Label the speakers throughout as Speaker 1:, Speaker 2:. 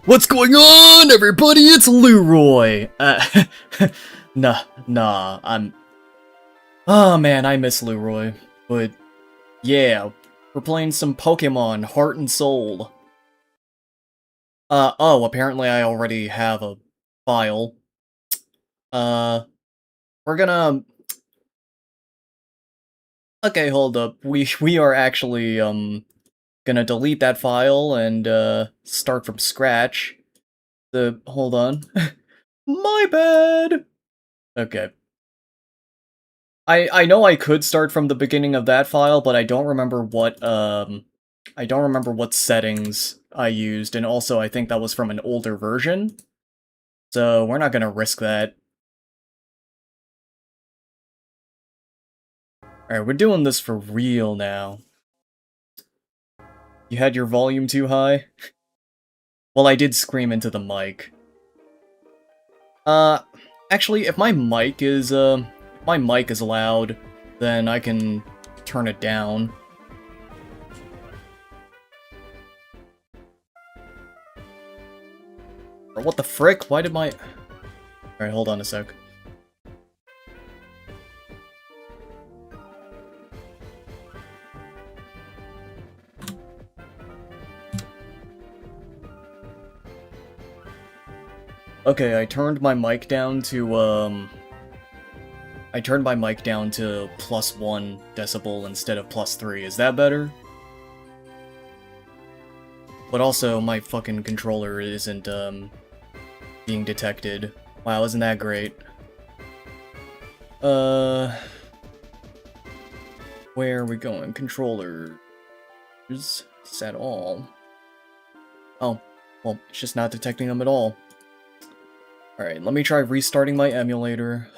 Speaker 1: What's going on, everybody? It's Leroy. I'm. Oh man, I miss Leroy. But yeah, we're playing some Pokemon Heart and Soul. Oh, apparently I already have a file. Uh, we're gonna. Okay, hold up. We are actually gonna delete that file and start from scratch. Hold on. My bad. Okay. I know I could start from the beginning of that file, but I don't remember what settings I used, and also I think that was from an older version. So we're not gonna risk that. Alright, we're doing this for real now. You had your volume too high? Well, I did scream into the mic. Actually, if my mic is loud, then I can turn it down. Or what the frick? Why did my... Alright, hold on a sec. Okay, I turned my mic down to, +1 decibel instead of +3. Is that better? But also, my fucking controller isn't, being detected. Wow, isn't that great? Where are we going? Controllers. Set all. Oh, well, it's just not detecting them at all. Alright, let me try restarting my emulator.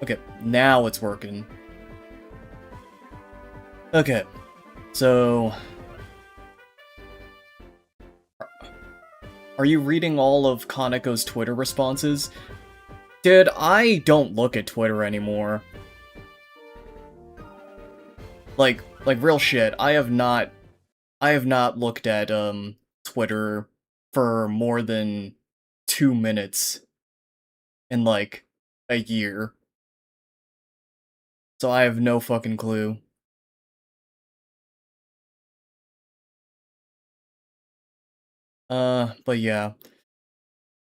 Speaker 1: Okay, now it's working. Okay, so... Are you reading all of Kaneko's Twitter responses? Dude, I don't look at Twitter anymore. Like real shit, I have not looked at, Twitter for more than 2 minutes in, like, a year. So I have no fucking clue. But yeah.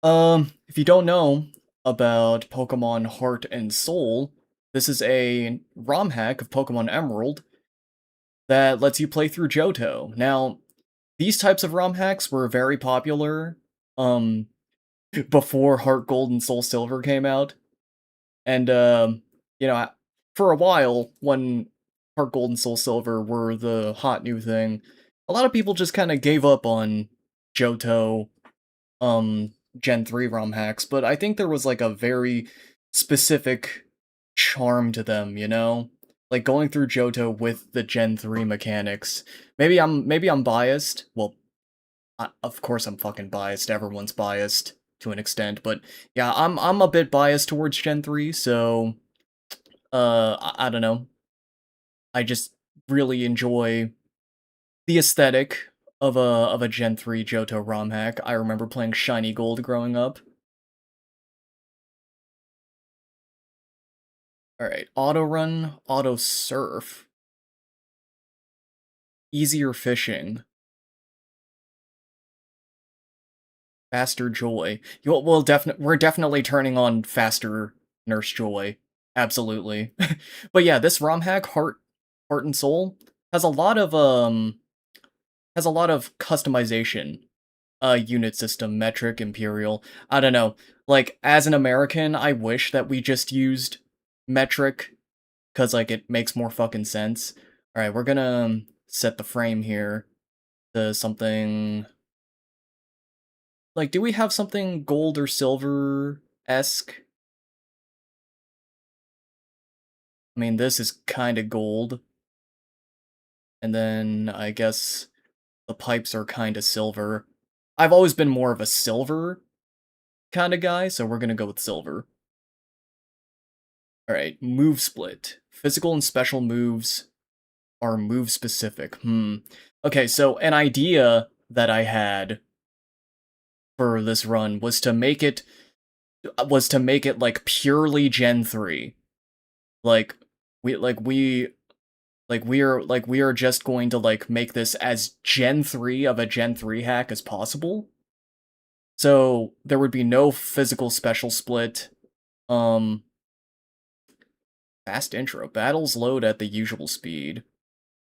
Speaker 1: If you don't know about Pokemon Heart and Soul, this is a ROM hack of Pokemon Emerald that lets you play through Johto. Now, these types of ROM hacks were very popular, before Heart Gold and Soul Silver came out. And, you know, for a while, when Heart Gold and Soul Silver were the hot new thing, a lot of people just kind of gave up on Johto, Gen 3 ROM hacks, but I think there was, like, a very specific charm to them, you know? Like, going through Johto with the Gen 3 mechanics. Maybe I'm biased. Well, of course I'm fucking biased. Everyone's biased to an extent, but yeah, I'm a bit biased towards Gen 3, so I don't know. I just really enjoy the aesthetic of a Gen 3 Johto ROM hack. I remember playing Shiny Gold growing up. Alright, auto run, auto surf. Easier fishing. Faster Joy. We're definitely turning on faster Nurse Joy. Absolutely. But yeah, this ROM hack, Heart and Soul, has a lot of customization. Unit system, metric, imperial. I don't know. Like, as an American, I wish that we just used metric, cause like it makes more fucking sense. Alright, we're gonna set the frame here to something. Like, do we have something gold or silver-esque? I mean, this is kinda gold. And then, I guess, the pipes are kinda silver. I've always been more of a silver kind of guy, so we're gonna go with silver. Alright, move split. Physical and special moves are move specific. Okay, so an idea that I had for this run was to make it like purely Gen 3. Like we are just going to like make this as Gen 3 of a Gen 3 hack as possible. So there would be no physical special split. Fast intro. Battles load at the usual speed.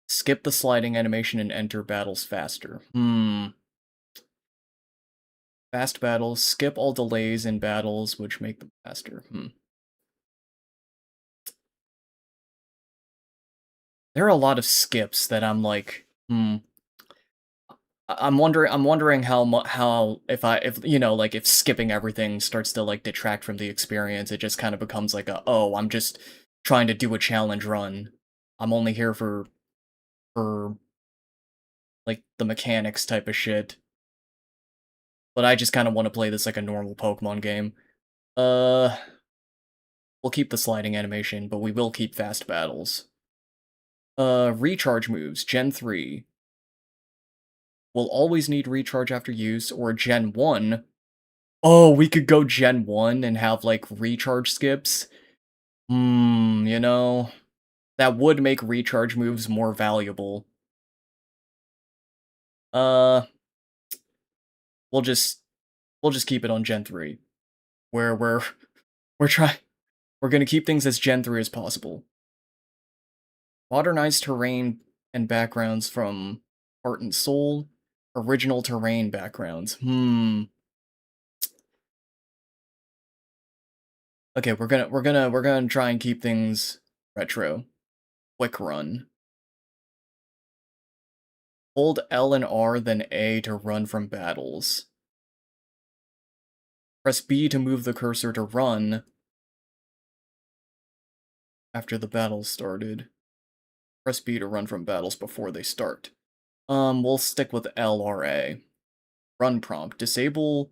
Speaker 1: Skip the sliding animation and enter battles faster. Fast battles. Skip all delays in battles, which make them faster. There are a lot of skips that I'm like, I'm wondering how if you know, like if skipping everything starts to like detract from the experience, it just kind of becomes like oh, I'm just trying to do a challenge run. I'm only here for like the mechanics type of shit. But I just kind of want to play this like a normal Pokemon game. We'll keep the sliding animation, but we will keep fast battles. Recharge moves, Gen 3. Will always need recharge after use, or Gen 1. Oh, we could go Gen 1 and have, like, recharge skips. You know, that would make recharge moves more valuable. We'll just keep it on Gen 3. Where we're gonna keep things as Gen 3 as possible. Modernized terrain and backgrounds from Heart and Soul. Original terrain backgrounds. Okay, we're gonna try and keep things retro. Quick run. Hold L and R, then A to run from battles. Press B to move the cursor to run after the battle started. Press B to run from battles before they start. We'll stick with LRA. Run prompt. Disables,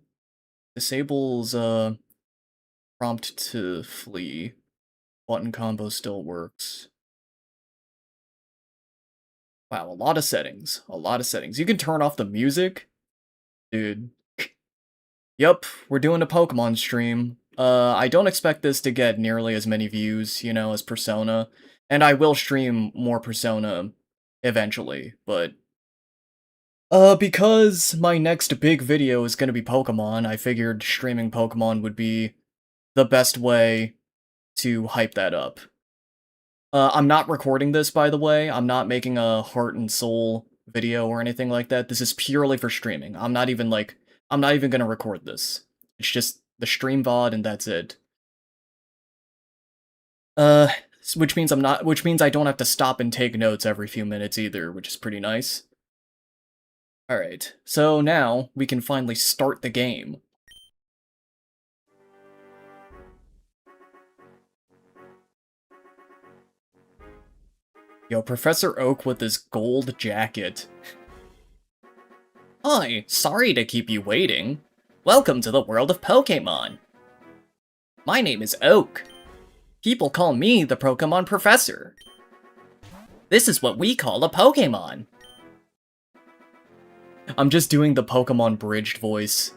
Speaker 1: prompt to flee. Button combo still works. Wow, a lot of settings. A lot of settings. You can turn off the music. Dude. Yep, we're doing a Pokemon stream. I don't expect this to get nearly as many views, you know, as Persona. And I will stream more Persona eventually, but because my next big video is gonna be Pokemon, I figured streaming Pokemon would be the best way to hype that up. I'm not recording this, by the way. I'm not making a Heart and Soul video or anything like that. This is purely for streaming. I'm not even gonna record this. It's just the stream VOD and that's it. Which means I don't have to stop and take notes every few minutes either, which is pretty nice. Alright, so now we can finally start the game. Yo, Professor Oak with his gold jacket. Hi, sorry to keep you waiting. Welcome to the world of Pokémon. My name is Oak. People call me the Pokémon Professor. This is what we call a Pokémon. I'm just doing the Pokemon bridged voice.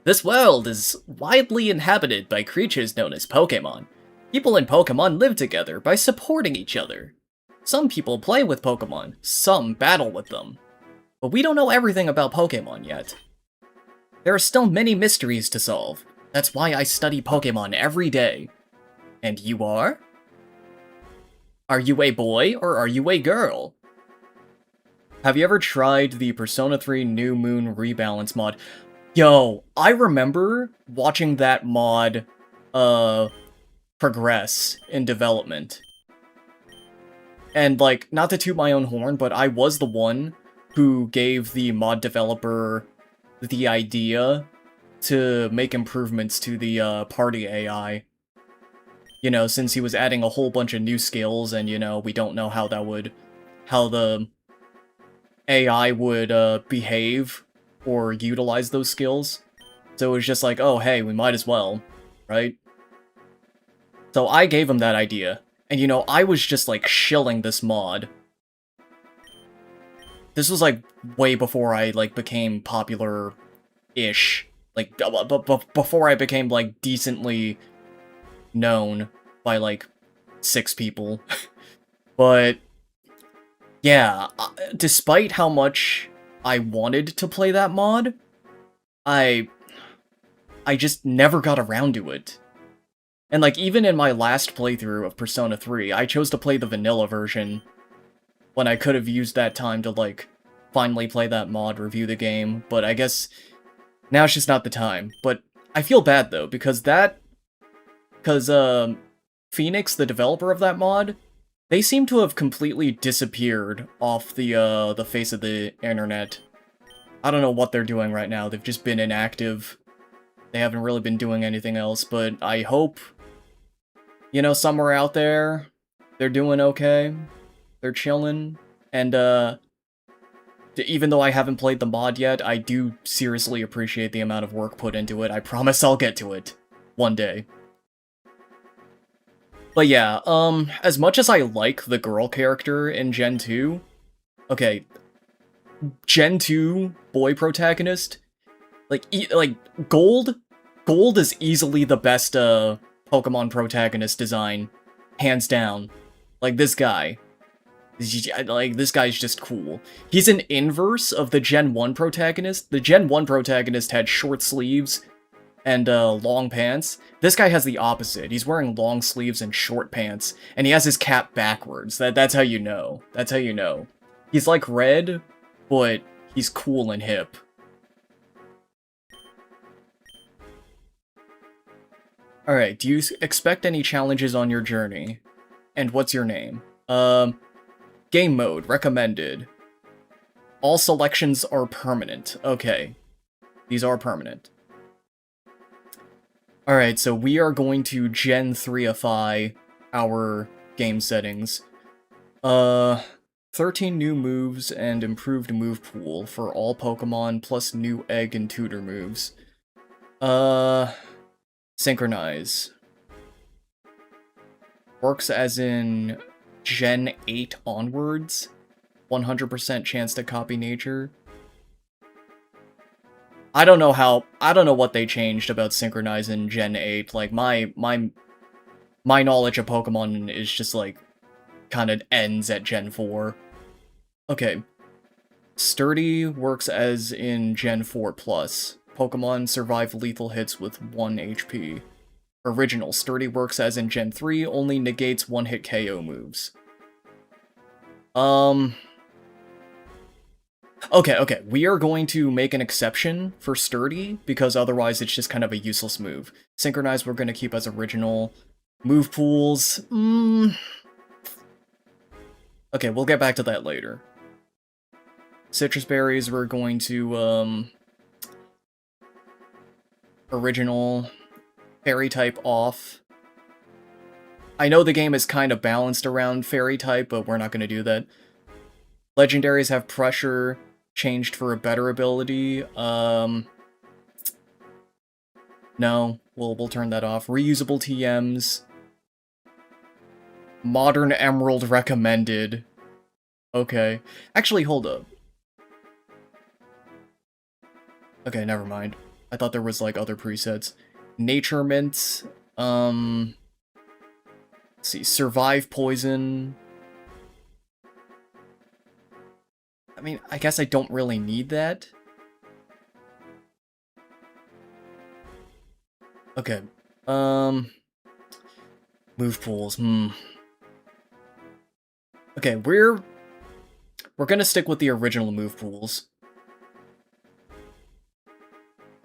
Speaker 1: This world is widely inhabited by creatures known as Pokemon. People and Pokemon live together by supporting each other. Some people play with Pokemon, some battle with them. But we don't know everything about Pokemon yet. There are still many mysteries to solve. That's why I study Pokemon every day. And you are? Are you a boy or are you a girl? Have you ever tried the Persona 3 New Moon Rebalance mod? Yo, I remember watching that mod, progress in development. And, like, not to toot my own horn, but I was the one who gave the mod developer the idea to make improvements to the, party AI. You know, since he was adding a whole bunch of new skills, and, you know, we don't know how the AI would behave or utilize those skills. So it was just like, oh, hey, we might as well, right? So I gave him that idea. And, you know, I was just, like, shilling this mod. This was, like, way before I, like, became popular-ish. Like, before I became, like, decently known by, like, 6 people. But, yeah, despite how much I wanted to play that mod, I just never got around to it. And, like, even in my last playthrough of Persona 3, I chose to play the vanilla version when I could have used that time to, like, finally play that mod, review the game, but I guess now it's just not the time. But I feel bad, though, because Phoenix, the developer of that mod, they seem to have completely disappeared off the face of the internet. I don't know what they're doing right now, they've just been inactive. They haven't really been doing anything else, but I hope, you know, somewhere out there, they're doing okay. They're chilling, and, even though I haven't played the mod yet, I do seriously appreciate the amount of work put into it. I promise I'll get to it one day. But yeah, as much as I like the girl character in Gen 2, okay, Gen 2 boy protagonist, like, Gold is easily the best, Pokemon protagonist design, hands down. Like, this guy. Like, this guy's just cool. He's an inverse of the Gen 1 protagonist. The Gen 1 protagonist had short sleeves and, long pants. This guy has the opposite. He's wearing long sleeves and short pants, and he has his cap backwards. That's how you know. That's how you know. He's like Red, but he's cool and hip. Alright, do you expect any challenges on your journey? And what's your name? Game mode, recommended. All selections are permanent. Okay. These are permanent. Alright, so we are going to Gen 3ify our game settings. 13 new moves and improved move pool for all Pokemon, plus new egg and tutor moves. Synchronize. Works as in Gen 8 onwards. 100% chance to copy nature. I don't know what they changed about Synchronize in Gen 8. Like, my knowledge of Pokemon is just, like, kind of ends at Gen 4. Okay. Sturdy works as in Gen 4+. Pokemon survive lethal hits with 1 HP. Original. Sturdy works as in Gen 3, only negates one-hit KO moves. Okay, we are going to make an exception for Sturdy, because otherwise it's just kind of a useless move. Synchronize we're going to keep as original. Move pools, okay, we'll get back to that later. Citrus berries we're going to, original. Fairy type off. I know the game is kind of balanced around fairy type, but we're not going to do that. Legendaries have pressure changed for a better ability. No, we'll turn that off. Reusable TMs. Modern Emerald recommended. Okay. Actually, hold up. Okay, never mind. I thought there was, like, other presets. Nature Mint. Let's see. Survive Poison. I mean, I guess I don't really need that. Okay. Move pools. Okay, we're gonna stick with the original move pools.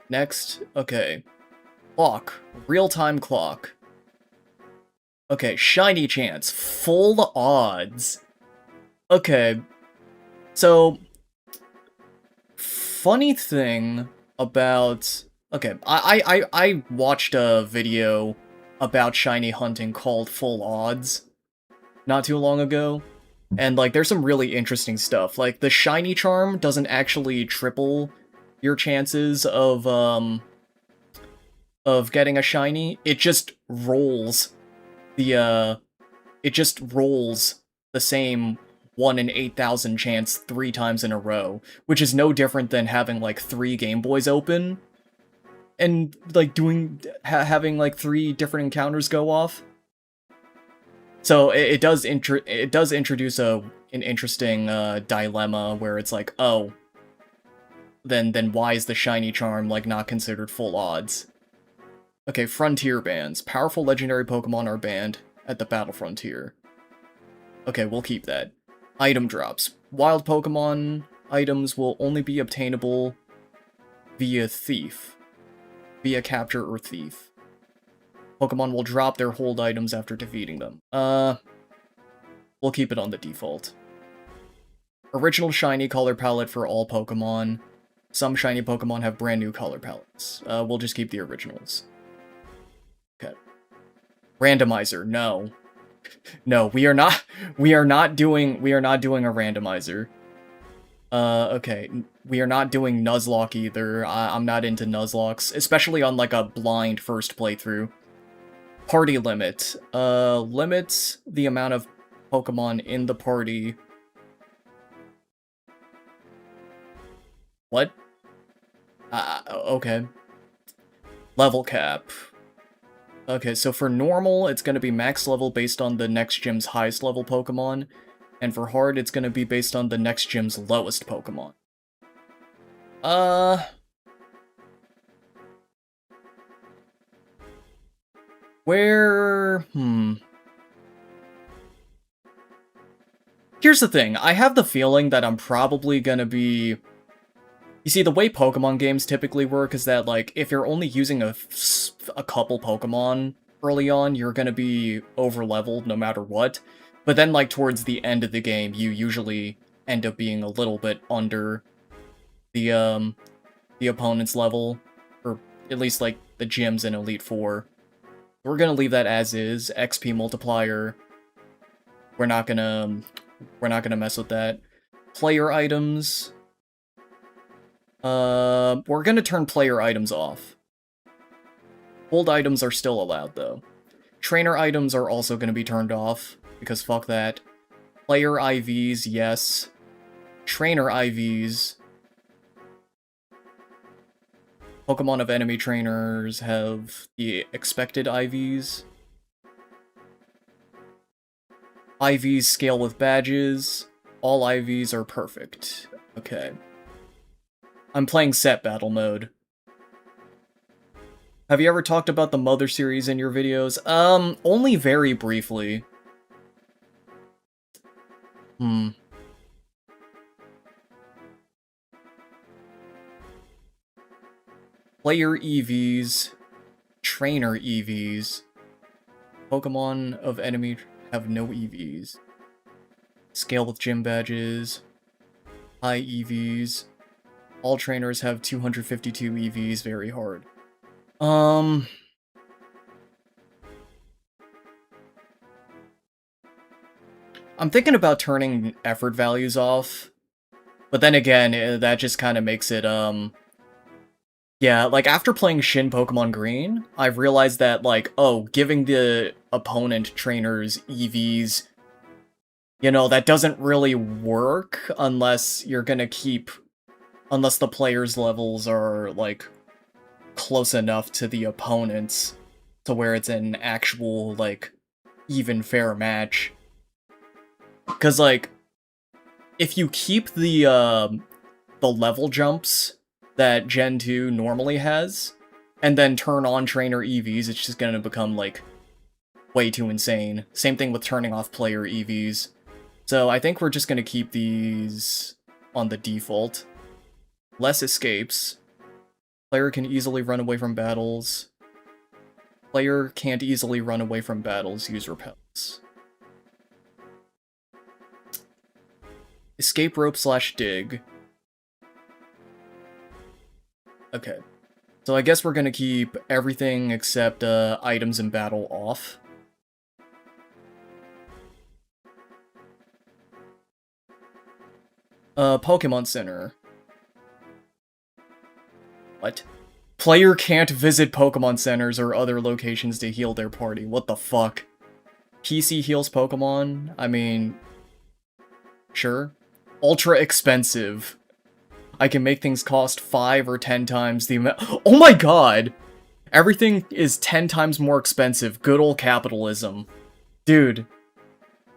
Speaker 1: Next, okay. Clock. Real-time clock. Okay, shiny chance. Full odds. Okay. So, funny thing about... Okay, I watched a video about shiny hunting called Full Odds not too long ago, and, like, there's some really interesting stuff. Like, the shiny charm doesn't actually triple your chances of of getting a shiny, it just rolls the same 1 in 8,000 chance 3 times in a row, which is no different than having like 3 Game Boys open and like having like 3 different encounters go off. So it does introduce an interesting dilemma where it's like, oh, then why is the shiny charm like not considered full odds? Okay, frontier bans. Powerful legendary Pokemon are banned at the battle frontier. Okay, we'll keep that. Item drops. Wild Pokemon items will only be obtainable via thief. Via capture or thief. Pokemon will drop their hold items after defeating them. We'll keep it on the default. Original shiny color palette for all Pokemon. Some shiny Pokemon have brand new color palettes. We'll just keep the originals. Okay. Randomizer, no. No, we are not doing a randomizer. Okay. We are not doing Nuzlocke either. I'm not into Nuzlocks, especially on like a blind first playthrough. Party limit. Limits the amount of Pokemon in the party. What? Okay. Level cap. Okay, so for normal, it's going to be max level based on the next gym's highest level Pokemon, and for hard, it's going to be based on the next gym's lowest Pokemon. Here's the thing, I have the feeling that I'm probably gonna be... You see, the way Pokemon games typically work is that, like, if you're only using a couple Pokemon early on, you're gonna be over-leveled no matter what. But then, like, towards the end of the game, you usually end up being a little bit under the opponent's level, or at least, like, the gyms in Elite Four. We're gonna leave that as is. XP multiplier. We're not gonna mess with that. Player items. We're gonna turn player items off. Hold items are still allowed, though. Trainer items are also gonna be turned off, because fuck that. Player IVs, yes. Trainer IVs. Pokemon of enemy trainers have the expected IVs. IVs scale with badges. All IVs are perfect. Okay. I'm playing set battle mode. Have you ever talked about the Mother series in your videos? Only very briefly. Player EVs. Trainer EVs. Pokemon of enemy have no EVs. Scale with gym badges. High EVs. All trainers have 252 EVs, very hard. I'm thinking about turning effort values off. But then again, that just kind of makes it, yeah, like, after playing Shin Pokemon Green, I've realized that, like, oh, giving the opponent trainers EVs, you know, that doesn't really work unless you're gonna keep... Unless the players' levels are, like, close enough to the opponents to where it's an actual, like, even fair match. Because, like, if you keep the level jumps that Gen 2 normally has, and then turn on trainer EVs, it's just gonna become, like, way too insane. Same thing with turning off player EVs. So I think we're just gonna keep these on the default. Less escapes. Player can easily run away from battles. Player can't easily run away from battles, use repels. Escape rope / dig. Okay. So I guess we're gonna keep everything except items in battle off. Pokemon Center. What? Player can't visit Pokemon centers or other locations to heal their party. What the fuck? PC heals Pokemon? I mean, sure. Ultra expensive. I can make things cost 5 or 10 times the amount. Oh my god! Everything is 10 times more expensive. Good old capitalism. Dude.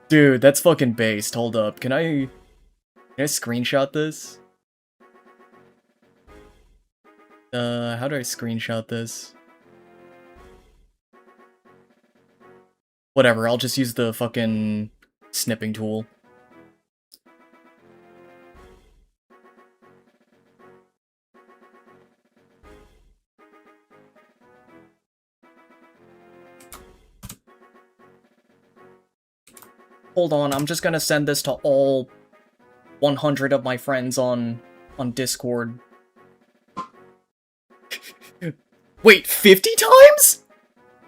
Speaker 1: Dude, that's fucking based. Hold up. Can I screenshot this? How do I screenshot this? Whatever, I'll just use the fucking snipping tool. Hold on, I'm just gonna send this to all 100 of my friends on Discord. Wait, 50 times?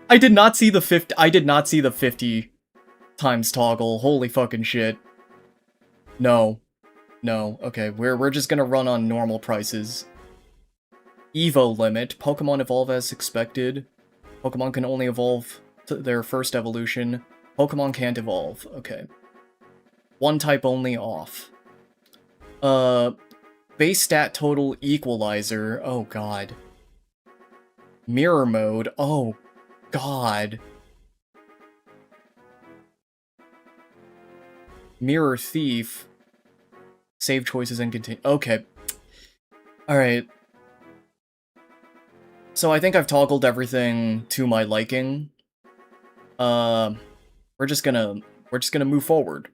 Speaker 1: I did not see the 50 times toggle. Holy fucking shit. No. No. Okay, we're just gonna run on normal prices. Evo limit. Pokemon evolve as expected. Pokemon can only evolve to their first evolution. Pokemon can't evolve. Okay. One type only off. Base stat total equalizer. Oh god. Mirror mode. Oh god. Mirror thief. Save choices and continue. Okay. Alright. So I think I've toggled everything to my liking. We're just gonna move forward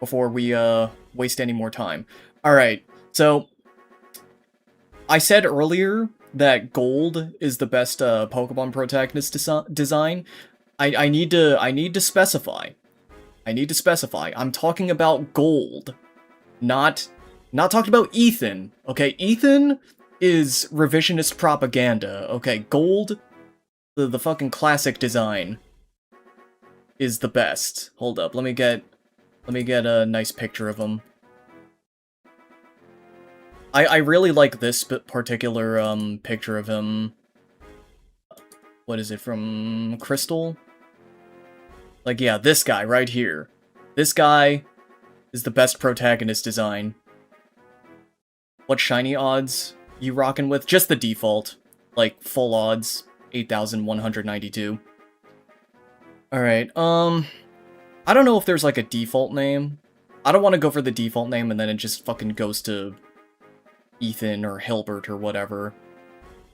Speaker 1: before we waste any more time. Alright, so I said earlier that gold is the best Pokemon protagonist design. I need to specify. I need to specify. I'm talking about gold, not talking about Ethan. Okay, Ethan is revisionist propaganda. Okay, gold, the fucking classic design, is the best. Hold up, let me get a nice picture of him. I really like this particular picture of him. What is it, from Crystal? Like, yeah, this guy right here. This guy is the best protagonist design. What shiny odds you rockin' with? Just the default. Like, full odds. 8,192. Alright, I don't know if there's like a default name. I don't want to go for the default name and then it just fucking goes to Ethan or Hilbert or whatever.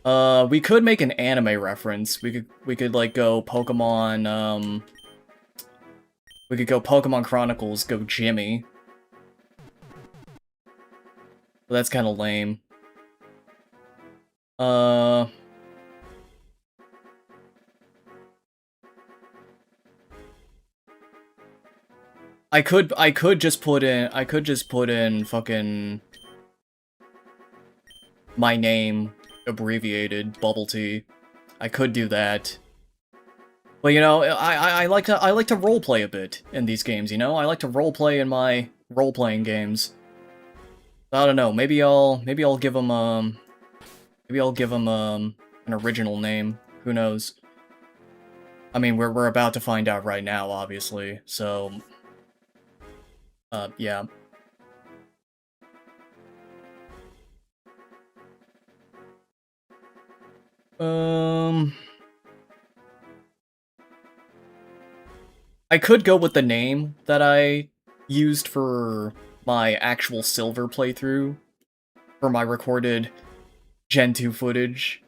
Speaker 1: We could make an anime reference. We could like go Pokemon, we could go Pokemon Chronicles, go Jimmy. But that's kind of lame. I could just put in fucking my name abbreviated, bubbletea. I could do that. But you know, I like to roleplay a bit in these games, you know? I like to roleplay in my role-playing games. I don't know, maybe I'll give him an original name. Who knows? I mean, we're about to find out right now, obviously. So yeah. I could go with the name that I used for my actual Silver playthrough, for my recorded Gen 2 footage,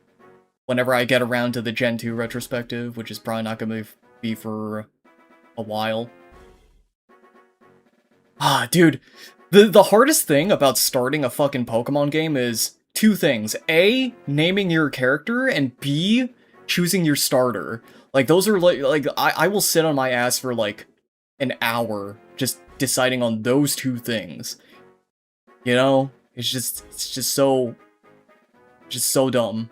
Speaker 1: whenever I get around to the Gen 2 retrospective, which is probably not gonna be for a while. Ah, dude, the hardest thing about starting a fucking Pokemon game is two things. A, naming your character, and B, choosing your starter. Like, those are like I will sit on my ass for like an hour just deciding on those two things. You know? It's just so dumb.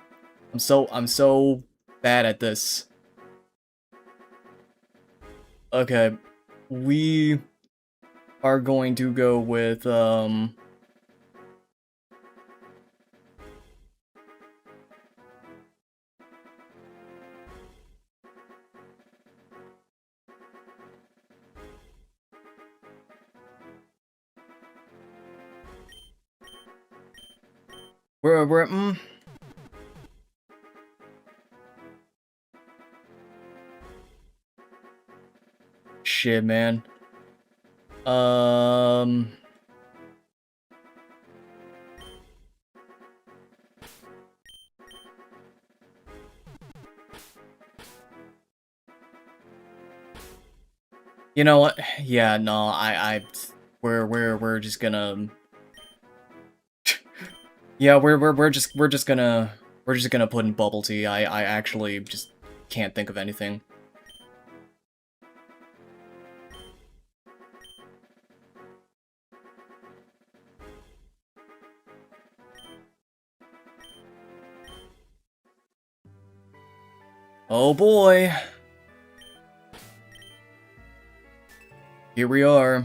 Speaker 1: I'm so bad at this. Okay. We are going to go with We're shit, man. You know what? Yeah, no, we're just gonna. Yeah, we're just gonna put in bubbletea. I actually just can't think of anything. Oh boy. Here we are.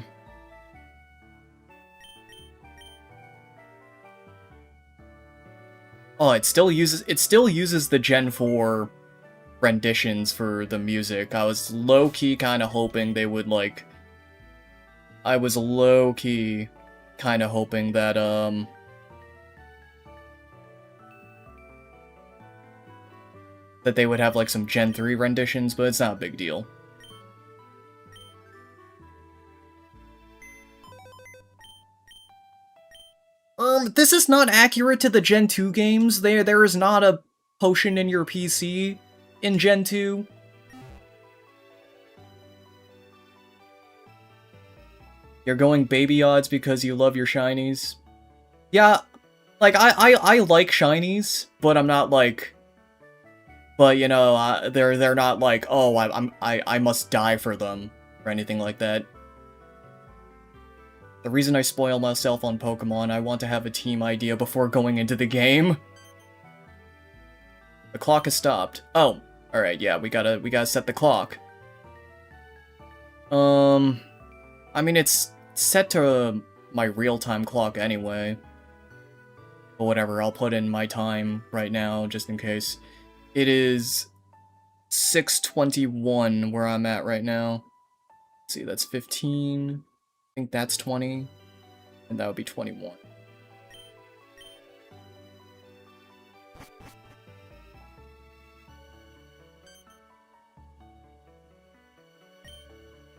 Speaker 1: Oh, it still uses the Gen 4 renditions for the music. I was low-key kind of hoping they would, like... I was low-key kind of hoping that, that they would have, like, some Gen 3 renditions, but it's not a big deal. This is not accurate to the Gen 2 games. There is not a potion in your PC in Gen 2. You're going baby odds because you love your shinies. Yeah, like, I like shinies, but I'm not like... But, you know, they're not like, oh, I must die for them, or anything like that. The reason I spoil myself on Pokemon, I want to have a team idea before going into the game. The clock has stopped. Oh, alright, yeah, we gotta set the clock. I mean, it's set to my real-time clock anyway. But whatever, I'll put in my time right now, just in case. It is 6:21 where I'm at right now. Let's see, that's 15. I think that's 20. And that would be 21.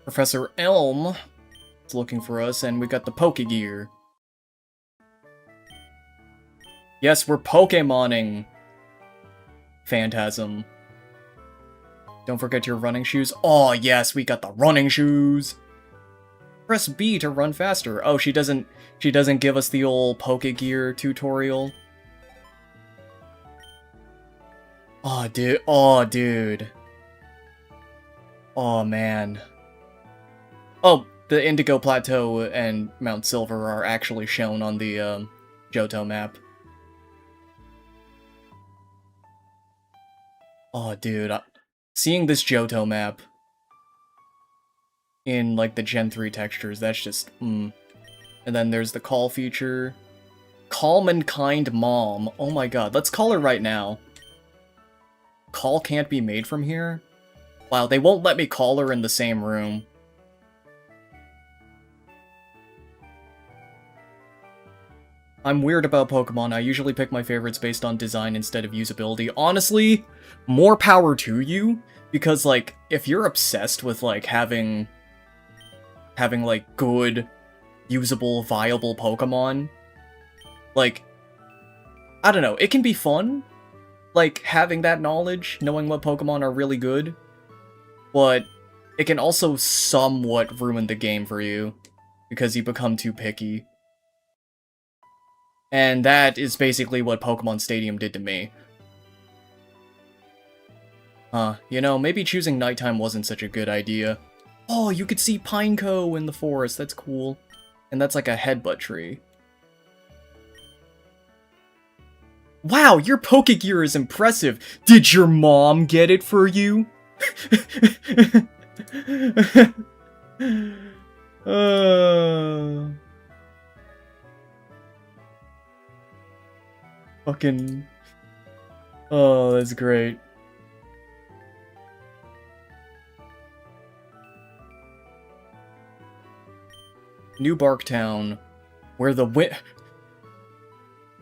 Speaker 1: Professor Elm is looking for us, and we got the Pokegear. Yes, we're Pokemoning, Phantasm. Don't forget your running shoes. Oh, yes, we got the running shoes. Press B to run faster. Oh, she doesn't give us the old Pokegear tutorial. Oh, dude. Oh, dude. Oh, man. Oh, the Indigo Plateau and Mount Silver are actually shown on the Johto map. Oh, dude. Seeing this Johto map in, like, the Gen 3 textures, that's just, And then there's the call feature. Calm and kind mom. Oh my god, let's call her right now. Call can't be made from here? Wow, they won't let me call her in the same room. I'm weird about Pokemon. I usually pick my favorites based on design instead of usability. Honestly, more power to you, because, like, if you're obsessed with, like, having like, good, usable, viable Pokemon, like, I don't know, it can be fun, like, having that knowledge, knowing what Pokemon are really good, but it can also somewhat ruin the game for you, because you become too picky. And that is basically what Pokemon Stadium did to me. You know, maybe choosing nighttime wasn't such a good idea. Oh, you could see Pineco in the forest, that's cool. And that's like a headbutt tree. Wow, your Pokegear is impressive! Did your mom get it for you? Fucking... Oh, that's great. New Barktown, where the wind...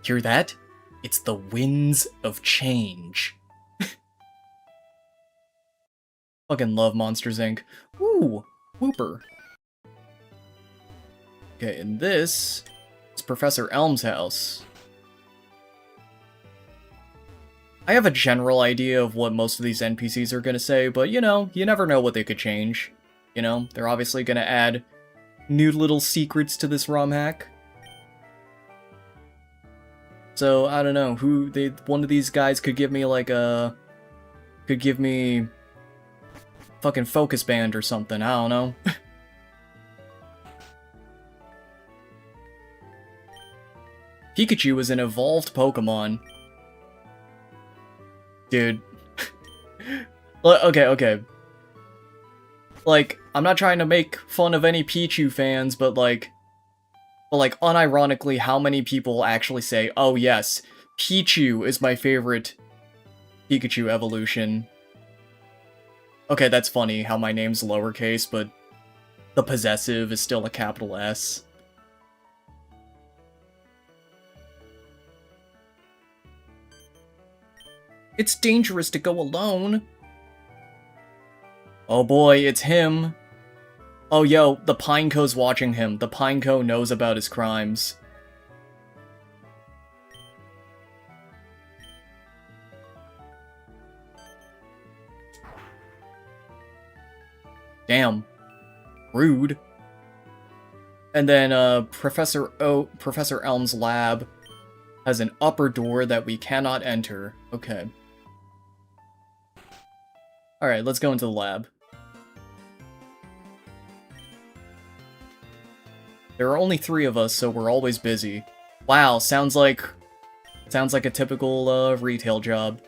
Speaker 1: Hear that? It's the winds of change. Fucking love Monsters, Inc. Ooh, Whooper. Okay, and this is Professor Elm's house. I have a general idea of what most of these NPCs are gonna say, but you know, you never know what they could change. You know, they're obviously gonna add new little secrets to this ROM hack. So, I don't know, one of these guys could give me like a... could give me... fucking focus band or something, I don't know. Pikachu is an evolved Pokemon. Dude. Okay. Like, I'm not trying to make fun of any Pichu fans, but like, unironically, how many people actually say, oh yes, Pichu is my favorite Pikachu evolution? Okay, that's funny how my name's lowercase, but the possessive is still a capital S. It's dangerous to go alone. Oh boy, it's him. Oh yo, the Pineco's watching him. The Pineco knows about his crimes. Damn. Rude. And then, Professor Elm's lab has an upper door that we cannot enter. Okay. Alright, let's go into the lab. There are only 3 of us, so we're always busy. Wow, sounds like a typical, retail job.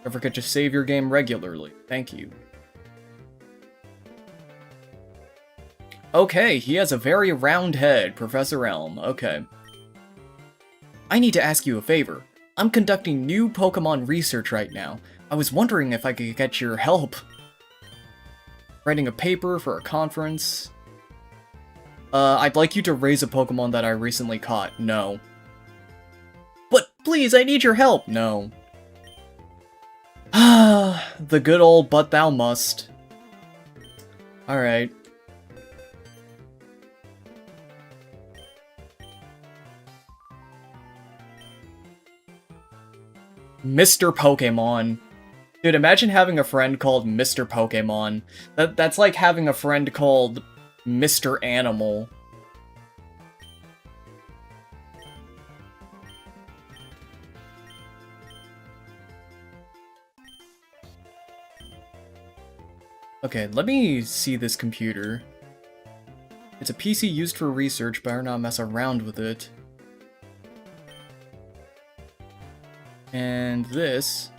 Speaker 1: Don't forget to save your game regularly. Thank you. Okay, he has a very round head, Professor Elm. Okay. I need to ask you a favor. I'm conducting new Pokemon research right now. I was wondering if I could get your help. Writing a paper for a conference. I'd like you to raise a Pokemon that I recently caught. No. But please, I need your help. No. The good old but thou must. Alright. Mr. Pokemon. Dude, imagine having a friend called Mr. Pokemon. That's like having a friend called Mr. Animal. Okay, let me see this computer. It's a PC used for research, better not mess around with it. And this...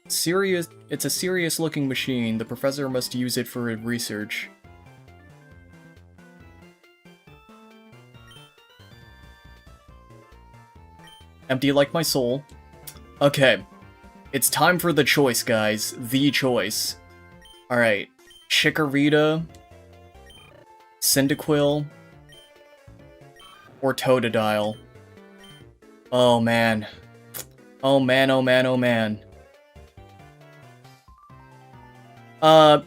Speaker 1: it's a serious looking machine. The professor must use it for research. Empty like my soul. Okay. It's time for the choice, guys. The choice. Alright. Chikorita, Cyndaquil, or Totodile. Oh man. Oh man, oh man, oh man.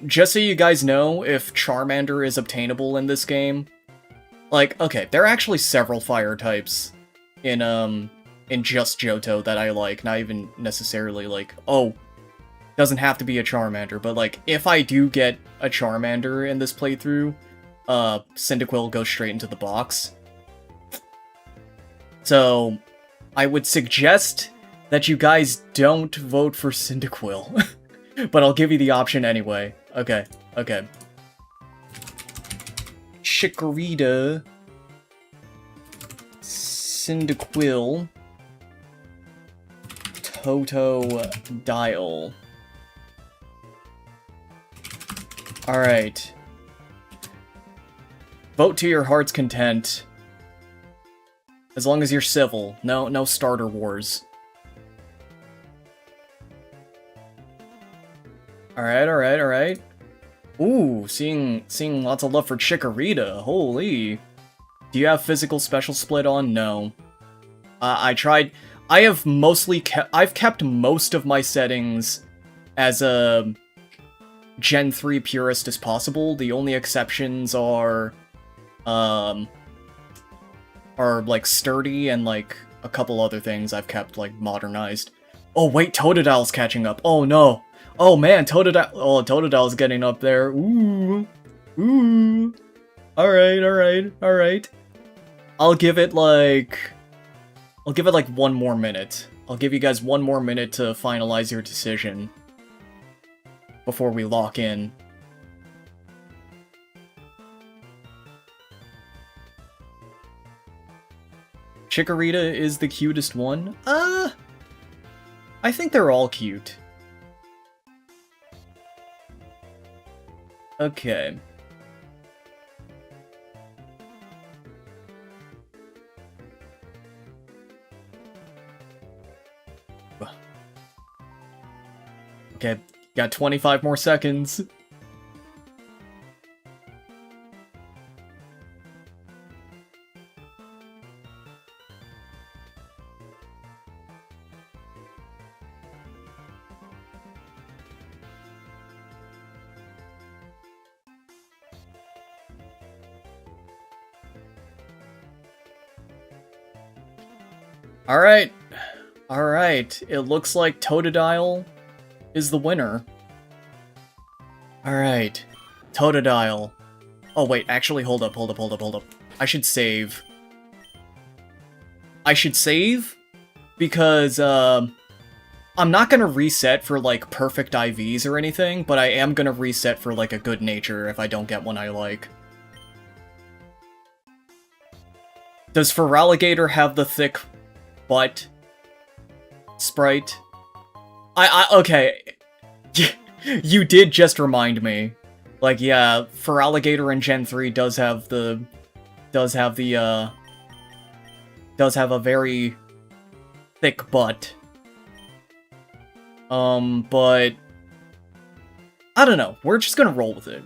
Speaker 1: Just so you guys know, if Charmander is obtainable in this game, like, okay, there are actually several fire types in just Johto that I like, not even necessarily like, oh, doesn't have to be a Charmander, but like, if I do get a Charmander in this playthrough, Cyndaquil goes straight into the box. So, I would suggest that you guys don't vote for Cyndaquil. But I'll give you the option anyway. Okay, okay. Chikorita, Cyndaquil, Totodile. Alright. Vote to your heart's content. As long as you're civil. No starter wars. Alright. Ooh, seeing lots of love for Chikorita. Holy. Do you have physical special split on? No. I tried I have mostly I've kept most of my settings as a Gen 3 purist as possible. The only exceptions are like sturdy and like a couple other things I've kept like modernized. Oh wait, Totodile's catching up. Oh no. Oh man, Totodile's getting up there. Ooh. Ooh. Alright, alright, alright. I'll give it like 1 more minute. I'll give you guys 1 more minute to finalize your decision before we lock in. Chikorita is the cutest one? I think they're all cute. Okay. Okay, got 25 more seconds. Alright. Alright, it looks like Totodile is the winner. Alright. Totodile. Oh wait, actually hold up. I should save. Because, I'm not gonna reset for, like, perfect IVs or anything, but I am gonna reset for, like, a good nature if I don't get one I like. Does Feraligatr have the thick butt sprite? Okay. You did just remind me. Like, yeah, Feraligatr in Gen 3 does have a very thick butt. But I don't know. We're just gonna roll with it.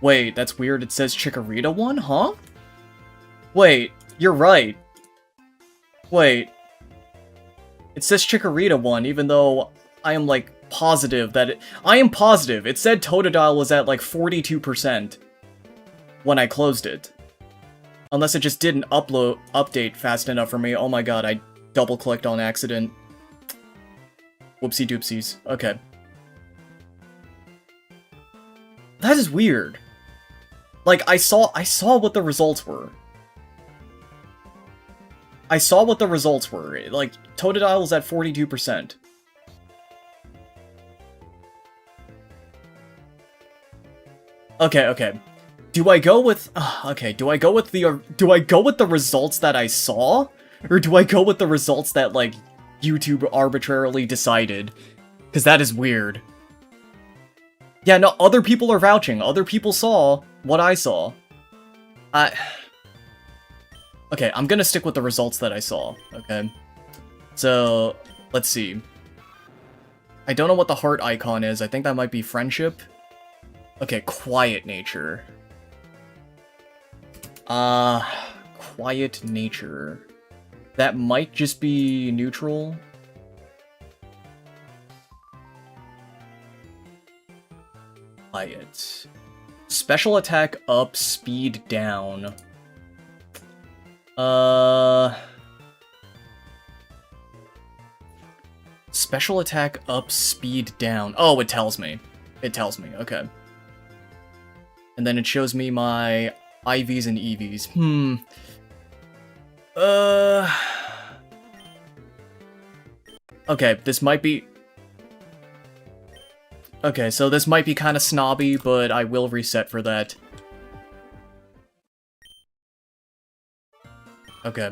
Speaker 1: Wait, that's weird. It says Chikorita won, huh? Wait, you're right. Wait. It says Chikorita won, even though I am, like, positive that I am positive. It said Totodile was at, like, 42% when I closed it. Unless it just didn't update fast enough for me. Oh my god, I double-clicked on accident. Whoopsie doopsies. Okay. That is weird. Like, I saw what the results were. Like, Totodile was at 42%. Okay. Do I go with the results that I saw? Or do I go with the results that, like, YouTube arbitrarily decided? Because that is weird. Yeah, no, other people are vouching. Other people saw what I saw. Okay, I'm gonna stick with the results that I saw, okay? So, let's see. I don't know what the heart icon is. I think that might be friendship. Okay, quiet nature. Quiet nature. That might just be neutral. Quiet. Special attack up, speed down. Special attack up, speed down. Oh, it tells me. Okay. And then it shows me my IVs and EVs. Okay, this might be... Okay, so this might be kind of snobby, but I will reset for that. Okay.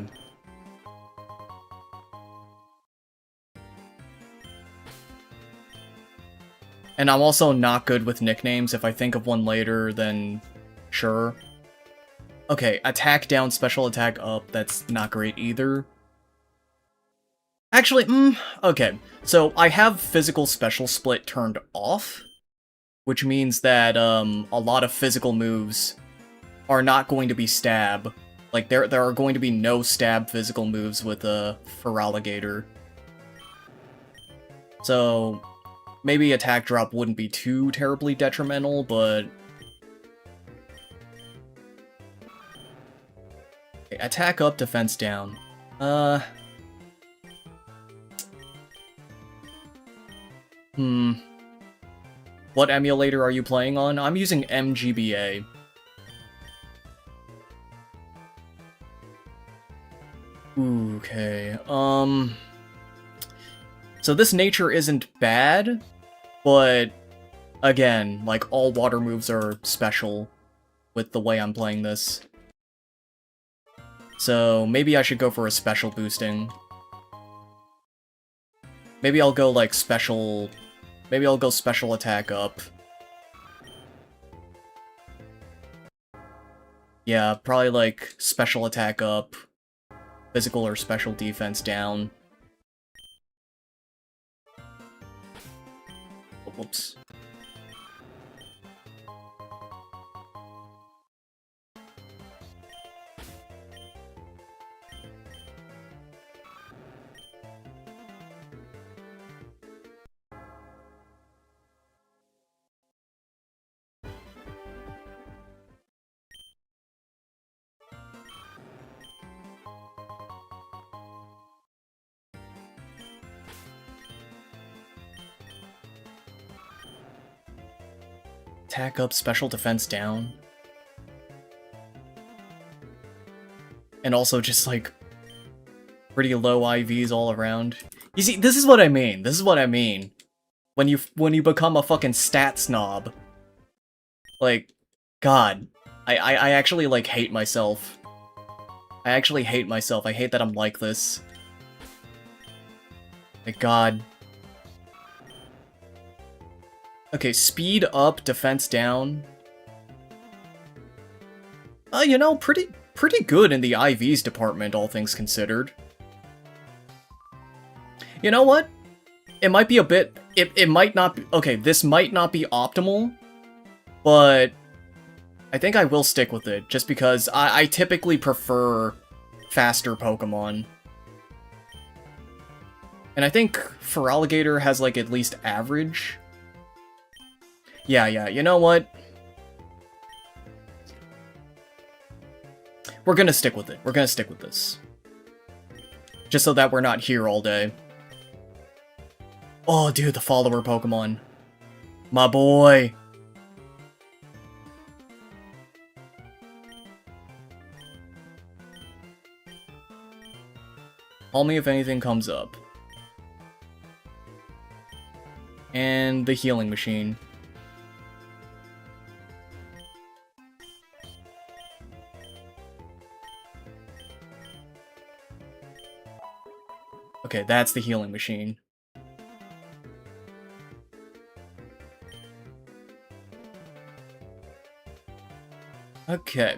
Speaker 1: And I'm also not good with nicknames. If I think of one later, then sure. Okay, attack down, special attack up. That's not great either. Actually, okay. So I have physical special split turned off, which means that a lot of physical moves are not going to be stab. Like, there are going to be no stab physical moves with a Feraligatr. So, maybe attack drop wouldn't be too terribly detrimental, but... Okay, attack up, defense down. What emulator are you playing on? I'm using MGBA. Okay, so this nature isn't bad, but again, like, all water moves are special with the way I'm playing this. So maybe I should go for a special boosting. Maybe I'll go, like, special... Maybe I'll go special attack up. Yeah, probably, like, special attack up. Physical or special defense down. Oh, whoops. Attack up, special defense down. And also just, like, pretty low IVs all around. You see, this is what I mean. This is what I mean. When you become a fucking stat snob. Like, God. I actually, like, hate myself. I actually hate myself. I hate that I'm like this. My God. Okay, speed up, defense down. You know, pretty good in the IVs department, all things considered. You know what? It might be a bit... It might not be... Okay, this might not be optimal, but I think I will stick with it, just because I typically prefer faster Pokemon. And I think Feraligatr has, like, at least average. Yeah, you know what? We're gonna stick with it. We're gonna stick with this. Just so that we're not here all day. Oh, dude, the follower Pokemon. My boy. Call me if anything comes up. And the healing machine. Okay, that's the healing machine. Okay.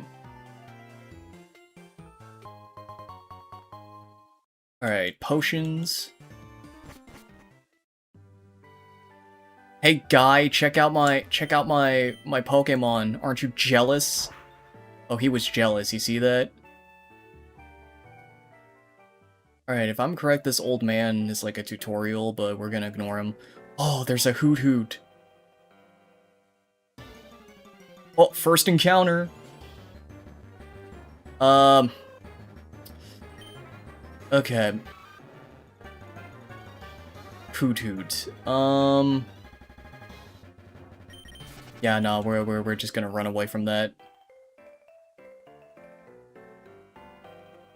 Speaker 1: Alright, potions. Hey guy, check out my Pokemon. Aren't you jealous? Oh, he was jealous, you see that? Alright, if I'm correct, this old man is like a tutorial, but we're gonna ignore him. Oh, there's a Hoot Hoot. Oh, first encounter. Okay. Hoot Hoot. Yeah, no, we're just gonna run away from that.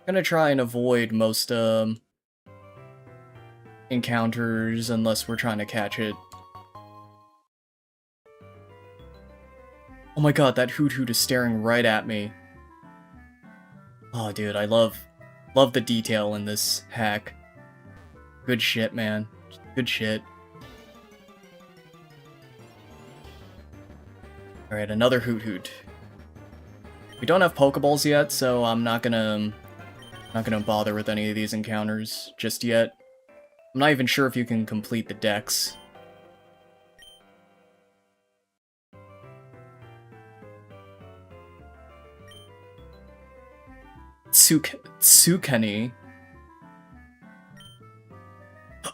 Speaker 1: Gonna try and avoid most encounters unless we're trying to catch it. Oh my god, that Hoot Hoot is staring right at me. Oh dude, I love the detail in this hack. Good shit, man. Good shit. Alright, another Hoot Hoot. We don't have Pokeballs yet, so I'm not gonna bother with any of these encounters just yet. I'm not even sure if you can complete the dex. Tsukeni.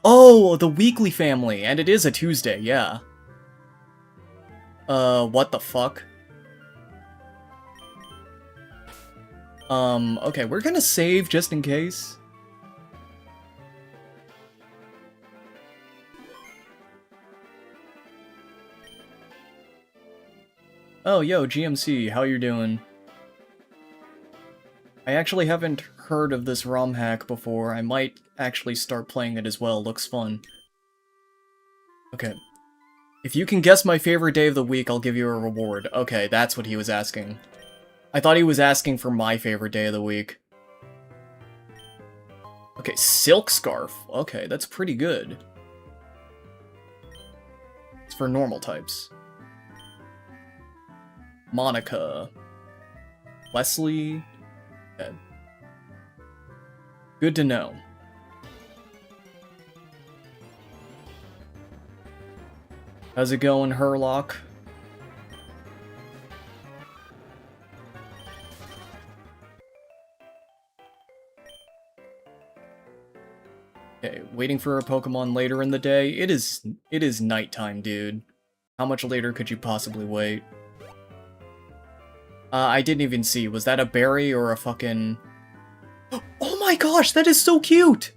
Speaker 1: Oh, the Weekly Family, and it is a Tuesday, yeah. What the fuck? Okay, we're gonna save just in case. Oh, yo, GMC, how you doing? I actually haven't heard of this ROM hack before. I might actually start playing it as well. Looks fun. Okay. If you can guess my favorite day of the week, I'll give you a reward. Okay, that's what he was asking. I thought he was asking for my favorite day of the week. Okay, Silk Scarf. Okay, that's pretty good. It's for normal types. Monica. Leslie. Okay. Good to know. How's it going, Herlock? Okay, waiting for a Pokemon later in the day. It is nighttime, dude. How much later could you possibly wait? I didn't even see. Was that a berry or a fucking... Oh my gosh, that is so cute!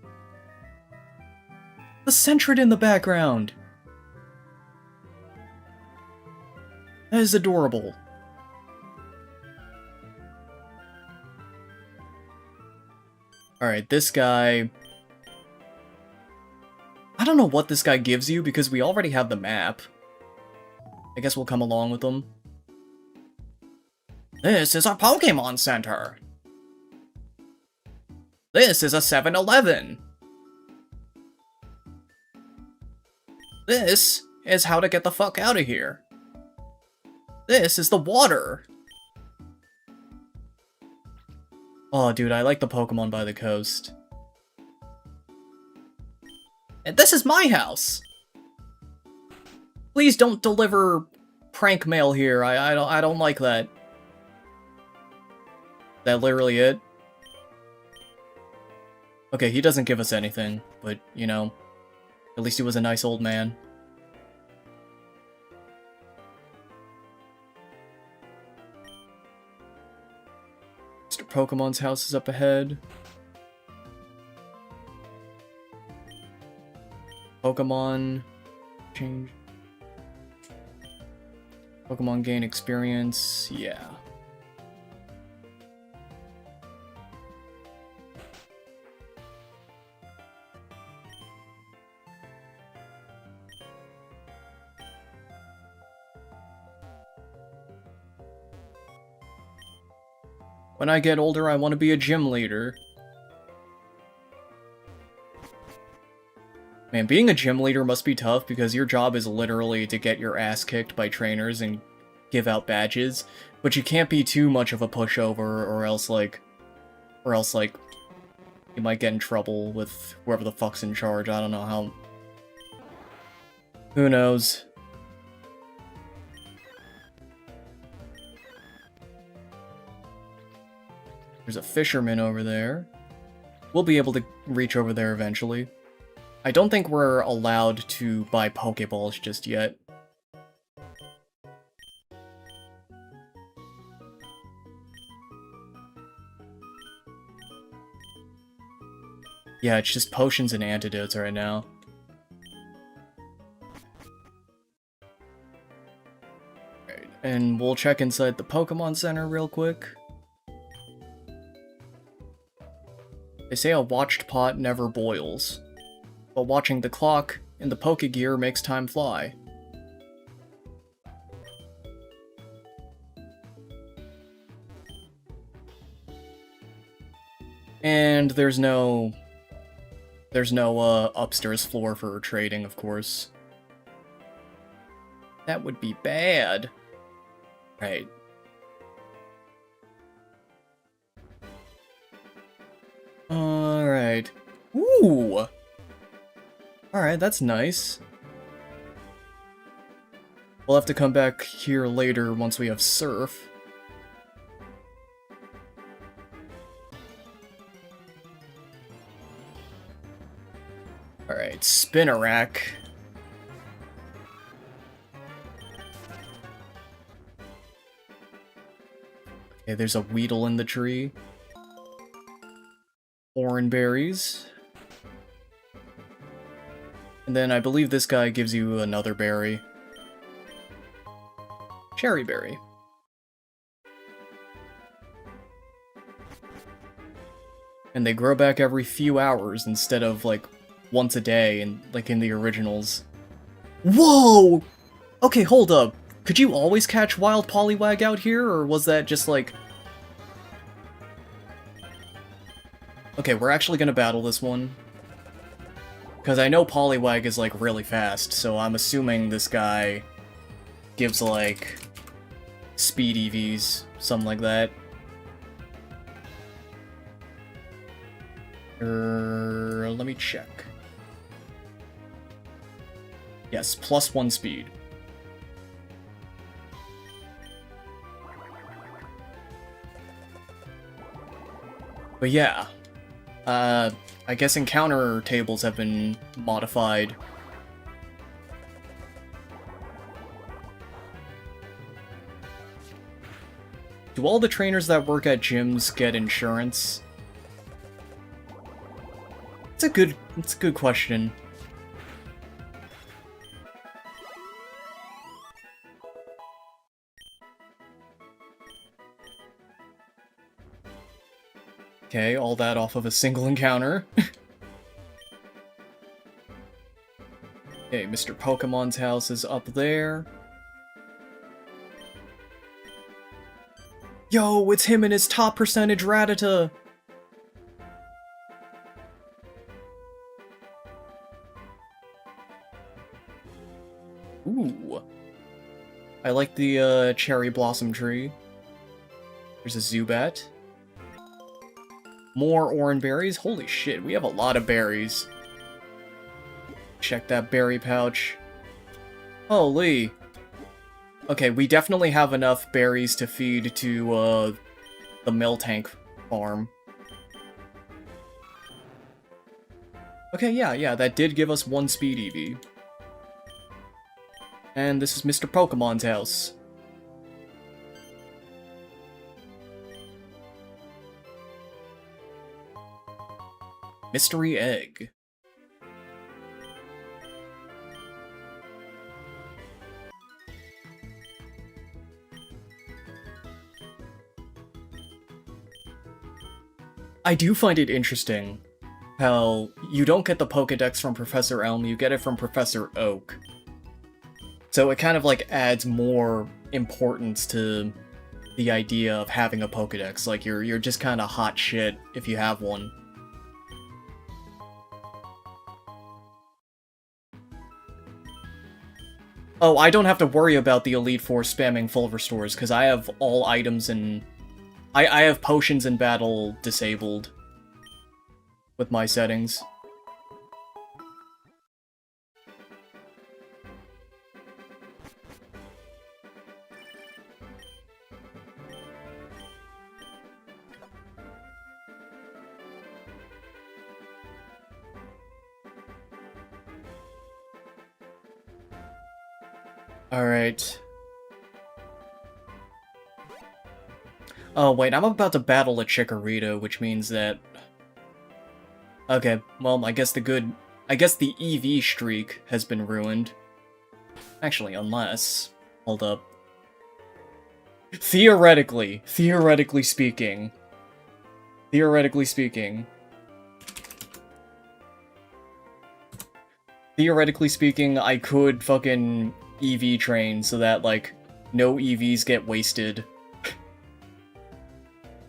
Speaker 1: The Sentret in the background! That is adorable. Alright, this guy... I don't know what this guy gives you, because we already have the map. I guess we'll come along with them. This is a Pokemon Center! This is a 7-Eleven! This is how to get the fuck out of here. This is the water! Oh, dude, I like the Pokemon by the coast. And this is my house! Please don't deliver prank mail here. I don't like that. That literally it? Okay, he doesn't give us anything, but, you know, at least he was a nice old man. Mr. Pokemon's house is up ahead. Pokemon change. Pokemon gain experience, yeah. When I get older, I want to be a gym leader. Man, being a gym leader must be tough because your job is literally to get your ass kicked by trainers and give out badges, but you can't be too much of a pushover or else you might get in trouble with whoever the fuck's in charge. I don't know how. Who knows? There's a fisherman over there. We'll be able to reach over there eventually. I don't think we're allowed to buy Pokeballs just yet. Yeah, it's just potions and antidotes right now. Right, and we'll check inside the Pokemon Center real quick. They say a watched pot never boils, but watching the clock in the Pokegear makes time fly. And there's no upstairs floor for trading, of course. That would be bad. Right. Alright. Ooh! Alright, that's nice. We'll have to come back here later once we have Surf. Alright, Spinnerack. Okay, there's a Weedle in the tree. Oranberries. And then I believe this guy gives you another berry. Cherry berry. And they grow back every few hours instead of, like, once a day, and like in the originals. Whoa! Okay, hold up. Could you always catch wild Poliwag out here, or was that just like... Okay, we're actually gonna battle this one. Because I know Poliwag is, like, really fast, so I'm assuming this guy gives, like, speed EVs, something like that. Let me check. Yes, +1 speed. But yeah, I guess encounter tables have been modified. Do all the trainers that work at gyms get insurance? It's a good question. Okay, all that off of a single encounter. Okay, Mr. Pokemon's house is up there. Yo, it's him and his top percentage Rattata! Ooh. I like the cherry blossom tree. There's a Zubat. More orange berries? Holy shit, we have a lot of berries. Check that berry pouch. Holy. Okay, we definitely have enough berries to feed to, the Miltank farm. Okay, yeah, that did give us 1 speed EV. And this is Mr. Pokemon's house. Mystery egg. I do find it interesting how you don't get the Pokedex from Professor Elm, you get it from Professor Oak. So it kind of like adds more importance to the idea of having a Pokedex. Like you're just kind of hot shit if you have one. Oh, I don't have to worry about the Elite Four spamming full restores, because I have all items and... I have potions in battle disabled with my settings. Alright. Oh, wait, I'm about to battle a Chikorita, which means that... Okay, well, I guess the EV streak has been ruined. Actually, unless... Hold up. Theoretically speaking... Theoretically speaking, I could fucking EV train so that, like, no EVs get wasted.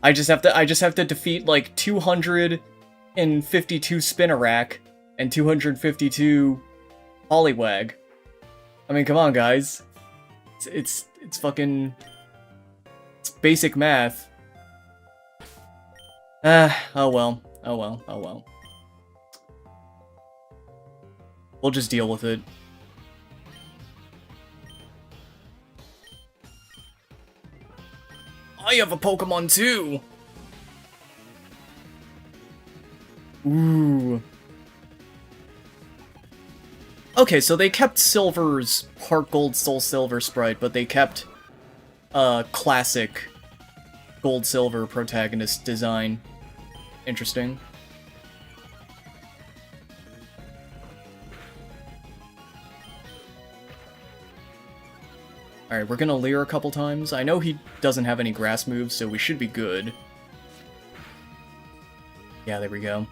Speaker 1: I just have to defeat, like, 252 Spinnerack and 252 Poliwag. I mean, come on, guys. It's fucking... It's basic math. Oh well. We'll just deal with it. I have a Pokemon too! Ooh. Okay, so they kept Silver's Heart Gold Soul Silver sprite, but they kept classic Gold Silver protagonist design. Interesting. Alright, we're gonna Leer a couple times. I know he doesn't have any grass moves, so we should be good. Yeah, there we go.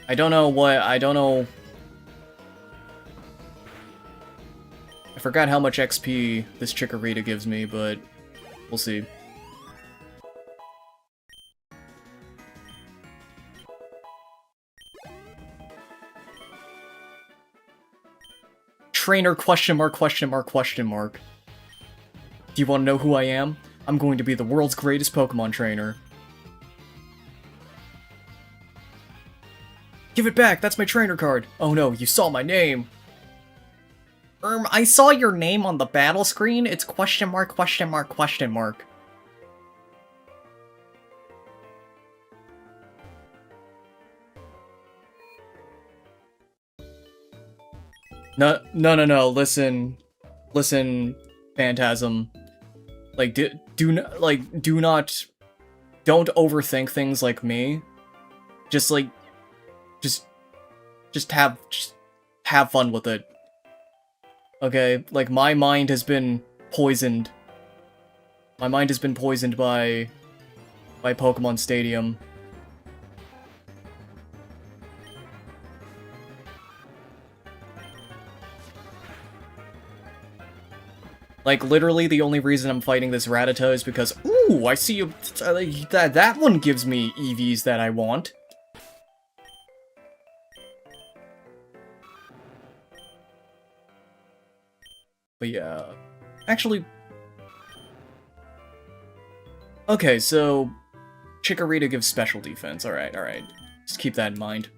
Speaker 1: I don't know. I forgot how much XP this Chikorita gives me, but we'll see. Trainer question mark question mark question mark. Do you want to know who I am? I'm going to be the world's greatest Pokemon trainer. Give it back, that's my trainer card. Oh no, you saw my name. I saw your name on the battle screen. It's question mark question mark question mark. No, listen, Phantasm. Like, don't overthink things like me. Just have fun with it. Okay, like, my mind has been poisoned. My mind has been poisoned by Pokemon Stadium. Like, literally, the only reason I'm fighting this Rattata is because, ooh, I see you, that one gives me EVs that I want. But yeah, actually... Okay, so... Chikorita gives special defense, alright. Just keep that in mind.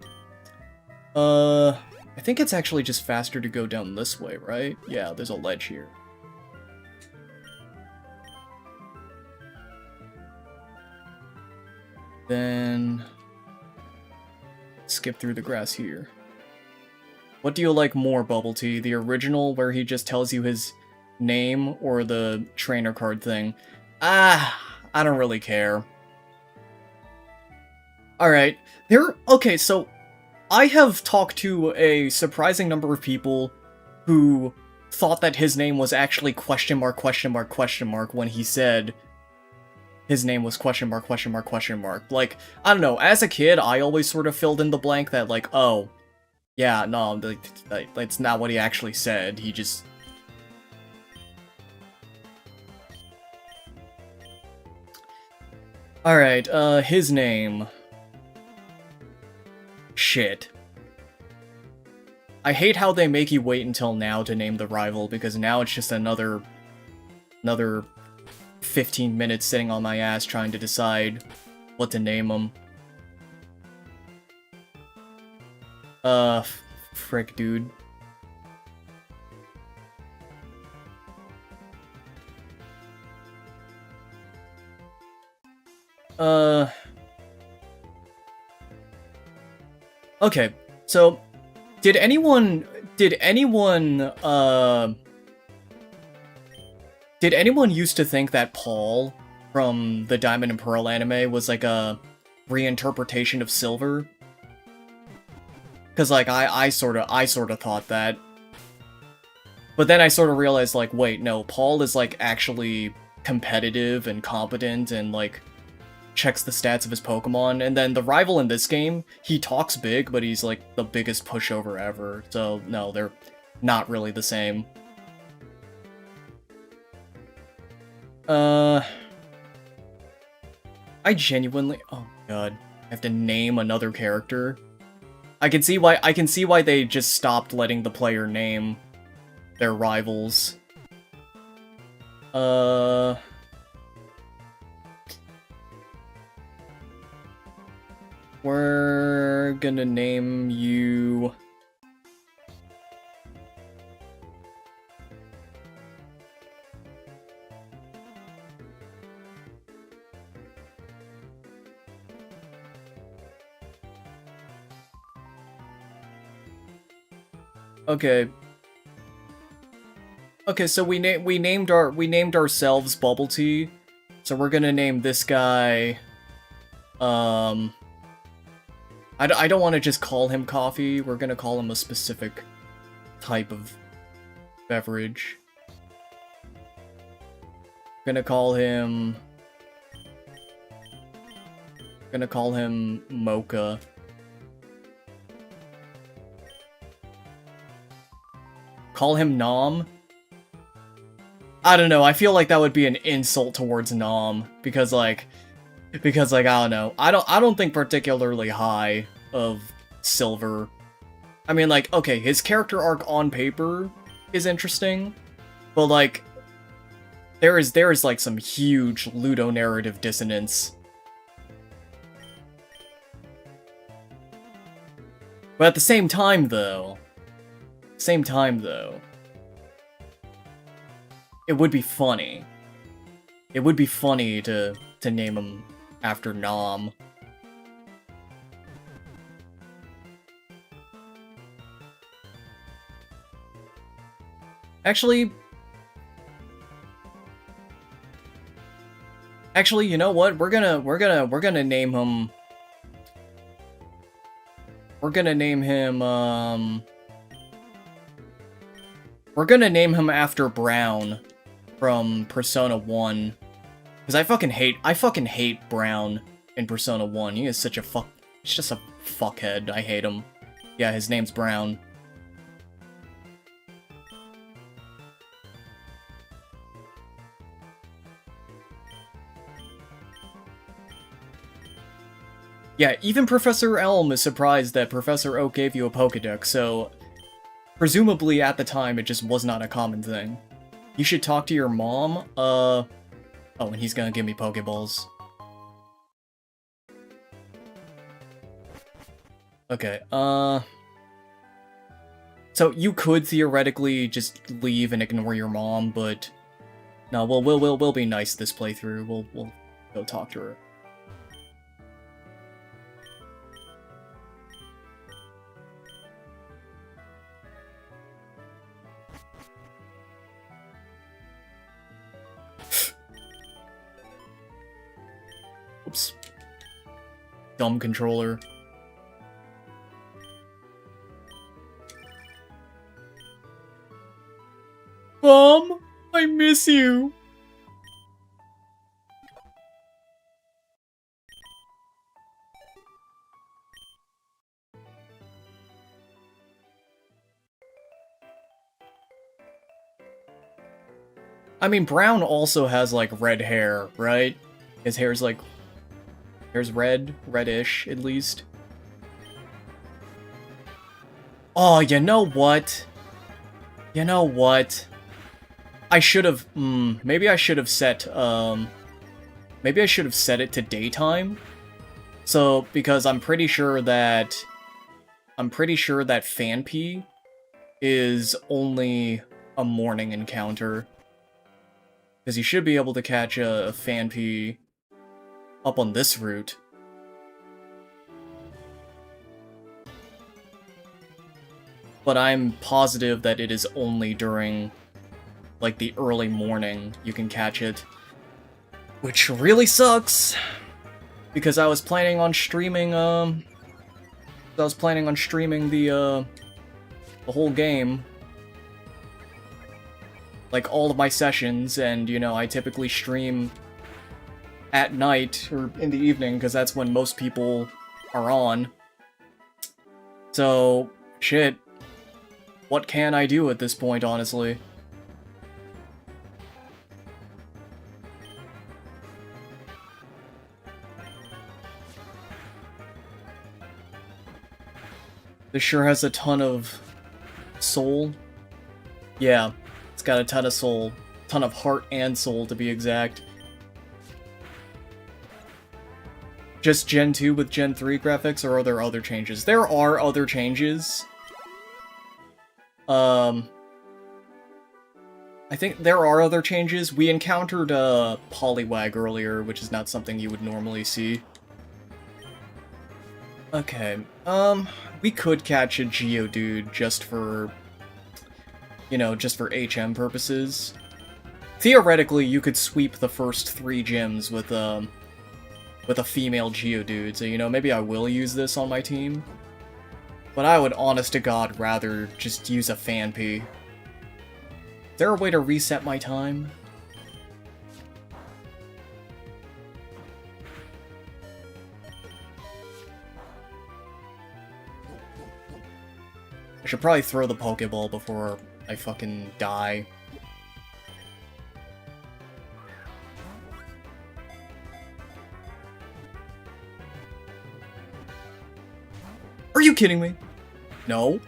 Speaker 1: I think it's actually just faster to go down this way, right? Yeah, there's a ledge here. Then... skip through the grass here. What do you like more, Bubbletea? The original, where he just tells you his name, or the trainer card thing? I don't really care. Alright, okay, so I have talked to a surprising number of people who thought that his name was actually question mark question mark question mark when he said his name was question mark question mark question mark. Like, I don't know, as a kid, I always sort of filled in the blank that, like, oh, yeah, no, that's not what he actually said, he just... Alright, his name... Shit. I hate how they make you wait until now to name the rival, because now it's just another 15 minutes sitting on my ass trying to decide what to name him. Frick, dude. Okay, so, did anyone used to think that Paul from the Diamond and Pearl anime was like a reinterpretation of Silver? Cause like I sorta thought that. But then I sorta realized, like, wait, no, Paul is like actually competitive and competent and like checks the stats of his Pokemon, and then the rival in this game, he talks big, but he's like the biggest pushover ever, so no, they're not really the same. I genuinely... oh god, I have to name another character. I can see why they just stopped letting the player name their rivals. We're gonna name you... Okay. Okay, so we named ourselves bubbletea. So we're gonna name this guy, I don't want to just call him coffee. We're gonna call him a specific type of beverage. Gonna call him mocha. Call him Nom. I don't know, I feel like that would be an insult towards Nom, because like, I don't know. I don't think particularly high of Silver. I mean, like, okay, his character arc on paper is interesting, but like, there is like some huge ludonarrative dissonance. But at the same time though, it would be funny. It would be funny to name him after Nom. Actually, you know what? We're gonna name him. We're gonna name him. We're gonna name him after Brown from Persona 1. Because I fucking hate Brown in Persona 1. He is such a he's just a fuckhead. I hate him. Yeah, his name's Brown. Yeah, even Professor Elm is surprised that Professor Oak gave you a Pokédex, so presumably at the time it just was not a common thing. You should talk to your mom, oh, and he's gonna give me Pokeballs. Okay, so you could theoretically just leave and ignore your mom, but no, we'll be nice this playthrough. We'll go talk to her. Oops. Dumb controller. Mom, I miss you. I mean, Brown also has, like, red hair, right? His hair's, like, reddish, at least. Oh, you know what? You know what? I should have, maybe I should have set, maybe I should have set it to daytime. So, because I'm pretty sure that Fanpy is only a morning encounter. Because you should be able to catch a Fanpy up on this route. But I'm positive that it is only during, like, the early morning you can catch it. Which really sucks! Because I was planning on streaming, the whole game. Like, all of my sessions, and, you know, I typically stream at night, or in the evening, because that's when most people are on. So, shit. What can I do at this point, honestly? This sure has a ton of soul. Yeah. It's got a ton of soul. Ton of heart and soul, to be exact. Just Gen 2 with Gen 3 graphics, or are there other changes? There are other changes. I think there are other changes. We encountered Poliwag earlier, which is not something you would normally see. Okay, we could catch a Geodude just for you know, just for HM purposes. Theoretically, you could sweep the first 3 gyms with a female Geodude, so, you know, maybe I will use this on my team. But I would, honest to God, rather just use a Phanpy. Is there a way to reset my time? I should probably throw the Pokeball before I fucking die. Are you kidding me? No.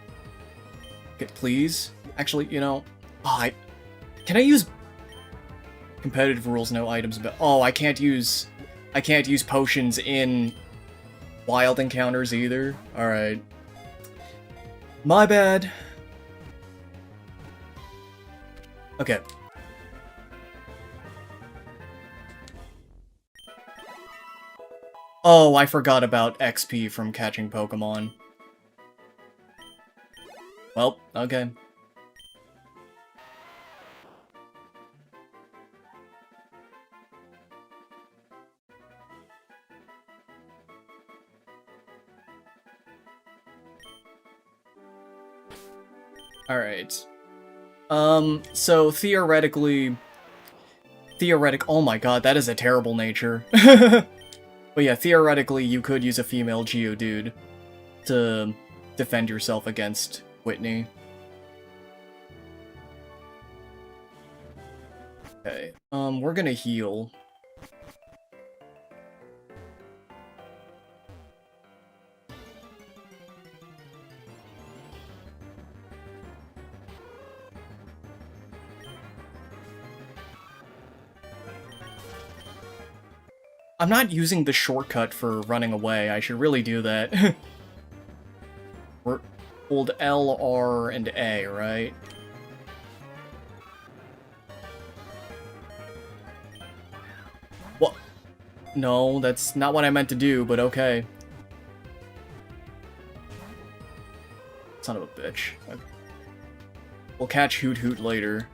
Speaker 1: Okay, please. Actually, you know, can I use competitive rules? No items, but I can't use potions in wild encounters either. All right, my bad. Okay. Oh, I forgot about XP from catching Pokemon. Well, okay. Alright. So theoretically... oh my god, that is a terrible nature. But yeah, theoretically, you could use a female Geodude to defend yourself against Whitney. Okay, we're gonna heal. I'm not using the shortcut for running away. I should really do that. We're hold L, R, and A, right? What? No, that's not what I meant to do, but okay. Son of a bitch. Okay. We'll catch Hoot Hoot later.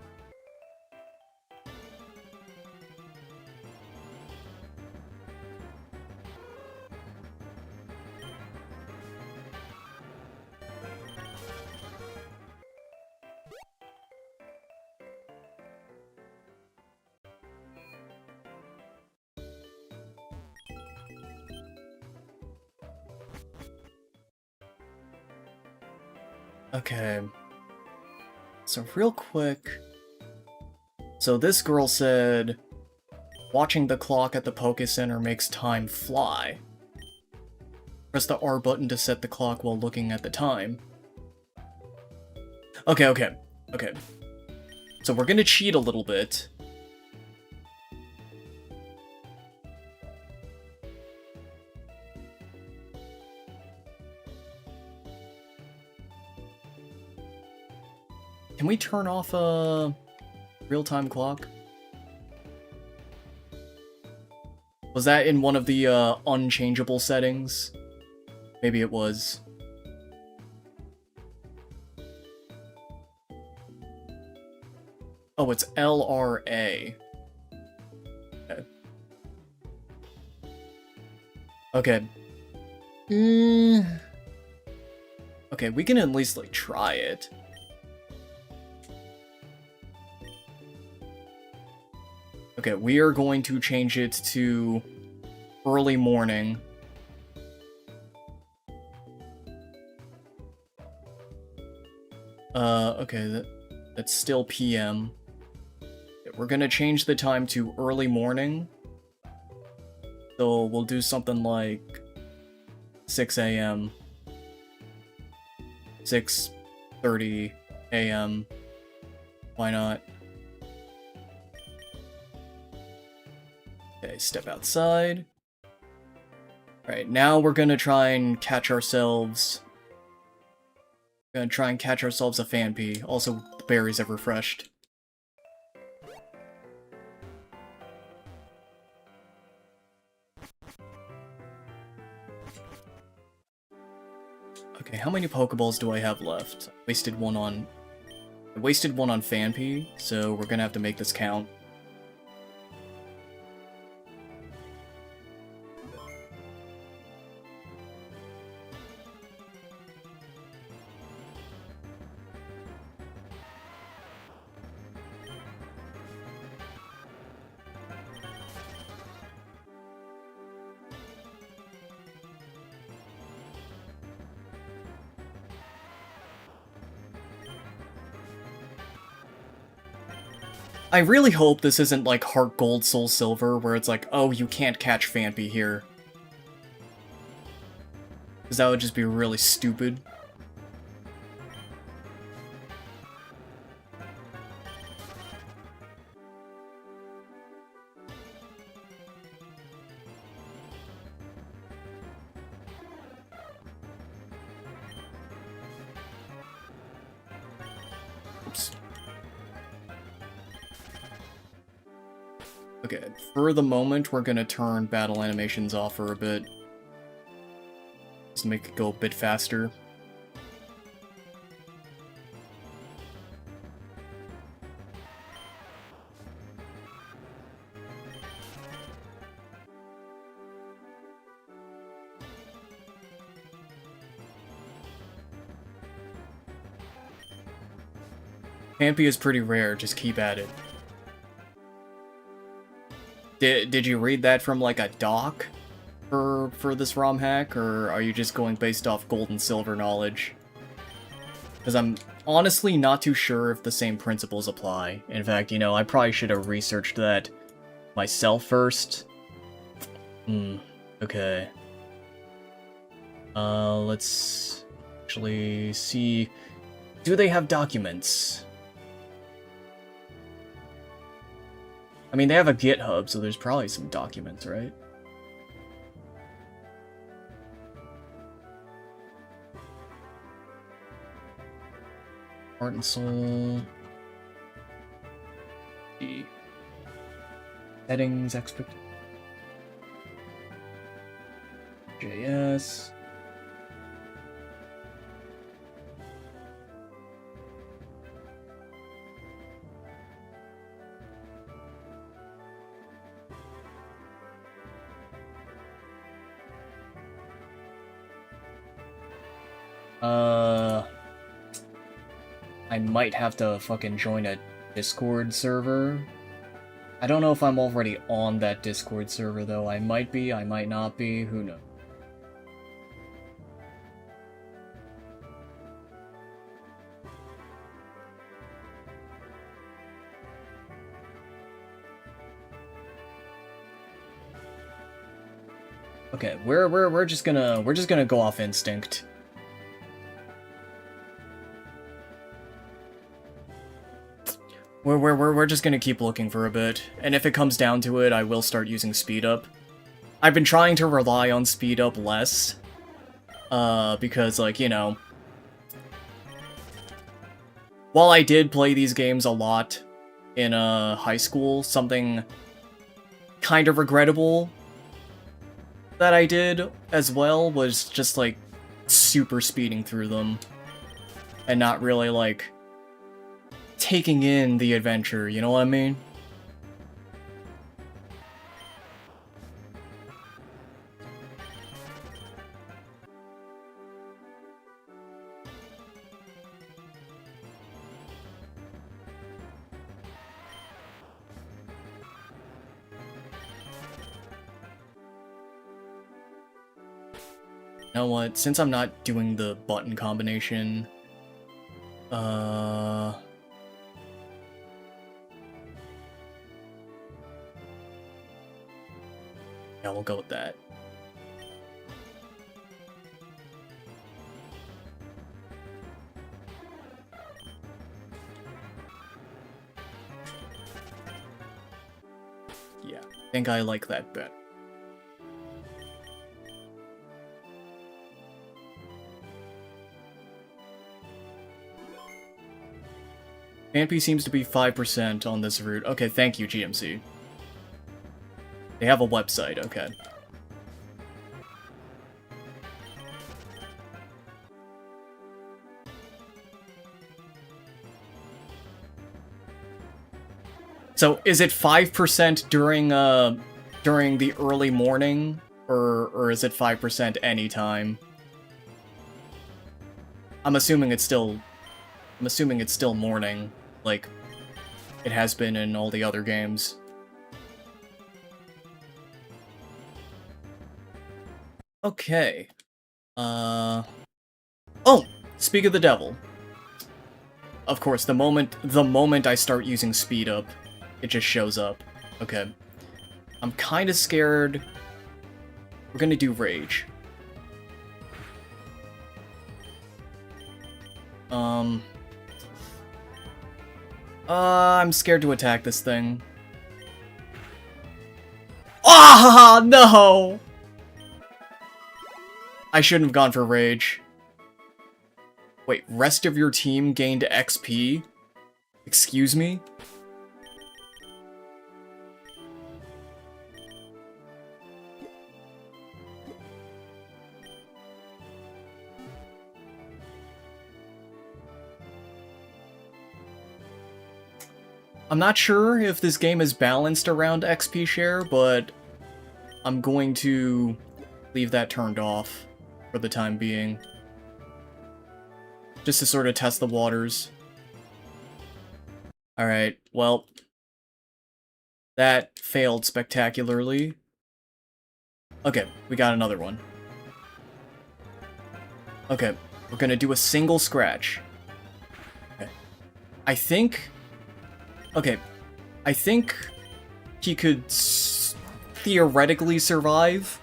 Speaker 1: Okay. So real quick. So this girl said, watching the clock at the Poké Center makes time fly. Press the R button to set the clock while looking at the time. Okay. So we're gonna cheat a little bit. Can we turn off a real-time clock? Was that in one of the unchangeable settings? Maybe it was. Oh, it's LRA. Okay. Okay. Okay, we can at least, like, try it. Okay, we are going to change it to early morning. Okay, that's still PM. Okay, we're gonna change the time to early morning. So we'll do something like 6 a.m. 6:30 a.m. Why not? Okay, step outside. Alright, now we're gonna try and catch ourselves... a Phanpy. Also, the berries have refreshed. Okay, how many Pokeballs do I have left? I wasted one on I wasted one on Fanpy, so we're gonna have to make this count. I really hope this isn't like Heart Gold, Soul Silver, where it's like, oh, you can't catch Fanpy here. Because that would just be really stupid. Oops. Okay, for the moment, we're gonna turn battle animations off for a bit. Just to make it go a bit faster. Pampy is pretty rare, just keep at it. Did you read that from like a doc for this ROM hack, or are you just going based off gold and silver knowledge? Because I'm honestly not too sure if the same principles apply. In fact, you know, I probably should have researched that myself first. Okay. Let's actually see. Do they have documents? I mean, they have a GitHub, so there's probably some documents, right? Heart and Soul. The settings, expect. JS. I might have to fucking join a Discord server. I don't know if I'm already on that Discord server, though. I might be, I might not be, who knows. Okay, we're just gonna go off instinct. We're just gonna keep looking for a bit, and if it comes down to it, I will start using speed up. I've been trying to rely on speed up less, because, like, you know, while I did play these games a lot in high school, something kind of regrettable that I did as well was just, like, super speeding through them, and not really, like, taking in the adventure, you know what I mean? You know what, since I'm not doing the button combination, yeah, we'll go with that. Yeah, I think I like that better. Pampy seems to be 5% on this route. Okay, thank you, GMC. They have a website, okay. So, is it 5% during the early morning, or is it 5% anytime? I'm assuming it's still morning, like it has been in all the other games. Okay. Oh! Speak of the devil. Of course, the moment I start using speed up, it just shows up. Okay. I'm kinda scared. We're gonna do rage. I'm scared to attack this thing. Ah, no! I shouldn't have gone for rage. Wait, rest of your team gained XP? Excuse me? I'm not sure if this game is balanced around XP share, but I'm going to leave that turned off for the time being. Just to sort of test the waters. Alright, well, that failed spectacularly. Okay, we got another one. Okay, we're gonna do a single scratch. Okay. I think he could theoretically survive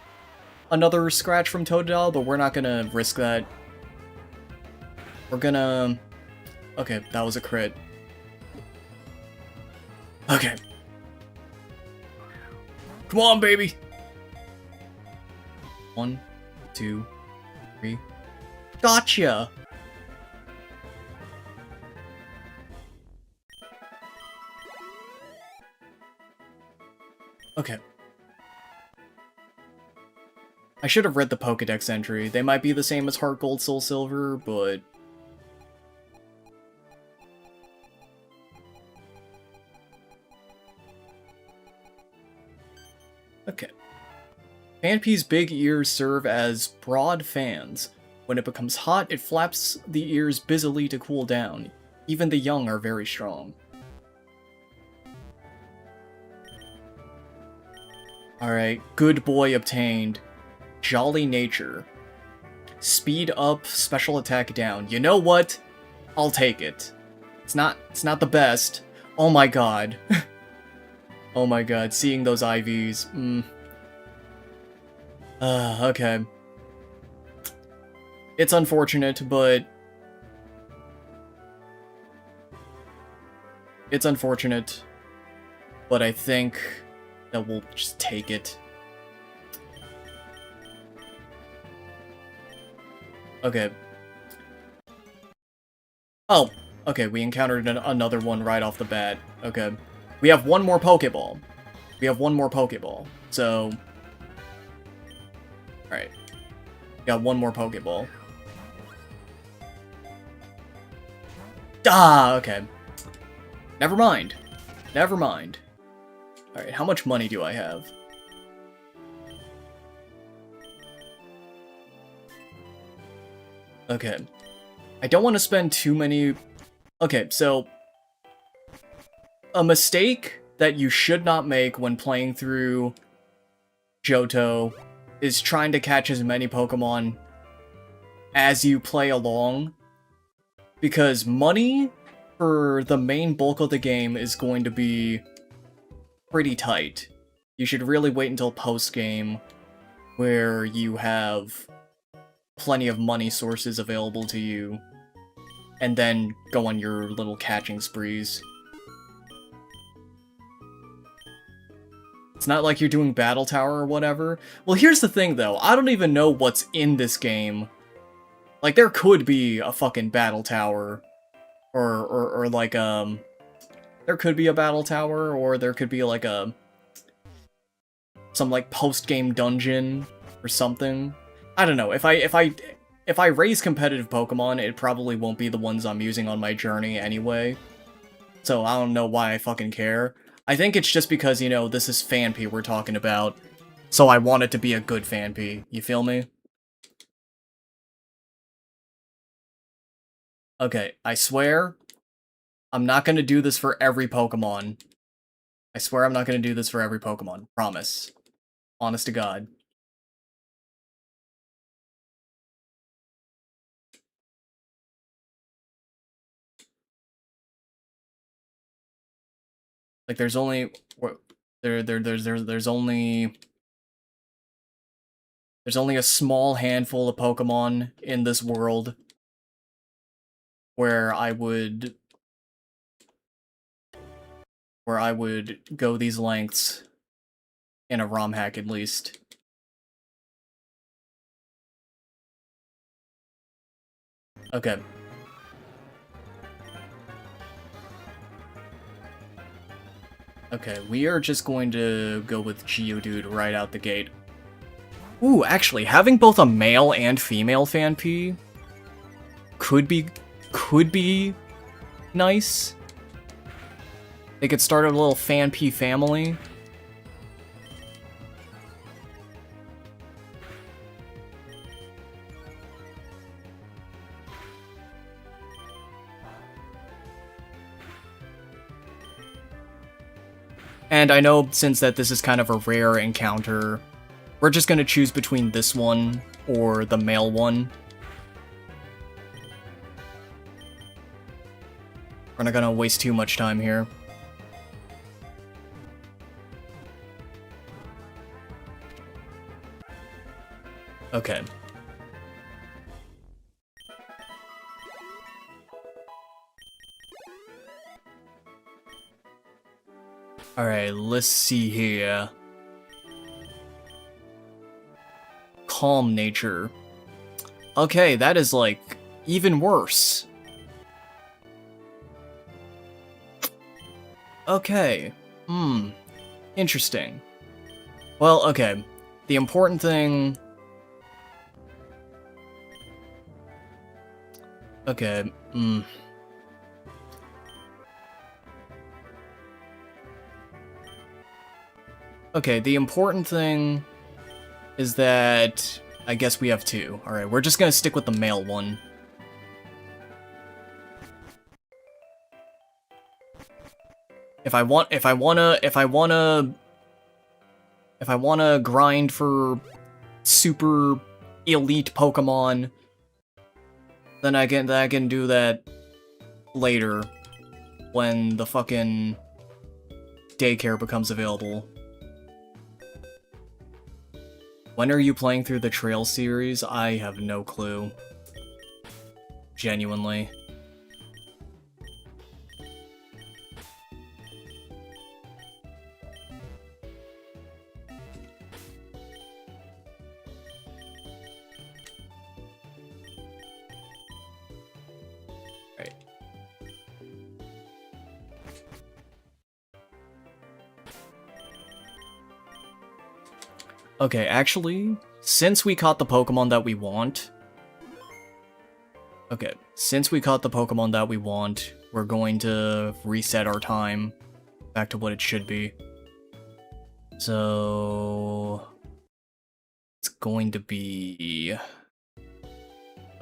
Speaker 1: another scratch from Totodile, but we're not gonna risk that. We're gonna... Okay, that was a crit. Okay. Come on, baby! 1, 2, 3. Gotcha! Okay. I should have read the Pokédex entry. They might be the same as Heart Gold, Soul Silver, but... Okay. Phanpy's big ears serve as broad fans. When it becomes hot, it flaps the ears busily to cool down. Even the young are very strong. Alright, good boy obtained. Jolly nature. Speed up, special attack down. You know what? I'll take it. It's not the best. Oh my god. Oh my god, seeing those IVs. Okay. It's unfortunate, but... It's unfortunate. But I think that we'll just take it. Okay. Oh, okay, we encountered another one right off the bat. Okay. We have one more Pokeball. So... Alright. Got one more Pokeball. Ah, okay. Never mind. Alright, how much money do I have? Okay. I don't want to spend too many... Okay, so... A mistake that you should not make when playing through Johto is trying to catch as many Pokemon as you play along. Because money for the main bulk of the game is going to be pretty tight. You should really wait until post-game, where you have plenty of money sources available to you, and then go on your little catching sprees. It's not like you're doing Battle Tower or whatever. Well, here's the thing, though. I don't even know what's in this game. Like, there could be a fucking Battle Tower. Or like, there could be a Battle Tower, or there could be, like, some, like, post-game dungeon, or something. I don't know. If I raise competitive Pokemon, it probably won't be the ones I'm using on my journey anyway. So I don't know why I fucking care. I think it's just because, you know, this is Fanpy we're talking about, so I want it to be a good Fanpy. You feel me? Okay, I swear, I'm not gonna do this for every Pokemon. I swear I'm not gonna do this for every Pokemon. Promise. Honest to God. Like, there's only... There's only a small handful of Pokemon in this world where I would go these lengths in a ROM hack at least. Okay. Okay, we are just going to go with Geodude right out the gate. Ooh, actually, having both a male and female Fanpy could be nice. They could start a little Fanpy family. And I know since that this is kind of a rare encounter, we're just gonna choose between this one or the male one. We're not gonna waste too much time here. Okay. Alright, let's see here. Calm nature. Okay, that is, like, even worse. Okay. Interesting. Well, okay. The important thing... Okay, Okay, the important thing is that I guess we have two. Alright, we're just gonna stick with the male one. If I wanna grind for super elite Pokemon, then I can do that later when the fucking daycare becomes available. When are you playing through the Trail series? I have no clue. Genuinely. Right. Okay, actually, since we caught the Pokemon that we want... Okay, since we caught the Pokemon that we want, we're going to reset our time back to what it should be. So... It's going to be...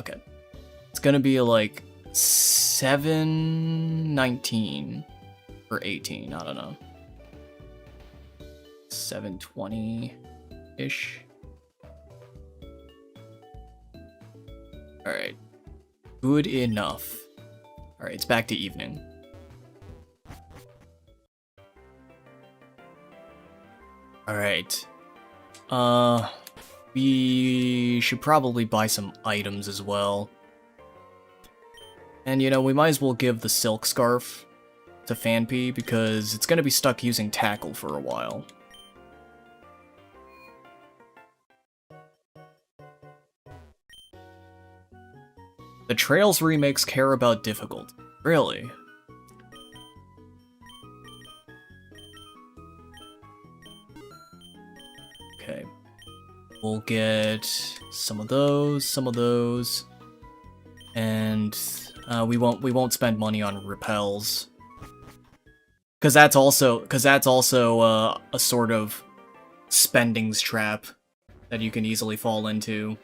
Speaker 1: Okay. It's gonna be like 7:19 or 18, I don't know. 7:20-ish. Alright. Good enough. Alright, it's back to evening. Alright. We should probably buy some items as well. And, you know, we might as well give the Silk Scarf to Fanpy because it's gonna be stuck using Tackle for a while. The Trails remakes care about difficulty. Really? Okay. We'll get some of those, and we won't spend money on repels. Because that's also a sort of spendings trap that you can easily fall into.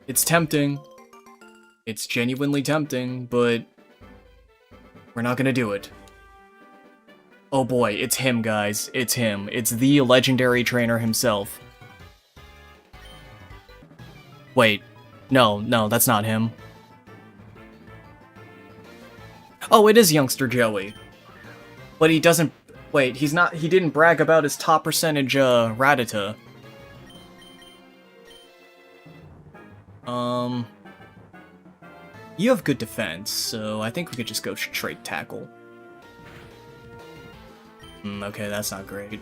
Speaker 1: It's tempting. It's genuinely tempting, but we're not gonna do it. Oh boy, it's him, guys. It's him. It's the legendary trainer himself. Wait. No, that's not him. Oh, it is youngster Joey. But he doesn't... Wait, he didn't brag about his top percentage, Rattata. You have good defense, so I think we could just go straight tackle. Okay, that's not great.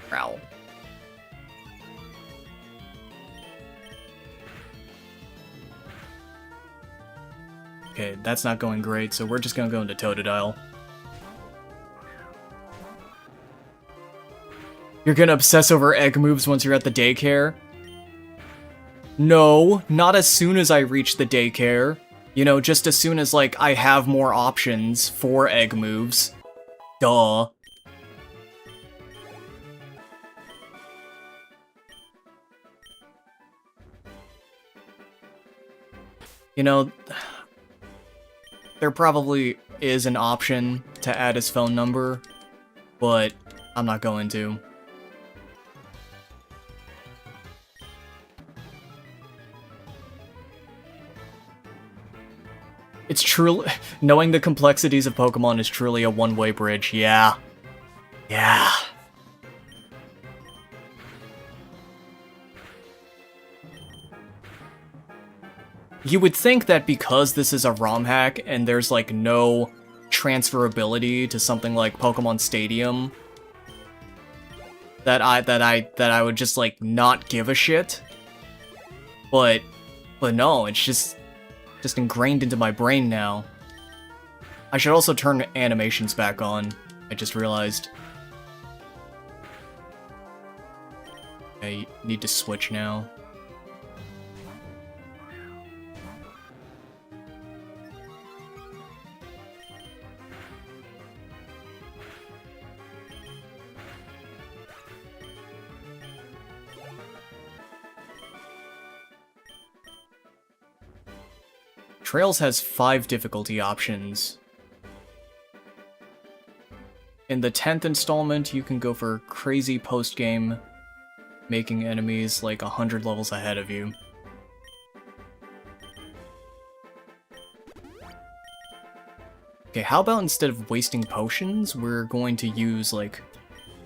Speaker 1: Growl. Okay, that's not going great, so we're just gonna go into Totodile. You're gonna obsess over egg moves once you're at the daycare? No, not as soon as I reach the daycare. You know, just as soon as, like, I have more options for egg moves. Duh. You know, there probably is an option to add his phone number, but I'm not going to. It's truly... Knowing the complexities of Pokemon is truly a one-way bridge, yeah. Yeah. You would think that because this is a ROM hack and there's, like, no transferability to something like Pokemon Stadium, that I would just, like, not give a shit. But no, it's just ingrained into my brain now. I should also turn animations back on. I just realized. I need to switch now. Trails has 5 difficulty options. In the 10th installment, you can go for crazy post-game, making enemies like 100 levels ahead of you. Okay, how about instead of wasting potions, we're going to use, like,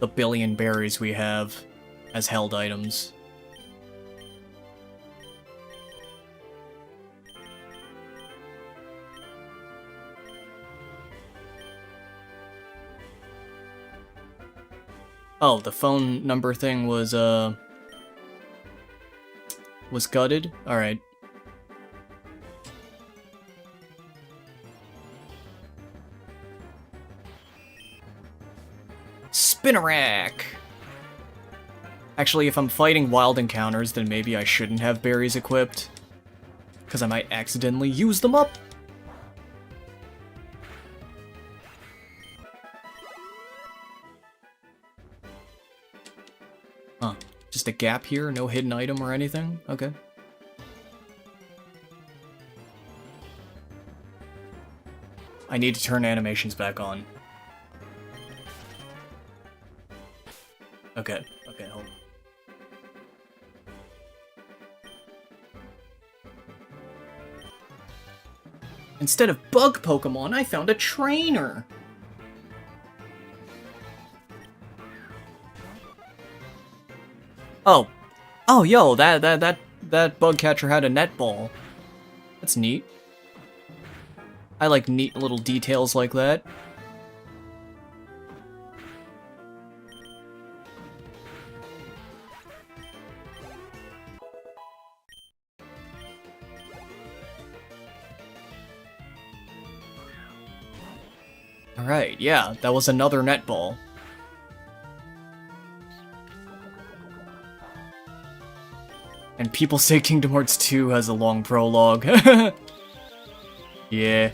Speaker 1: the billion berries we have as held items. Oh, the phone number thing was gutted? Alright. Spinnerack! Actually, if I'm fighting wild encounters, then maybe I shouldn't have berries equipped, because I might accidentally use them up. Huh. Just a gap here? No hidden item or anything? Okay. I need to turn animations back on. Okay, hold on. Instead of bug Pokemon, I found a trainer! Oh. Oh, yo, that bug catcher had a netball. That's neat. I like neat little details like that. Alright, yeah, that was another netball. And people say Kingdom Hearts 2 has a long prologue. Yeah.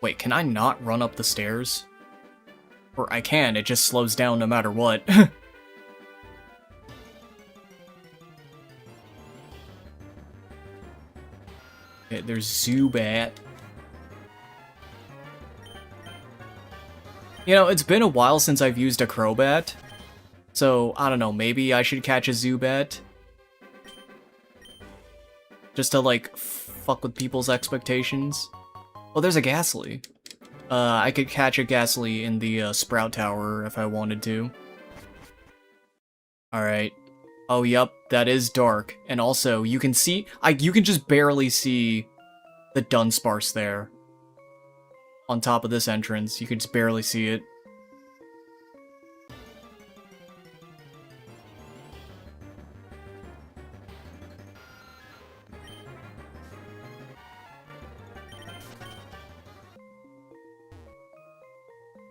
Speaker 1: Wait, can I not run up the stairs? Or I can, it just slows down no matter what. Okay, there's Zubat. You know, it's been a while since I've used a Crobat. So, I don't know, maybe I should catch a Zubat. Just to, like, fuck with people's expectations. Oh, there's a Ghastly. I could catch a Ghastly in the Sprout Tower if I wanted to. Alright. Oh, yep, that is dark. And also, you can see... you can just barely see the Dunsparce there. On top of this entrance, you can just barely see it.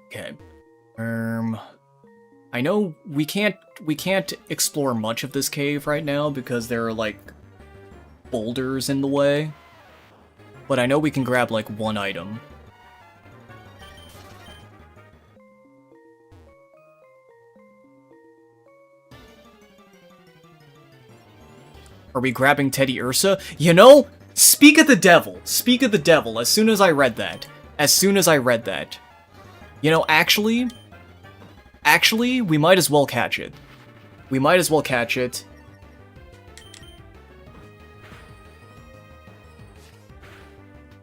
Speaker 1: Okay. I know we can't explore much of this cave right now because there are like boulders in the way. But I know we can grab like one item. Are we grabbing Teddy Ursa? You know, speak of the devil. Speak of the devil. As soon as I read that. You know, actually, we might as well catch it. We might as well catch it.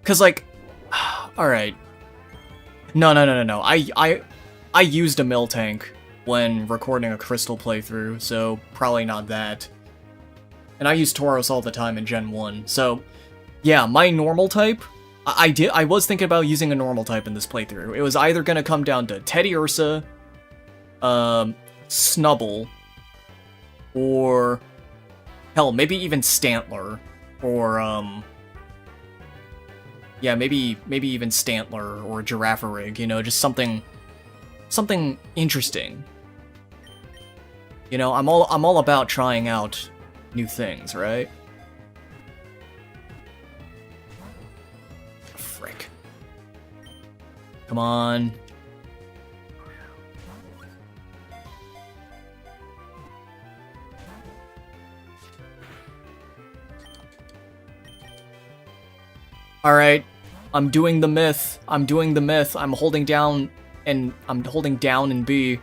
Speaker 1: Cause like, alright. No. I used a Miltank when recording a Crystal playthrough, so probably not that. And I use Tauros all the time in Gen 1, so yeah, my normal type, I was thinking about using a normal type in this playthrough. It was either gonna come down to Teddy Ursa, Snubbull, or hell, maybe even Stantler, or yeah, maybe even Stantler or Girafarig, you know, just something interesting. You know, I'm all about trying out new things, right? Frick. Come on. Alright. I'm doing the myth. I'm holding down in B.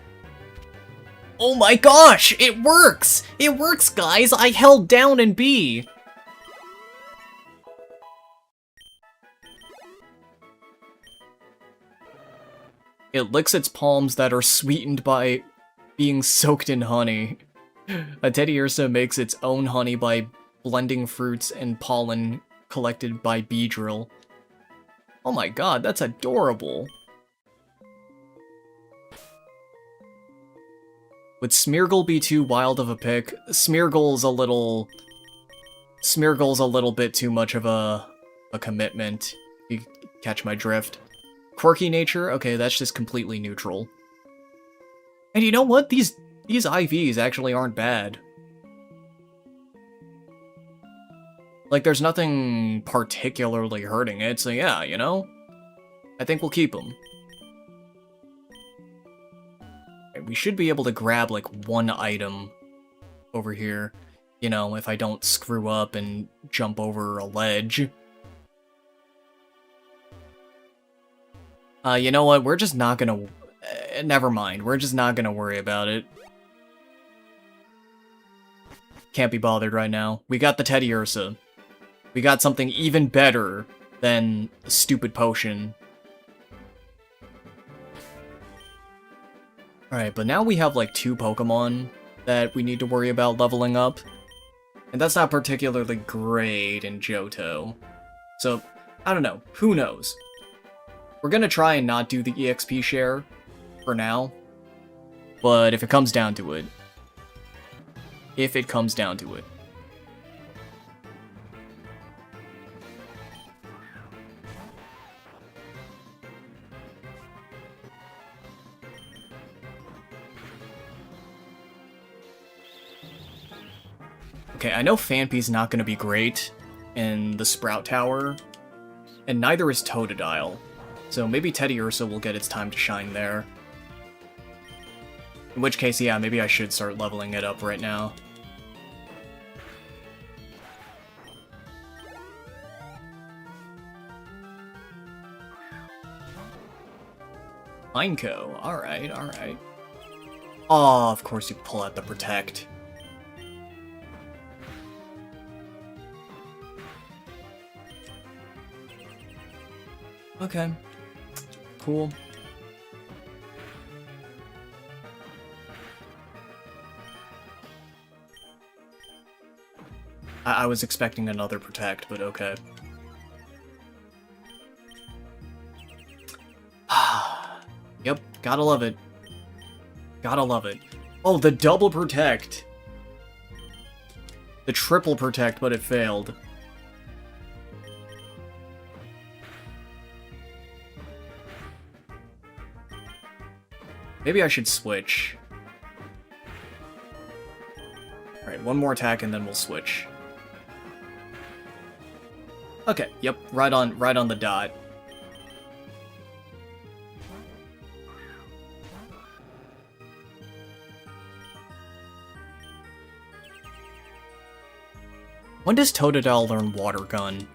Speaker 1: Oh my gosh! It works! It works, guys! I held down in B! It licks its palms that are sweetened by being soaked in honey. A Teddy Ursa makes its own honey by blending fruits and pollen collected by Beedrill. Oh my god, that's adorable. Would Smeargle be too wild of a pick? Smeargle's a little bit too much of a commitment. You catch my drift. Quirky nature? Okay, that's just completely neutral. And you know what? These IVs actually aren't bad. Like, there's nothing particularly hurting it, so yeah, you know? I think we'll keep them. We should be able to grab, like, one item over here. You know, if I don't screw up and jump over a ledge. You know what? We're just not gonna... never mind. We're just not gonna worry about it. Can't be bothered right now. We got the Teddy Ursa. We got something even better than a stupid potion. Alright, but now we have like 2 Pokemon that we need to worry about leveling up. And that's not particularly great in Johto. So, I don't know. Who knows? We're gonna try and not do the EXP share for now. But if it comes down to it. Okay, I know Phanpy's not going to be great in the Sprout Tower, and neither is Totodile. So maybe Teddy Ursa will get its time to shine there. In which case, yeah, maybe I should start leveling it up right now. Pineco, alright, alright. Oh, of course you pull out the Protect. Okay. Cool. I was expecting another Protect, but okay. Yep, gotta love it. Gotta love it. Oh, the double Protect! The triple Protect, but it failed. Maybe I should switch. Alright, one more attack and then we'll switch. Okay, yep, right on the dot. When does Totodile learn Water Gun?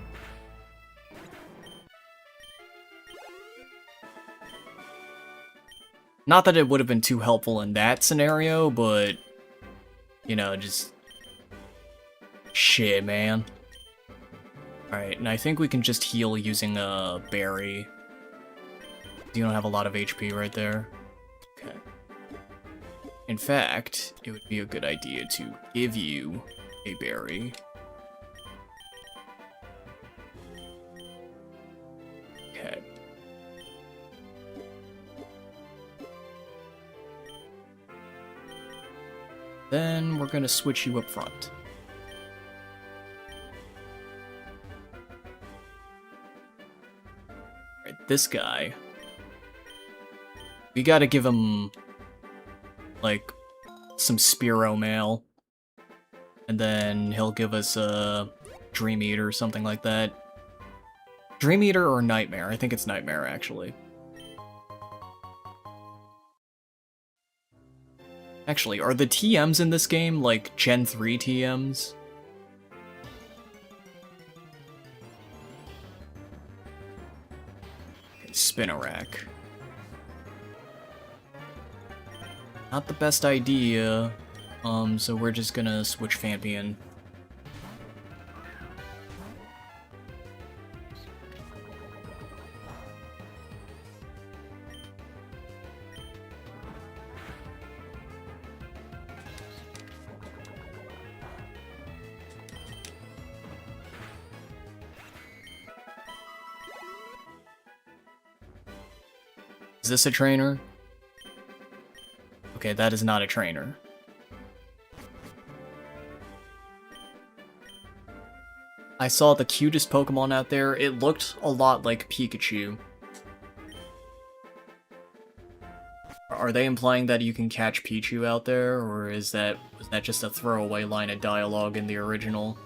Speaker 1: Not that it would have been too helpful in that scenario, but, you know, just... shit, man. Alright, and I think we can just heal using a berry. You don't have a lot of HP right there. Okay. In fact, it would be a good idea to give you a berry. Okay. Then we're gonna switch you up front. Alright, this guy. We gotta give him, like, some Spearow Mail. And then he'll give us a Dream Eater or something like that. Dream Eater or Nightmare? I think it's Nightmare, actually. Actually, are the TMs in this game, like, Gen 3 TMs? Okay, Spinarak. Not the best idea, so we're just gonna switch Fampion. Is this a trainer? Okay, that is not a trainer. I saw the cutest Pokemon out there. It looked a lot like Pikachu. Are they implying that you can catch Pichu out there, or was that just a throwaway line of dialogue in the original?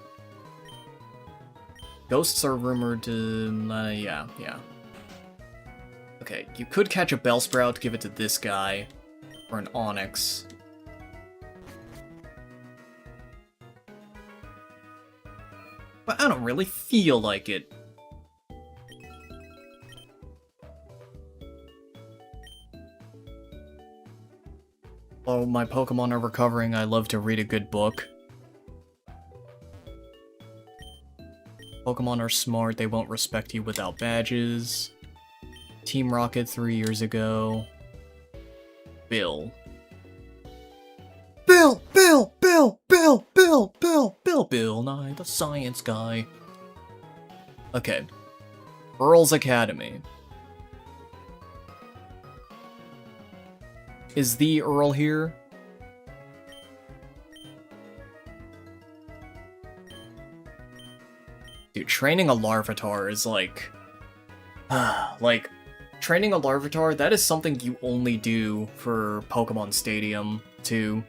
Speaker 1: Ghosts are rumored to... yeah. Okay, you could catch a Bellsprout, give it to this guy, or an Onix. But I don't really feel like it. While my Pokemon are recovering, I love to read a good book. Pokemon are smart, they won't respect you without badges. Team Rocket 3 years ago. Bill. Bill, Nye, the science guy. Okay. Earl's Academy. Is the Earl here? Dude, training a Larvitar is like... like, training a Larvitar, that is something you only do for Pokemon Stadium 2.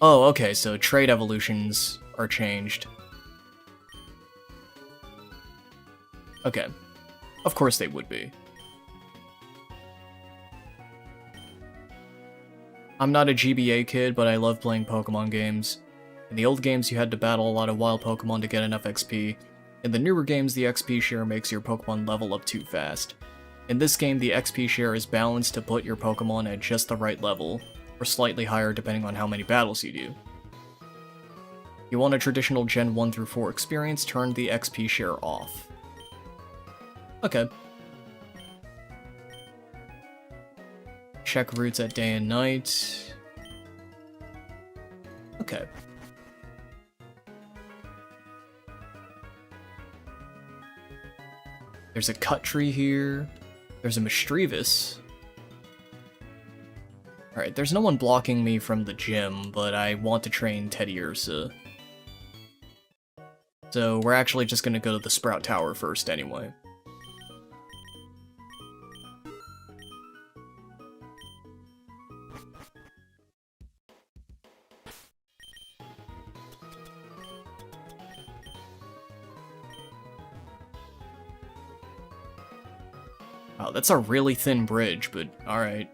Speaker 1: Oh, okay, so trait evolutions are changed. Okay. Of course they would be. I'm not a GBA kid, but I love playing Pokemon games. In the old games, you had to battle a lot of wild Pokemon to get enough XP. In the newer games, the XP share makes your Pokemon level up too fast. In this game, the XP share is balanced to put your Pokemon at just the right level, or slightly higher depending on how many battles you do. You want a traditional Gen 1 through 4 experience, turn the XP share off. Okay. Check routes at day and night. Okay. There's a cut tree here. There's a Mischievous. Alright, there's no one blocking me from the gym, but I want to train Teddiursa. So we're actually just gonna go to the Sprout Tower first anyway. Wow, that's a really thin bridge, but alright.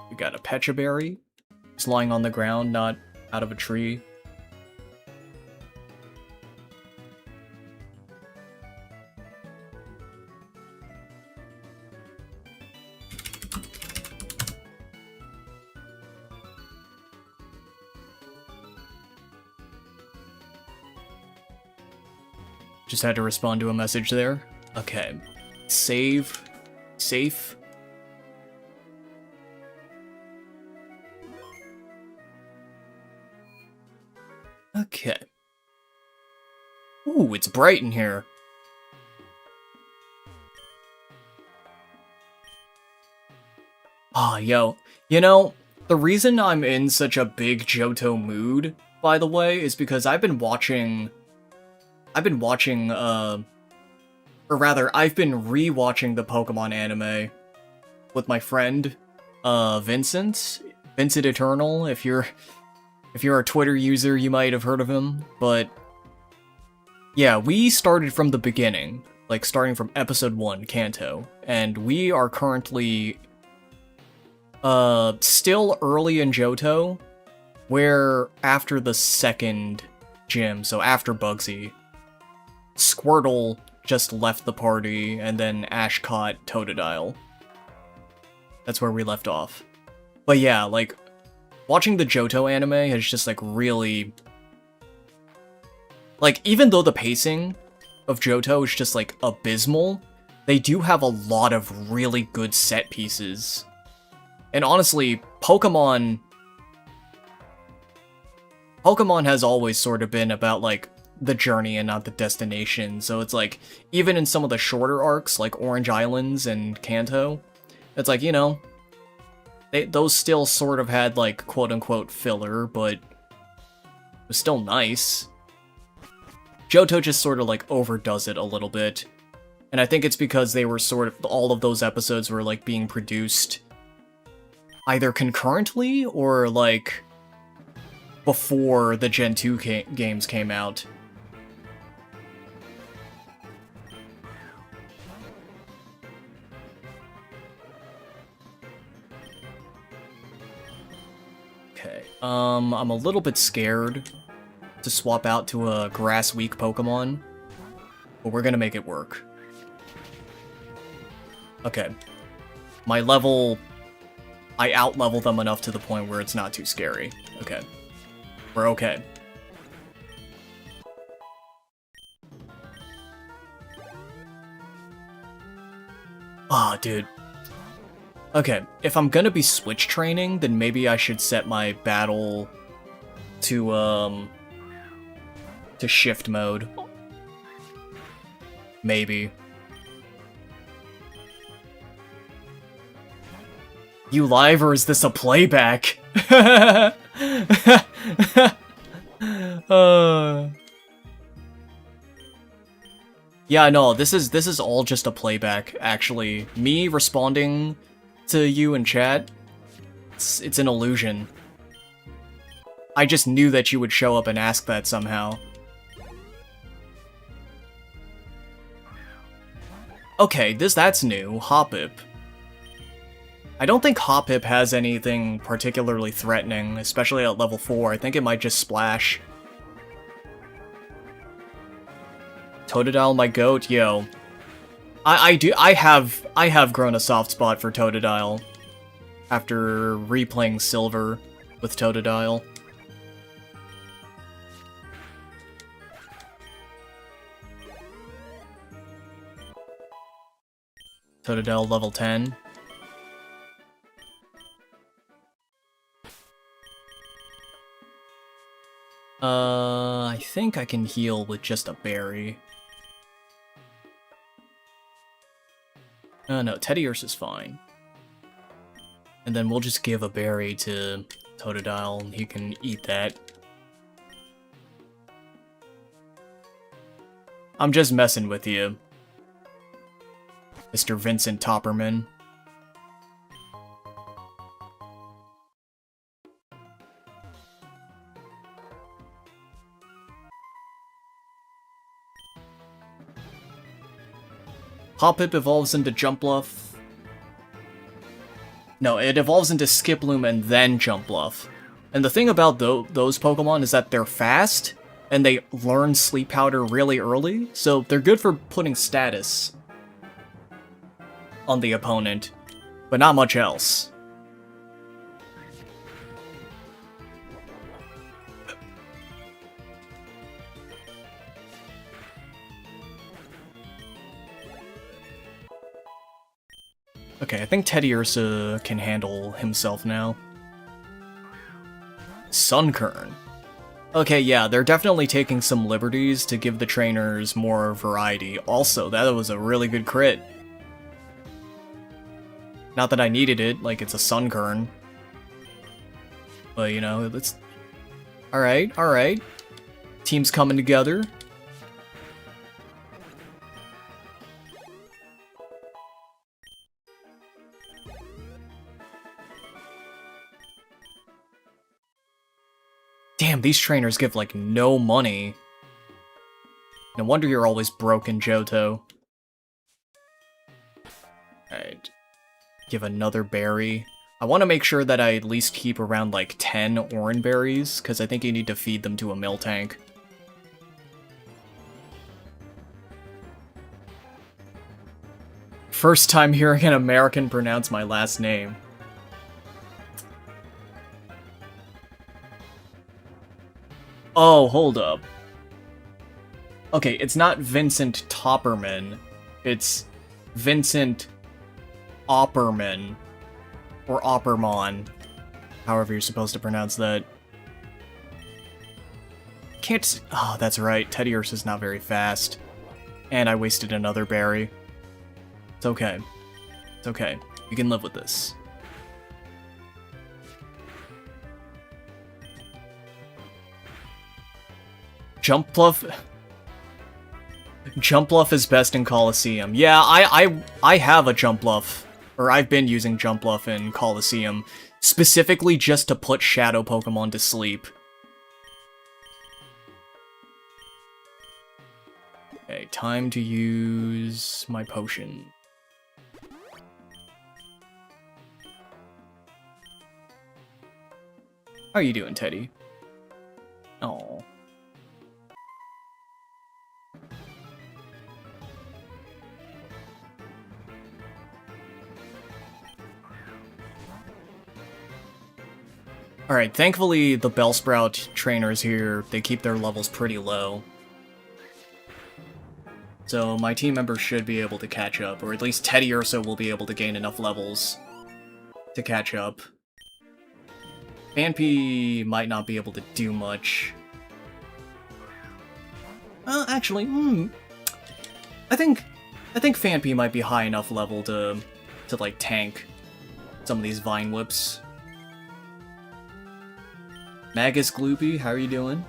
Speaker 1: We got a Pecha Berry. It's lying on the ground, not out of a tree. Just had to respond to a message there. Okay. Save. Safe. Okay. Ooh, it's bright in here. Ah, yo. You know, the reason I'm in such a big Johto mood, by the way, is because I've been watching, or rather, I've been re-watching the Pokemon anime with my friend, Vincent Eternal. If you're a Twitter user, you might have heard of him, but yeah, we started from the beginning, like starting from episode 1, Kanto, and we are currently still early in Johto, where after the second gym, so after Bugsy, Squirtle just left the party, and then Ash caught Totodile. That's where we left off. But yeah, like, watching the Johto anime has just, like, really... Like, even though the pacing of Johto is just, like, abysmal, they do have a lot of really good set pieces. And honestly, Pokemon has always sort of been about, like, the journey and not the destination, so it's like, even in some of the shorter arcs, like Orange Islands and Kanto, it's like, you know, those still sort of had, like, quote-unquote filler, but it was still nice. Johto just sort of, like, overdoes it a little bit, and I think it's because they were sort of, all of those episodes were, like, being produced either concurrently or, like, before the Gen 2 games came out. Okay, I'm a little bit scared to swap out to a grass-weak Pokemon, but we're gonna make it work. Okay. My level... I out-level them enough to the point where it's not too scary. Okay. We're okay. Ah, dude. Okay, if I'm gonna be switch training, then maybe I should set my battle to shift mode. Maybe. You live, or is this a playback? Yeah, no, this is all just a playback, actually. Me responding to you in chat. It's an illusion. I just knew that you would show up and ask that somehow. Okay, that's new. Hoppip. I don't think Hoppip has anything particularly threatening, especially at level 4. I think it might just splash. Totodile, my goat, yo. I have grown a soft spot for Totodile after replaying Silver with Totodile. Totodile level 10. I think I can heal with just a berry. No, Teddiursa is fine. And then we'll just give a berry to Totodile, and he can eat that. I'm just messing with you, Mr. Vincent Topperman. Hoppip evolves into Jumpluff. No, it evolves into Skiploom and then Jumpluff. And the thing about those Pokemon is that they're fast, and they learn Sleep Powder really early, so they're good for putting status on the opponent, but not much else. Okay, I think Teddiursa can handle himself now. Sunkern. Okay, yeah, they're definitely taking some liberties to give the trainers more variety. Also, that was a really good crit. Not that I needed it, like it's a Sunkern. But, you know, it's... Alright, alright. Team's coming together. Damn, these trainers give, like, no money. No wonder you're always broken, Johto. Alright. Give another berry. I want to make sure that I at least keep around, like, 10 orange berries, because I think you need to feed them to a Miltank. First time hearing an American pronounce my last name. Oh, hold up. Okay, it's not Vincent Topperman. It's Vincent Opperman. Or Opperman. However you're supposed to pronounce that. Can't... Oh, that's right. Teddiursa's not very fast. And I wasted another berry. It's okay. It's okay. You can live with this. Jumpluff is best in Coliseum. Yeah, I have a Jumpluff, or I've been using Jumpluff in Coliseum, specifically just to put Shadow Pokemon to sleep. Okay, time to use my potion. How are you doing, Teddy? Oh. Alright, thankfully the Bellsprout trainers here, they keep their levels pretty low. So my team members should be able to catch up, or at least Teddiursa will be able to gain enough levels to catch up. Phanpy might not be able to do much. Actually, I think Phanpy might be high enough level to like tank some of these Vine Whips. Magus Gloopy, how are you doing?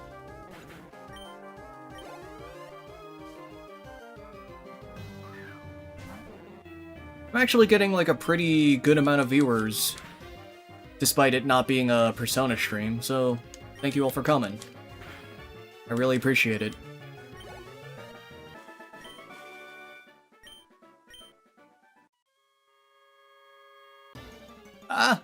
Speaker 1: I'm actually getting like a pretty good amount of viewers, despite it not being a Persona stream, so thank you all for coming. I really appreciate it. Ah!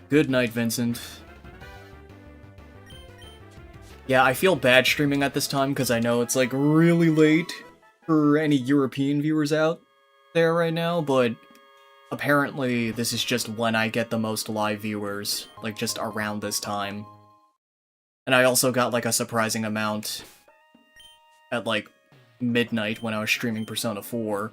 Speaker 1: Good night, Vincent. Yeah, I feel bad streaming at this time because I know it's like really late for any European viewers out there right now, but apparently this is just when I get the most live viewers, like just around this time. And I also got like a surprising amount at like midnight when I was streaming Persona 4.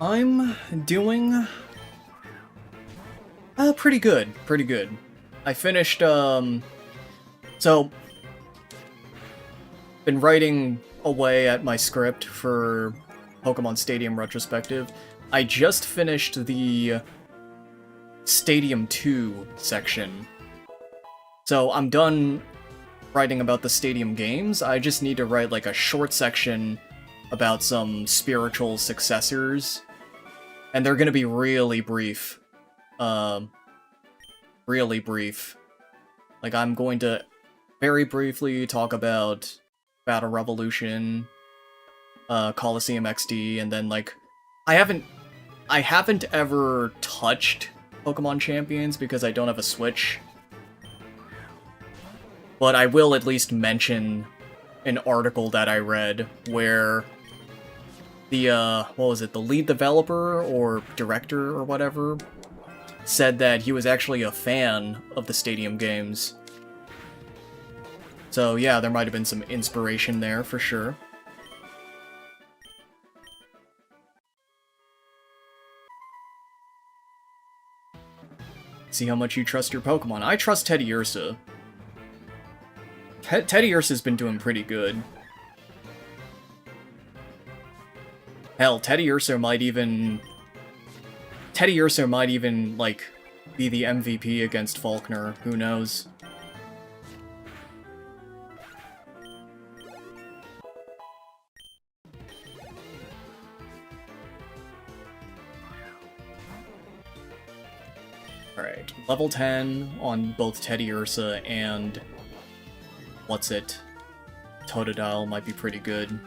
Speaker 1: I'm doing pretty good, pretty good. I finished, so, been writing away at my script for Pokemon Stadium Retrospective. I just finished the Stadium 2 section. So I'm done writing about the Stadium games. I just need to write like a short section about some spiritual successors. And they're gonna be really brief. Really brief. Like, I'm going to very briefly talk about Battle Revolution, Coliseum XD, and then, like, I haven't ever touched Pokemon Champions because I don't have a Switch. But I will at least mention an article that I read where the, what was it, the lead developer or director or whatever said that he was actually a fan of the Stadium games. So yeah, there might have been some inspiration there for sure. See how much you trust your Pokemon. I trust Teddiursa. Teddiursa's been doing pretty good. Hell, Teddiursa might even, like, be the MVP against Faulkner. Who knows? Alright, level 10 on both Teddiursa and... what's it? Totodile might be pretty good.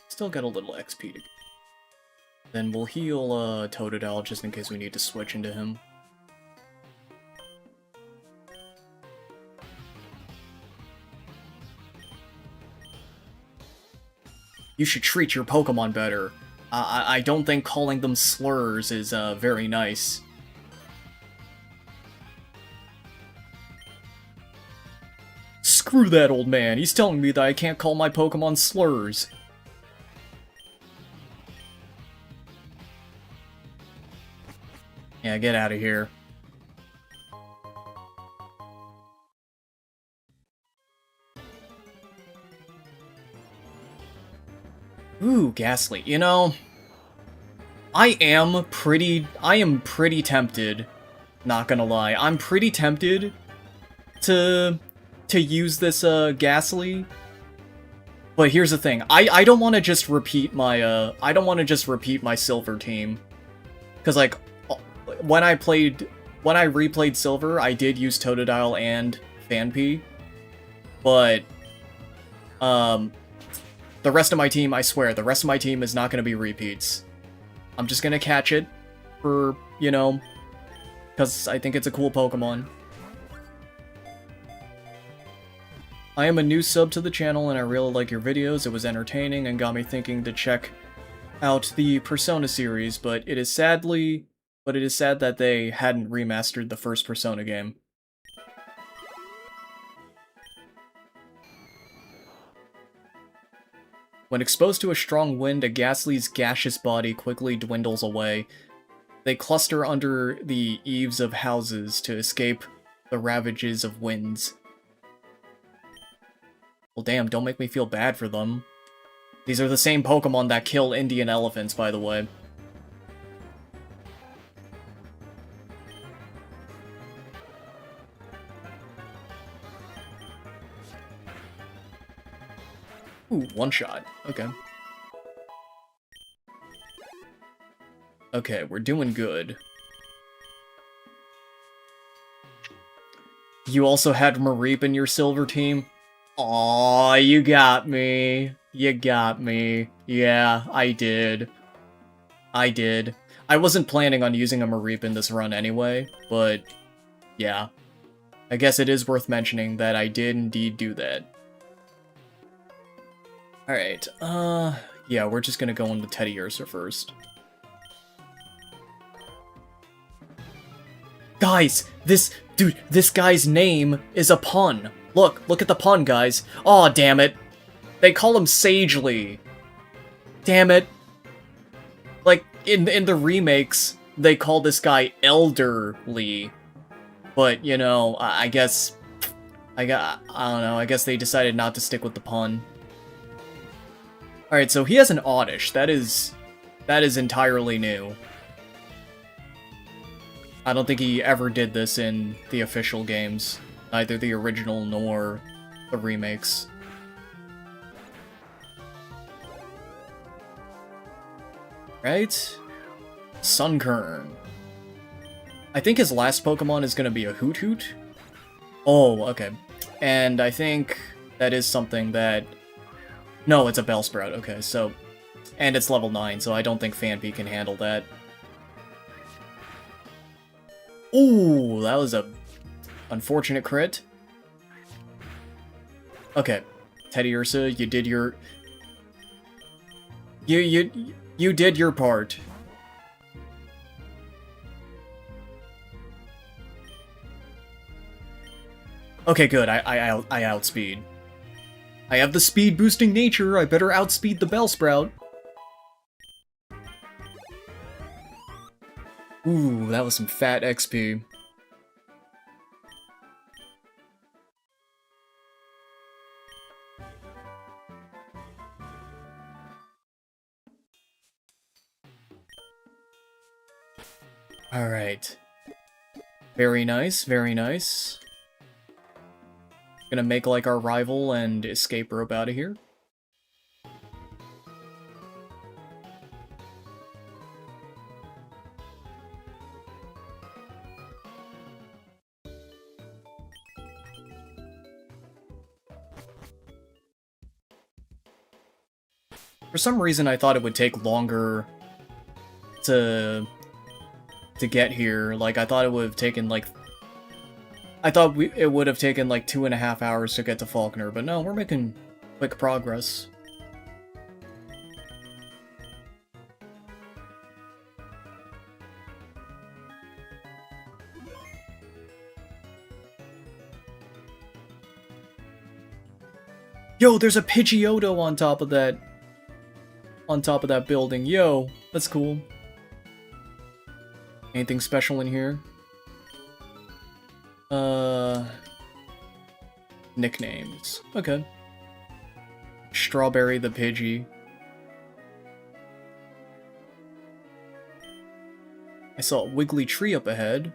Speaker 1: Still got a little XP to go. Then we'll heal Totodile just in case we need to switch into him. You should treat your Pokemon better. I don't think calling them slurs is very nice. Screw that old man, he's telling me that I can't call my Pokemon slurs. Yeah, get out of here. Ooh, Ghastly. You know, I am pretty tempted, not gonna lie. I'm pretty tempted to use this Ghastly. But here's the thing. I don't want to just repeat my my Silver team. Cuz like when I replayed Silver, I did use Totodile and Phanpy. But the rest of my team, I swear, the rest of my team is not going to be repeats. I'm just going to catch it for, you know, because I think it's a cool Pokemon. I am a new sub to the channel and I really like your videos. It was entertaining and got me thinking to check out the Persona series, but it is sad that they hadn't remastered the first Persona game. When exposed to a strong wind, a Ghastly's gaseous body quickly dwindles away. They cluster under the eaves of houses to escape the ravages of winds. Well, damn, don't make me feel bad for them. These are the same Pokemon that kill Indian elephants, by the way. Ooh, one shot. Okay. Okay, we're doing good. You also had Mareep in your silver team? Aw, you got me. You got me. Yeah, I did. I did. I wasn't planning on using a Mareep in this run anyway, but yeah. I guess it is worth mentioning that I did indeed do that. Alright, yeah, we're just gonna go into Teddy Ursa first. Guys, this guy's name is a pun. Look at the pun, guys. Aw, damn it. They call him Sagely. Damn it. Like, in the remakes, they call this guy Elderly. But, you know, I guess... I don't know, I guess they decided not to stick with the pun. Alright, so he has an Oddish. That is entirely new. I don't think he ever did this in the official games. Neither the original nor the remakes. Right? Sunkern. I think his last Pokemon is gonna be a Hoot Hoot. Oh, okay. And I think that is something that... No, it's a Bellsprout, okay, so... And it's level 9, so I don't think Phanpy can handle that. Ooh, that was a unfortunate crit. Okay, Teddy Ursa, you did your... You did your part. Okay, good, I outspeed. I have the speed-boosting nature, I better outspeed the Bellsprout. Ooh, that was some fat XP. Alright. Very nice, very nice. Gonna make like our rival and escape rope out of here. For some reason I thought it would take longer to get here. Like, I thought it would have taken like... I thought it would have taken like 2.5 hours to get to Faulkner, but no, we're making quick progress. Yo, there's a Pidgeotto on top of that building. Yo, that's cool. Anything special in here? Nicknames. Okay. Strawberry the Pidgey. I saw a wiggly tree up ahead.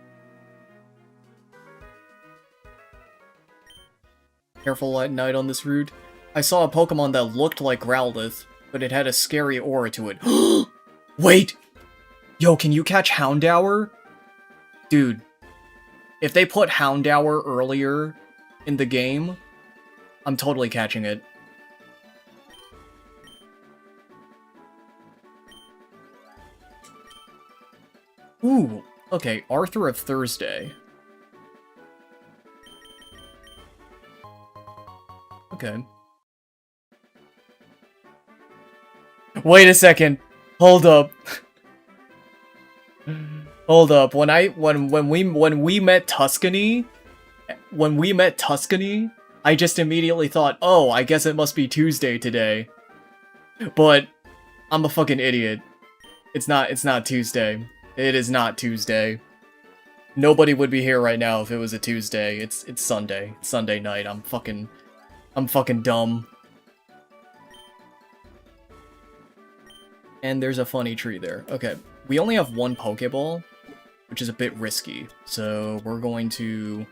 Speaker 1: Careful at night on this route. I saw a Pokemon that looked like Growlithe, but it had a scary aura to it. Wait! Yo, can you catch Houndour? Dude, if they put Houndour earlier in the game, I'm totally catching it. Ooh, okay, Arthur of Thursday. Okay. Wait a second. Hold up. Hold up. When we met Tuscany, I just immediately thought, "Oh, I guess it must be Tuesday today." But I'm a fucking idiot. It's not Tuesday. It is not Tuesday. Nobody would be here right now if it was a Tuesday. It's Sunday. It's Sunday night. I'm fucking dumb. And there's a funny tree there. Okay, we only have one Pokeball, which is a bit risky. So we're going to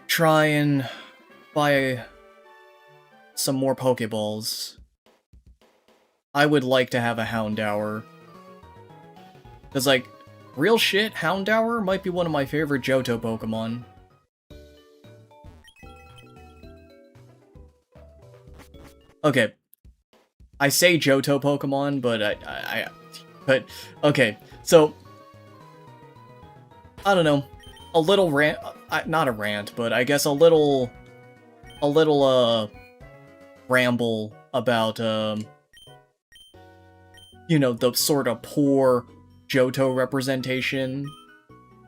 Speaker 1: try and buy some more Pokeballs. I would like to have a Houndour. Because, like, real shit, Houndour might be one of my favorite Johto Pokemon. Okay. I say Johto Pokemon, but okay, so, I don't know, a little rant, not a rant, but I guess a little, ramble about, you know, the sort of poor Johto representation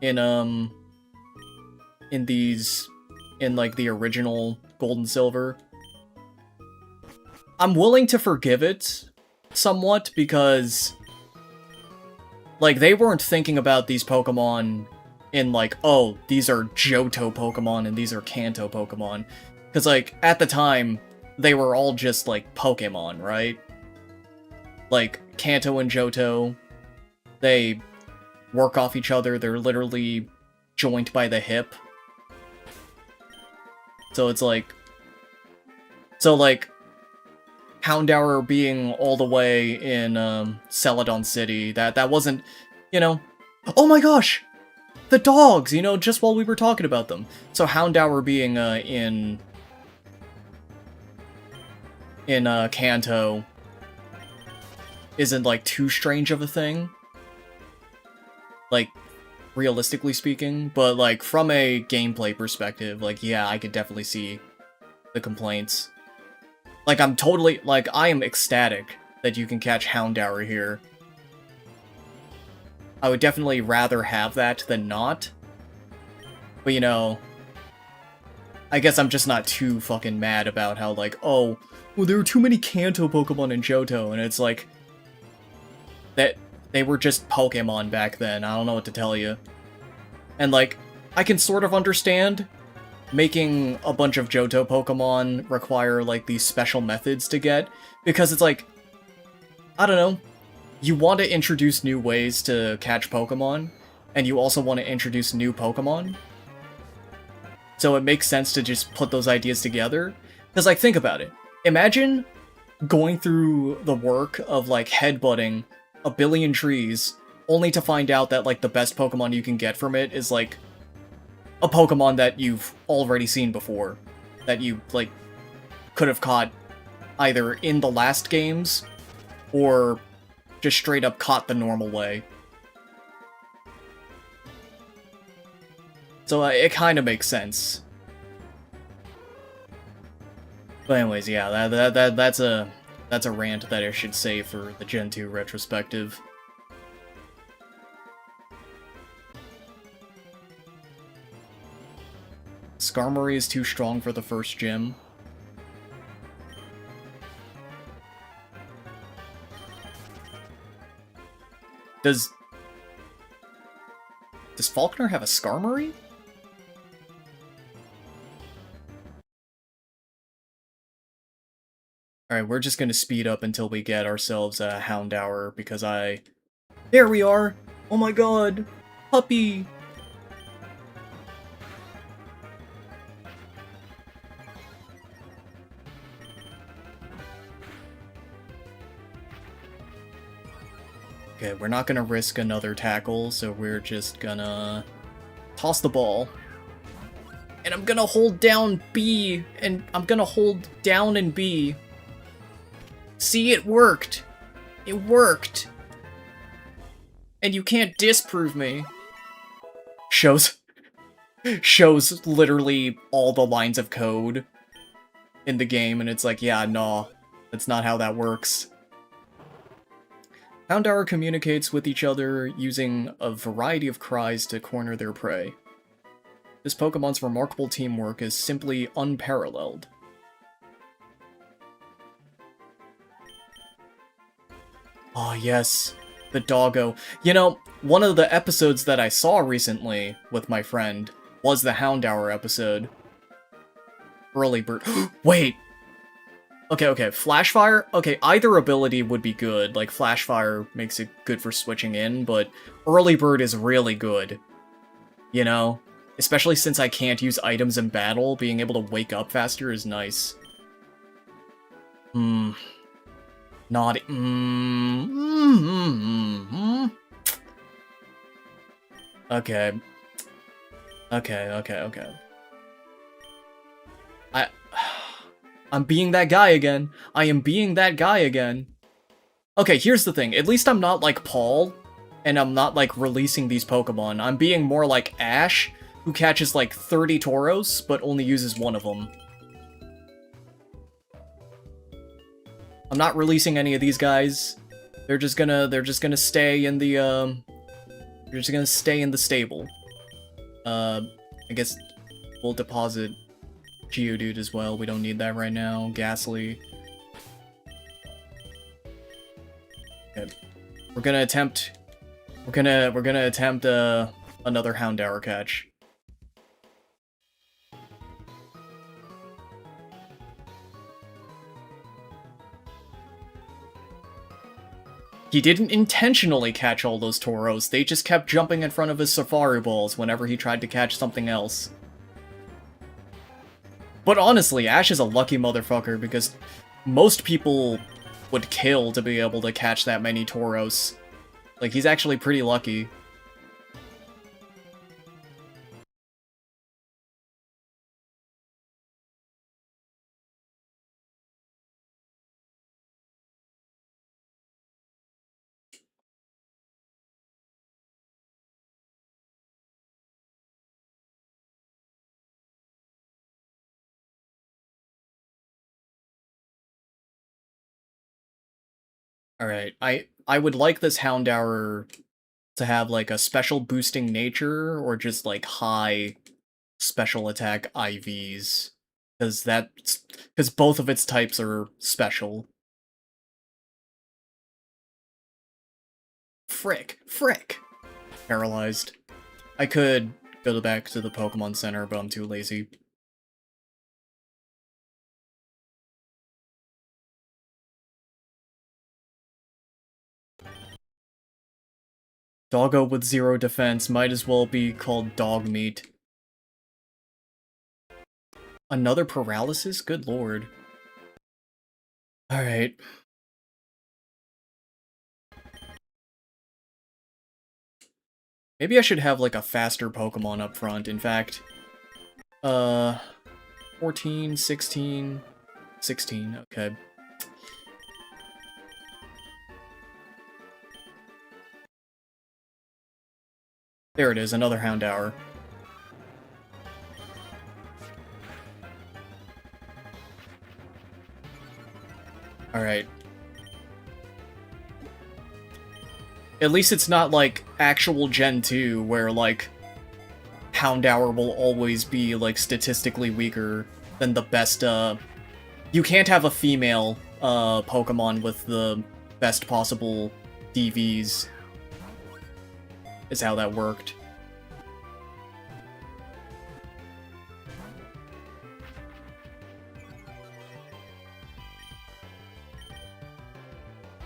Speaker 1: in, like, the original Gold and Silver. I'm willing to forgive it somewhat because, like, they weren't thinking about these Pokemon in, like, oh, these are Johto Pokemon and these are Kanto Pokemon. Because, like, at the time, they were all just, like, Pokemon, right? Like, Kanto and Johto, they work off each other. They're literally joined by the hip. So it's like... So, like... Houndour being all the way in Celadon City, that wasn't, you know... Oh my gosh! The dogs, you know, just while we were talking about them. So Houndour being in Kanto isn't, like, too strange of a thing. Like, realistically speaking. But, like, from a gameplay perspective, like, yeah, I could definitely see the complaints. Like, I'm totally, like, I am ecstatic that you can catch Houndour here. I would definitely rather have that than not. But, you know, I guess I'm just not too fucking mad about how, like, oh, well, there were too many Kanto Pokemon in Johto, and it's like, that they were just Pokemon back then, I don't know what to tell you. And, like, I can sort of understand making a bunch of Johto Pokemon require, like, these special methods to get, because it's like, I don't know, you want to introduce new ways to catch Pokemon, and you also want to introduce new Pokemon. So it makes sense to just put those ideas together. Because, like, think about it. Imagine going through the work of, like, headbutting a billion trees, only to find out that, like, the best Pokemon you can get from it is, like, a Pokemon that you've already seen before. That you, like, could have caught either in the last games, or just straight up caught the normal way. So it kind of makes sense. But anyways, yeah, that's a rant that I should say for the Gen 2 retrospective. Skarmory is too strong for the first gym. Does Faulkner have a Skarmory? Alright, we're just gonna speed up until we get ourselves a Houndour, because There we are! Oh my god! Puppy! Okay, we're not gonna risk another tackle, so we're just gonna toss the ball. And I'm gonna hold down B, and I'm gonna hold down and B. See, it worked! It worked! And you can't disprove me. Shows literally all the lines of code in the game, and it's like, yeah, no, that's not how that works. Houndour communicates with each other using a variety of cries to corner their prey. This Pokemon's remarkable teamwork is simply unparalleled. Oh yes, the doggo. You know, one of the episodes that I saw recently with my friend was the Houndour episode. Early bird. Wait! Okay, Flash Fire? Okay, either ability would be good. Like, Flash Fire makes it good for switching in, but Early Bird is really good. You know? Especially since I can't use items in battle, being able to wake up faster is nice. Naughty. Okay. Okay. I'm being that guy again. I am being that guy again. Okay, here's the thing. At least I'm not like Paul, and I'm not like releasing these Pokemon. I'm being more like Ash, who catches like 30 Tauros, but only uses one of them. I'm not releasing any of these guys. They're just gonna stay in the they're just gonna stay in the stable. I guess we'll deposit Geodude as well. We don't need that right now. Ghastly. Okay. We're gonna attempt another Houndour catch. He didn't intentionally catch all those Tauros, they just kept jumping in front of his Safari Balls whenever he tried to catch something else. But honestly, Ash is a lucky motherfucker, because most people would kill to be able to catch that many Tauros. Like, he's actually pretty lucky. Alright, I would like this Houndour to have, like, a special boosting nature, or just, like, high special attack IVs. Because both of its types are special. Frick. Paralyzed. I could go back to the Pokemon Center, but I'm too lazy. Doggo with 0 defense might as well be called dog meat. Another paralysis? Good lord. Alright. Maybe I should have, like, a faster Pokemon up front. In fact, 14, 16, 16, okay. There it is, another Houndour. Alright. At least it's not like actual Gen 2, where, like, Houndour will always be, like, statistically weaker than the best, You can't have a female, Pokemon with the best possible DVs, is how that worked.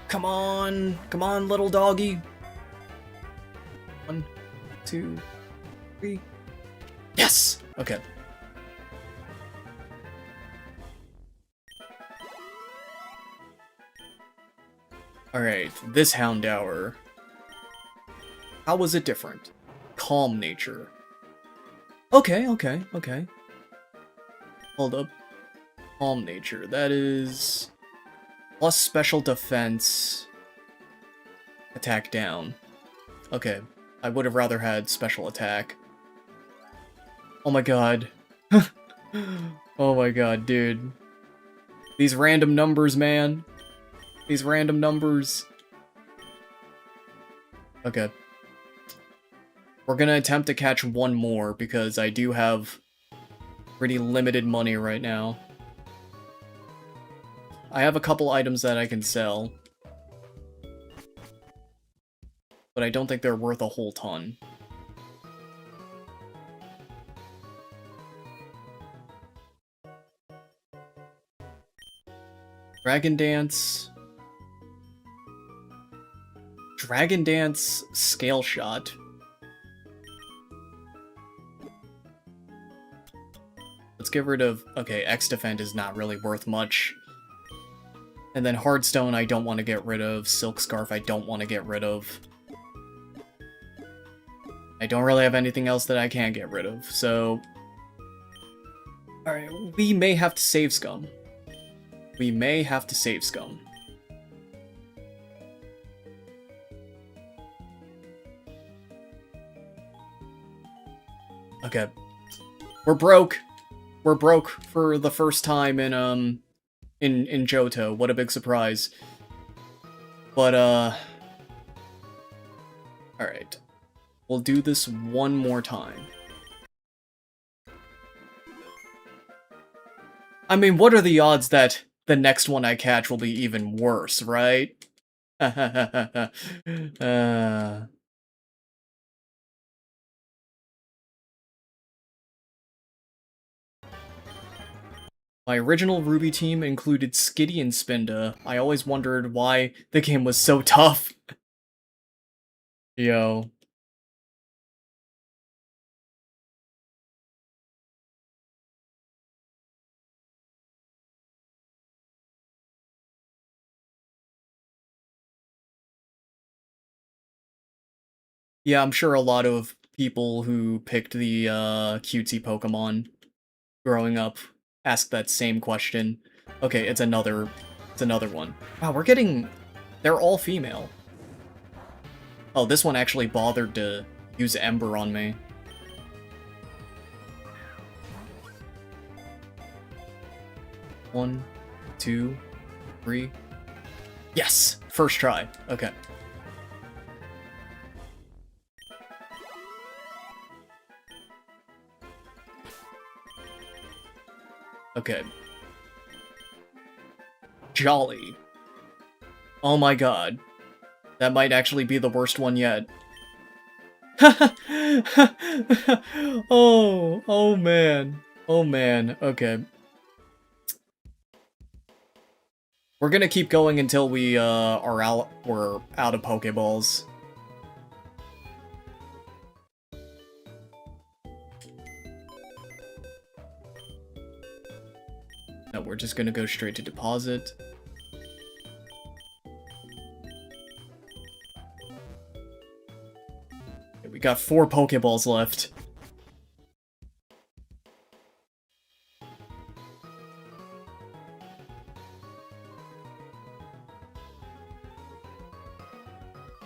Speaker 1: Come on, little doggy. 1, 2, 3. Yes! Okay. Alright, this Houndour. How was it different? Calm nature. Okay. Hold up. Calm nature, that is... plus special defense. Attack down. Okay, I would have rather had special attack. Oh my god. Oh my god, dude. These random numbers, man. These random numbers. Okay. We're gonna attempt to catch one more, because I do have pretty limited money right now. I have a couple items that I can sell, but I don't think they're worth a whole ton. Dragon Dance... Dragon Dance Scale Shot. Let's get rid of... Okay, X-Defend is not really worth much. And then Hardstone I don't want to get rid of. Silk Scarf I don't want to get rid of. I don't really have anything else that I can get rid of, so... Alright, we may have to save Scum. We may have to save Scum. Okay. We're broke. We're broke for the first time in Johto. What a big surprise. But, alright. We'll do this one more time. I mean, what are the odds that the next one I catch will be even worse, right? My original Ruby team included Skitty and Spinda. I always wondered why the game was so tough. Yo. Yeah, I'm sure a lot of people who picked the cutesy Pokemon growing up asked that same question. Okay, it's another one. Wow, we're getting... They're all female. Oh, this one actually bothered to use Ember on me. One, two, three. Yes! First try. Okay. Okay. Jolly. Oh my god. That might actually be the worst one yet. Oh man. Oh man, okay. We're gonna keep going until we're out of Pokeballs. No, we're just gonna go straight to deposit. Okay, we got 4 Pokeballs left.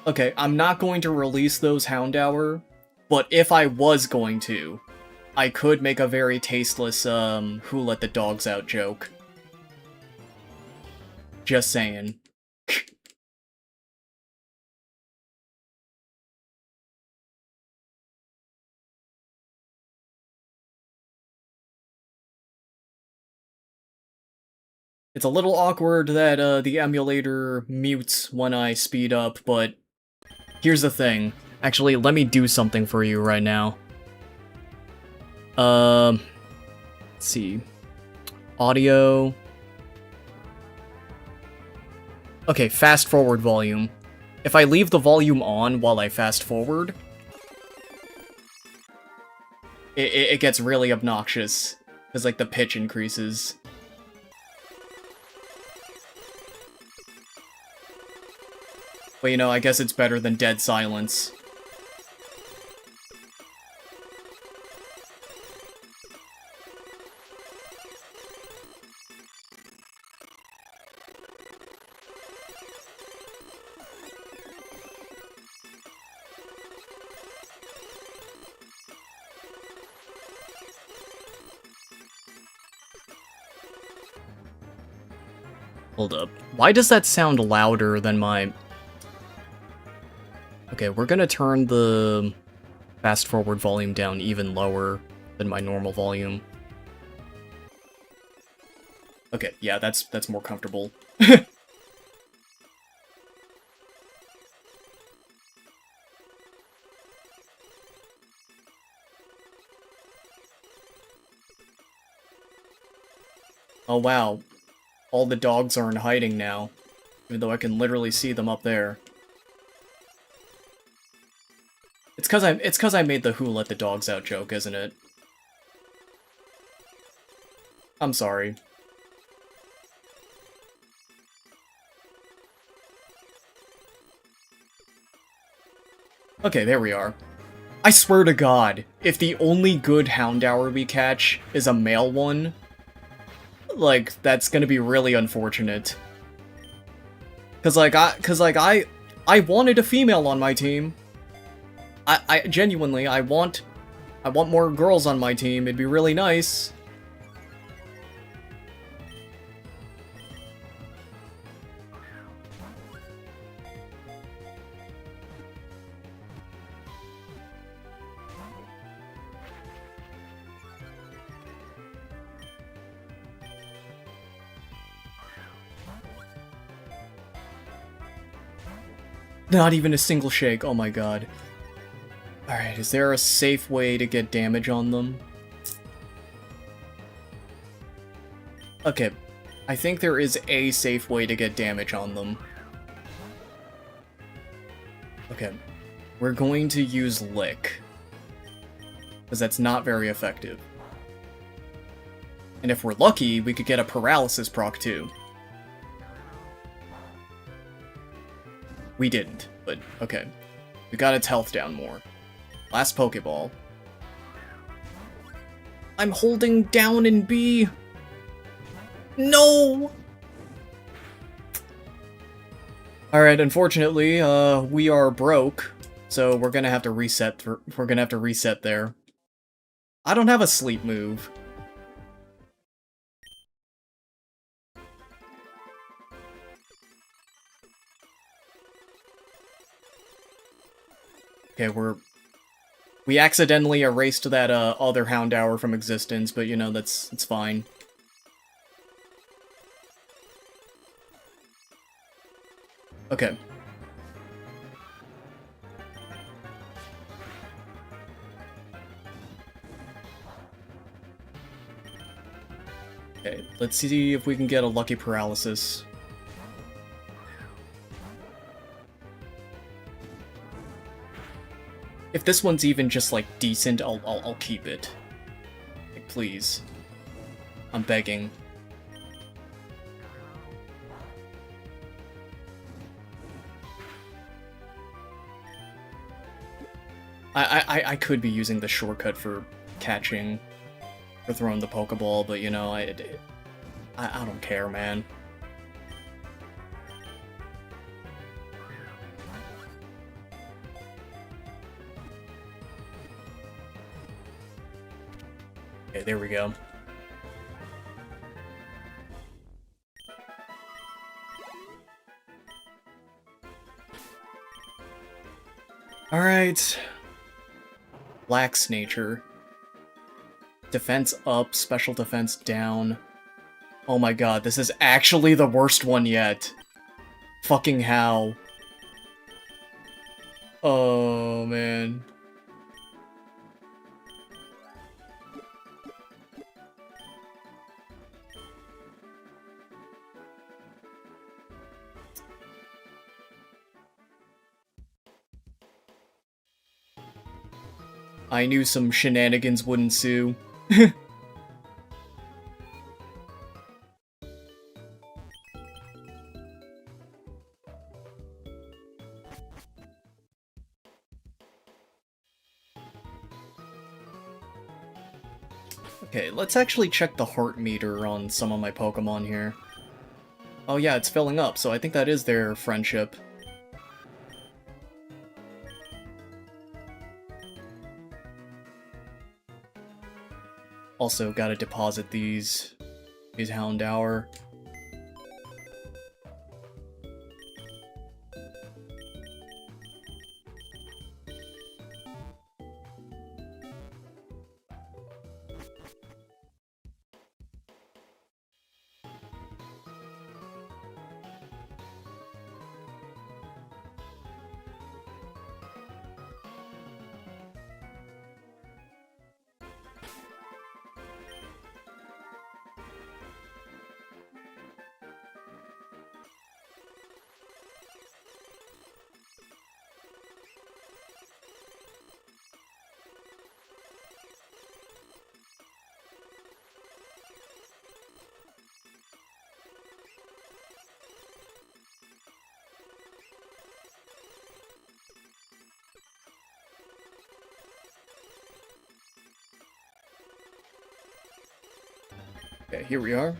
Speaker 1: Okay, I'm not going to release those Houndour, but if I was going to, I could make a very tasteless, who let the dogs out joke. Just saying. It's a little awkward that, the emulator mutes when I speed up, but here's the thing. Actually, let me do something for you right now. Let's see. Audio. Okay, fast forward volume. If I leave the volume on while I fast forward, it gets really obnoxious, because, like, the pitch increases. But, you know, I guess it's better than dead silence. Hold up. Why does that sound louder than my... Okay, we're gonna turn the fast forward volume down even lower than my normal volume. Okay, yeah, that's more comfortable. Oh wow, all the dogs are in hiding now, even though I can literally see them up there. It's cause I made the "who let the dogs out" joke, isn't it? I'm sorry. Okay, there we are. I swear to God, if the only good Houndour we catch is a male one, like, that's gonna be really unfortunate. Cause I wanted a female on my team. I genuinely, I want more girls on my team. It'd be really nice. Not even a single shake, oh my god. Alright, is there a safe way to get damage on them? Okay, I think there is a safe way to get damage on them. Okay, we're going to use Lick, because that's not very effective. And if we're lucky, we could get a paralysis proc too. We didn't, but okay. We got its health down more. Last Pokeball. I'm holding down in B. No! Alright, unfortunately, we are broke, so we're gonna have to reset. We're gonna have to reset there. I don't have a sleep move. Okay, we accidentally erased that other Houndour from existence, but you know, it's fine. Okay. Okay, let's see if we can get a lucky paralysis. If this one's even just like decent, I'll keep it. Like, please. I'm begging. I could be using the shortcut for catching, for throwing the Pokeball, but you know, I don't care, man. Okay, there we go. Alright. Lax nature. Defense up, special defense down. Oh my god, this is actually the worst one yet. Fucking how. Oh, man. I knew some shenanigans would ensue. Okay, let's actually check the heart meter on some of my Pokemon here. Oh yeah, it's filling up, so I think that is their friendship. Also, gotta deposit these Houndour. Okay, here we are.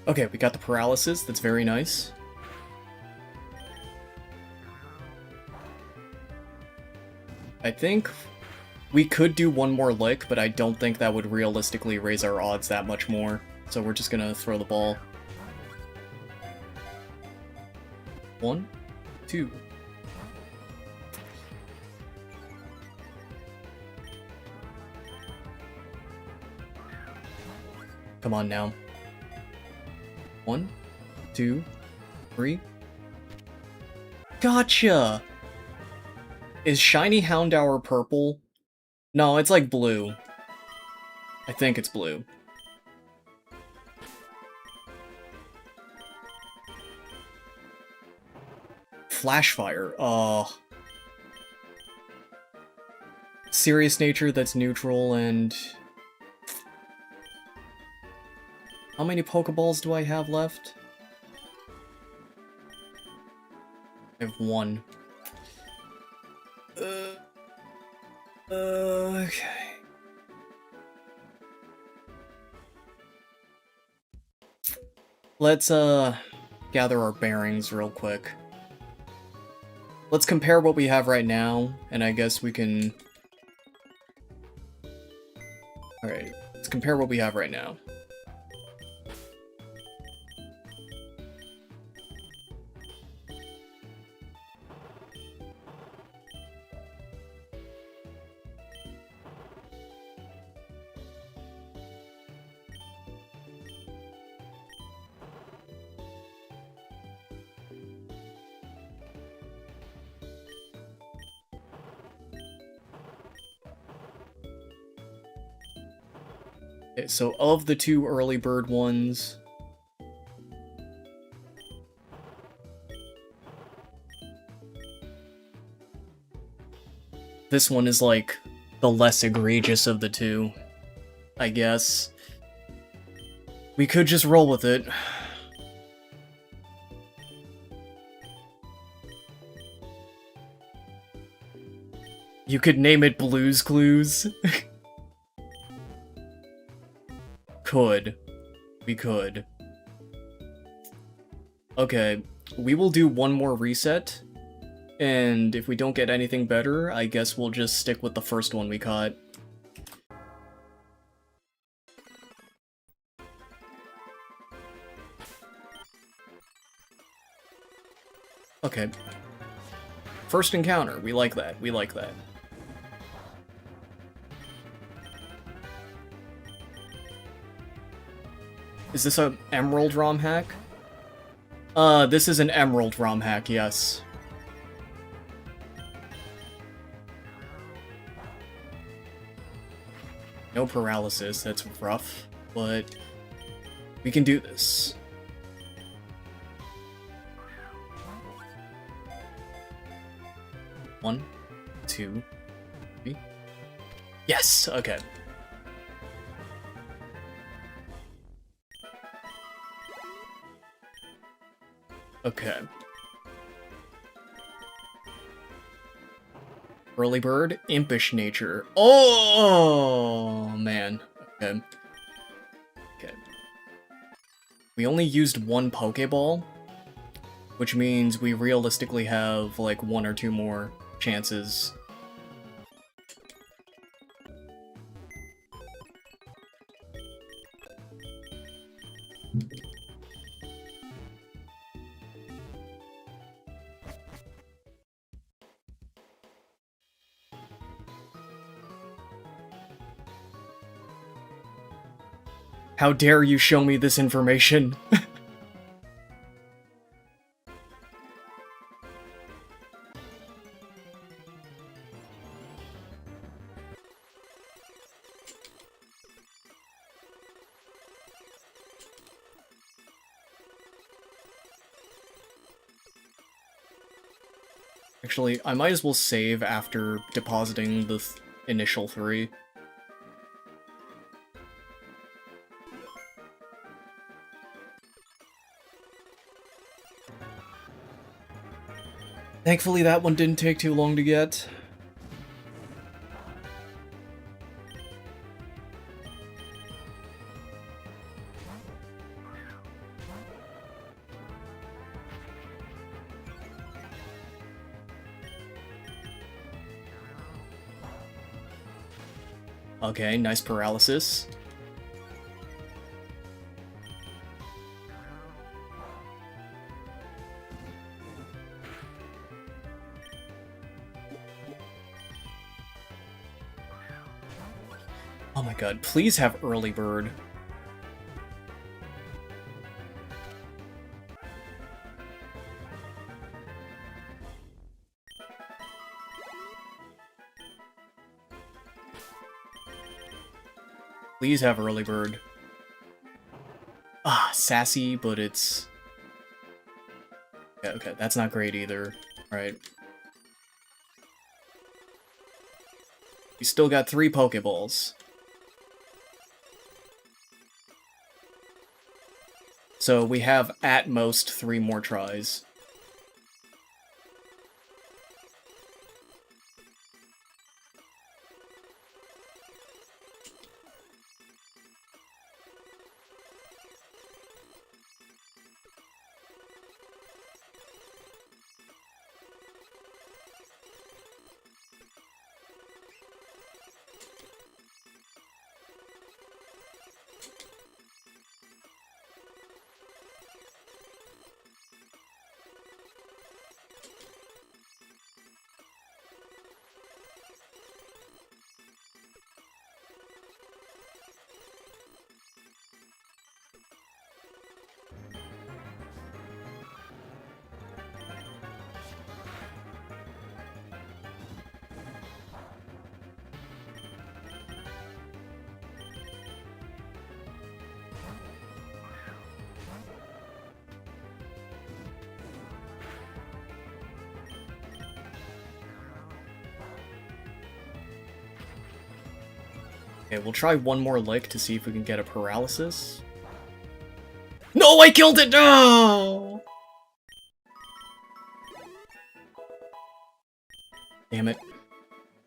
Speaker 1: Okay, we got the paralysis. That's very nice. I think we could do one more lick, but I don't think that would realistically raise our odds that much more. So we're just gonna throw the ball. 1, 2. Come on now. 1, 2, 3. Gotcha! Is Shiny Houndour purple? No, it's like blue. I think it's blue. Flashfire. Oh. Serious nature that's neutral and... How many Pokeballs do I have left? I have 1. Okay. Let's, gather our bearings real quick. Let's compare what we have right now, and I guess we can... Alright, let's compare what we have right now. Okay, so of the 2 early bird ones... This one is, like, the less egregious of the 2, I guess. We could just roll with it. You could name it Blue's Clues. Could. We could. Okay, we will do one more reset, and if we don't get anything better, I guess we'll just stick with the first one we caught. Okay. First encounter, we like that, we like that. Is this an Emerald ROM hack? This is an Emerald ROM hack, yes. No paralysis, that's rough, but we can do this. One, 2, 3. Yes! Okay. Okay. Early bird, impish nature. Oh, man. Okay. Okay. We only used 1 Pokeball, which means we realistically have, like, 1 or 2 more chances. How dare you show me this information? Actually, I might as well save after depositing the initial 3. Thankfully, that one didn't take too long to get. Okay, nice paralysis. Oh my god, please have early bird. Please have early bird. Ah, sassy, but it's... Yeah, okay, that's not great either. Right. We still got 3 Pokeballs. So we have, at most, 3 more tries. Okay, we'll try one more lick to see if we can get a paralysis. No, I killed it! No! Damn it.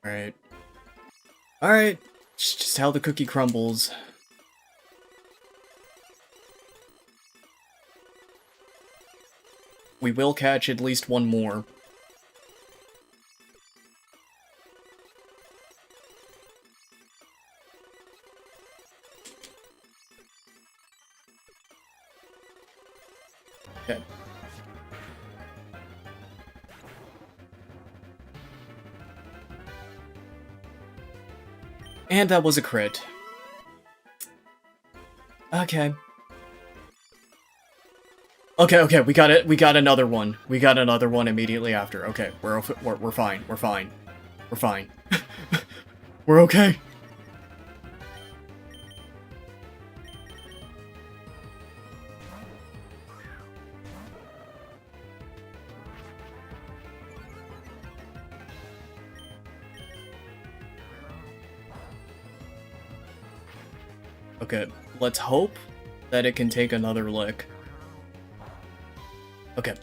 Speaker 1: Alright. Alright. It's just how the cookie crumbles. We will catch at least one more. Okay. And that was a crit. Okay. Okay, we got it. We got another one. We got another one immediately after. Okay, we're fine. We're fine. We're fine. We're okay. Okay, let's hope that it can take another lick. Okay.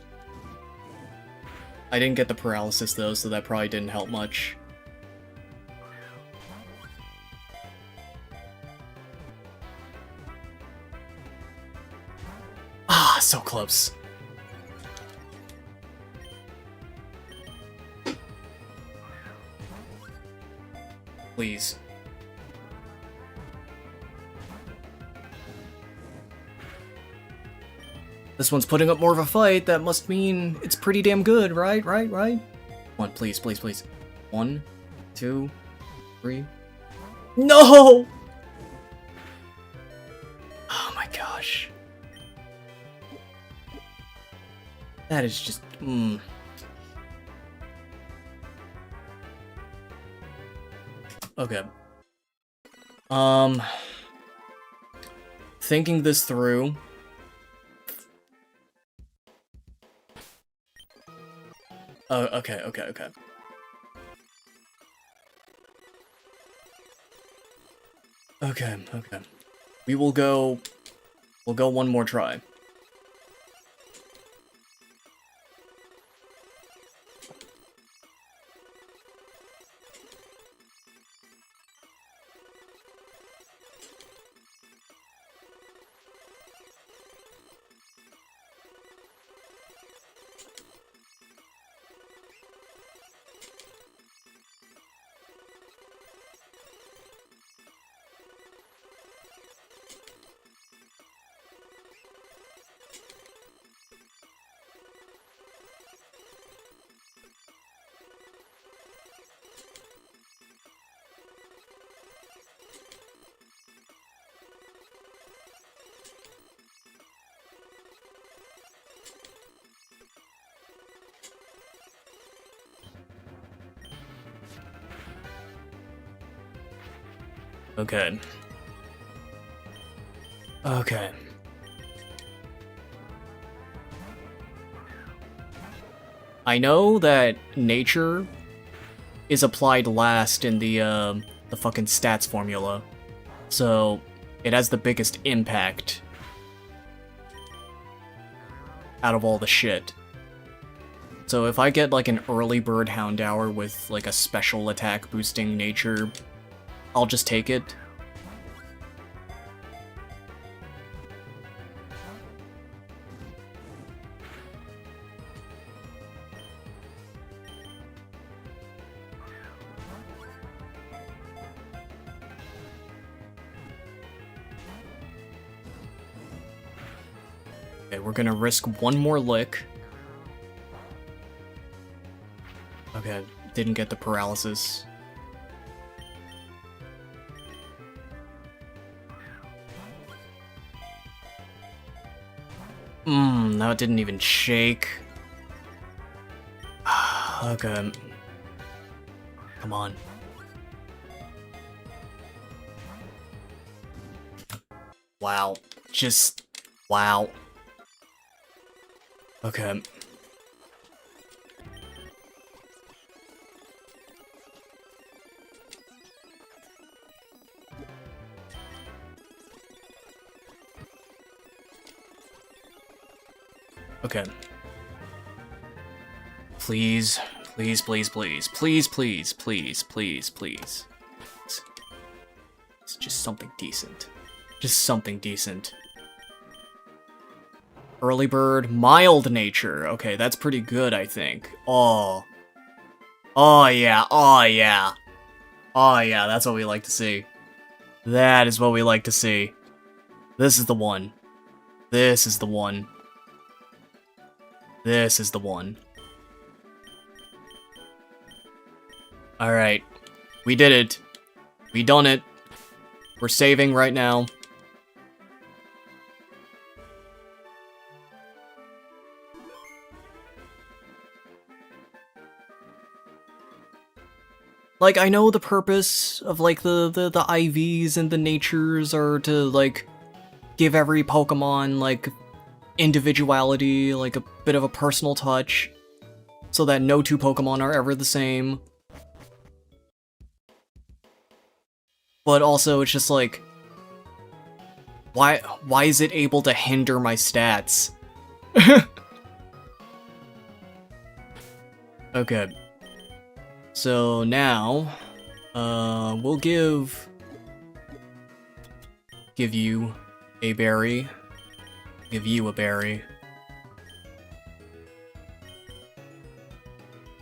Speaker 1: I didn't get the paralysis though, so that probably didn't help much. Ah, so close. Please. This one's putting up more of a fight, that must mean it's pretty damn good, right? One, please. 1, 2, 3. No! Oh my gosh. That is just, Okay. Thinking this through... Oh, okay, okay, okay. Okay, okay. We'll go one more try. Okay. Okay. I know that nature is applied last in the fucking stats formula, so it has the biggest impact out of all the shit. So if I get like an early bird Houndour with like a special attack boosting nature, I'll just take it. Okay, we're gonna risk one more lick. Okay, didn't get the paralysis. No, it didn't even shake. Okay. Come on. Wow. Just... wow. Okay. Okay. Please, please, please, please, please, please, please, please, please. It's just something decent. Just something decent. Early bird, mild nature. Okay, that's pretty good, I think. Oh. Oh yeah, oh yeah. Oh yeah, that's what we like to see. That is what we like to see. This is the one. This is the one. This is the one. Alright. We did it. We done it. We're saving right now. Like, I know the purpose of, like, the IVs and the natures are to, like, give every Pokemon, like, individuality, like a bit of a personal touch, so that no two Pokemon are ever the same. But also, it's just like, why is it able to hinder my stats? Okay. So now, we'll give you a berry. Give you a berry.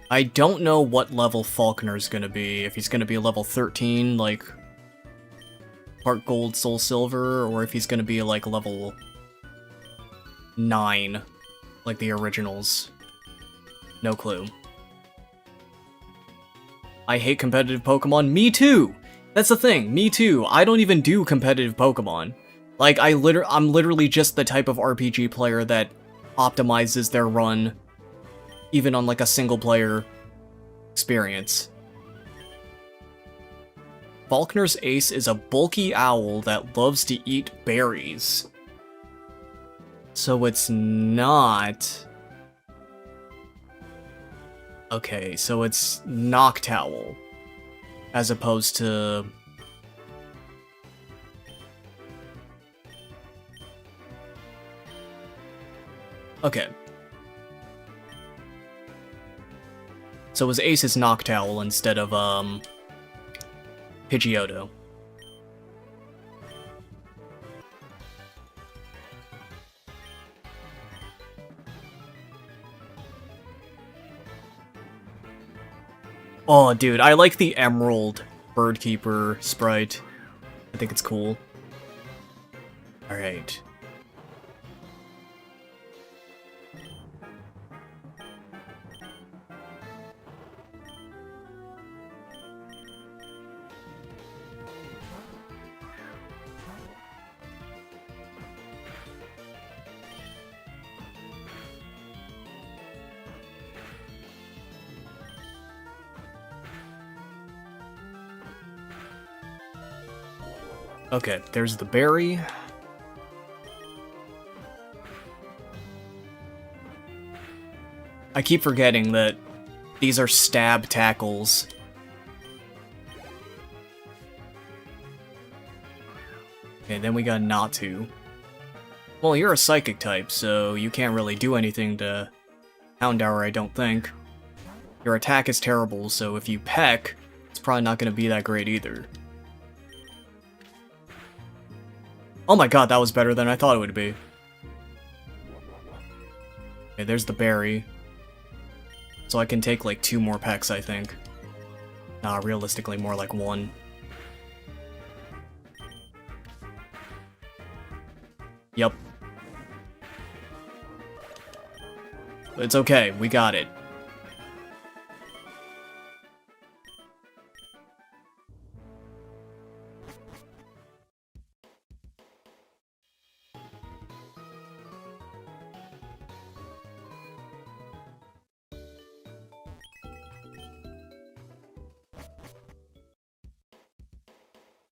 Speaker 1: I don't know what level Falkner's gonna be. If he's gonna be level 13, like Heart Gold, Soul Silver, or if he's gonna be like level 9, like the originals. No clue. I hate competitive Pokemon. Me too! That's the thing, me too. I don't even do competitive Pokemon. Like, I'm literally just the type of RPG player that optimizes their run, even on like a single player experience. Falkner's Ace is a bulky owl that loves to eat berries. So it's not... Okay, so it's Noctowl, as opposed to... Okay. So it was Ace's Noctowl instead of, Pidgeotto. Oh, dude, I like the Emerald Birdkeeper sprite. I think it's cool. Alright. Okay, there's the berry. I keep forgetting that these are stab tackles. Okay, then we got Natu. Well, you're a psychic type, so you can't really do anything to Houndour, I don't think. Your attack is terrible, so if you peck, it's probably not going to be that great either. Oh my god, that was better than I thought it would be. Okay, there's the berry. So I can take like 2 more pecks, I think. Nah, realistically more like 1. Yep. It's okay, we got it.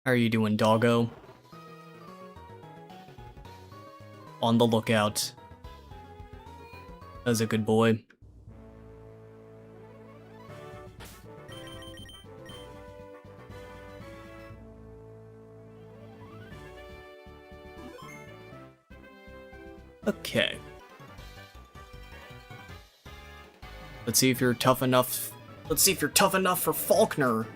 Speaker 1: How are you doing, doggo? On the lookout. That's a good boy. Okay. Let's see if you're tough enough. Let's see if you're tough enough for Faulkner.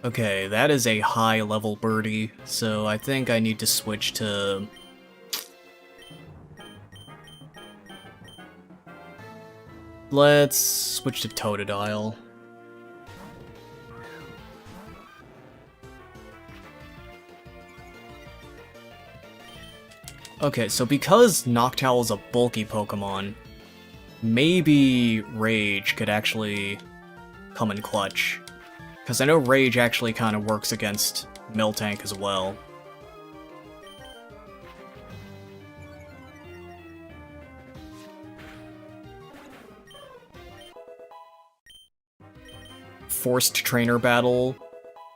Speaker 1: Okay, that is a high-level birdie, so I think I need to switch to... Let's switch to Totodile. Okay, so because Noctowl is a bulky Pokemon, maybe Rage could actually come in clutch. Because I know Rage actually kind of works against Miltank as well. Forced trainer battle.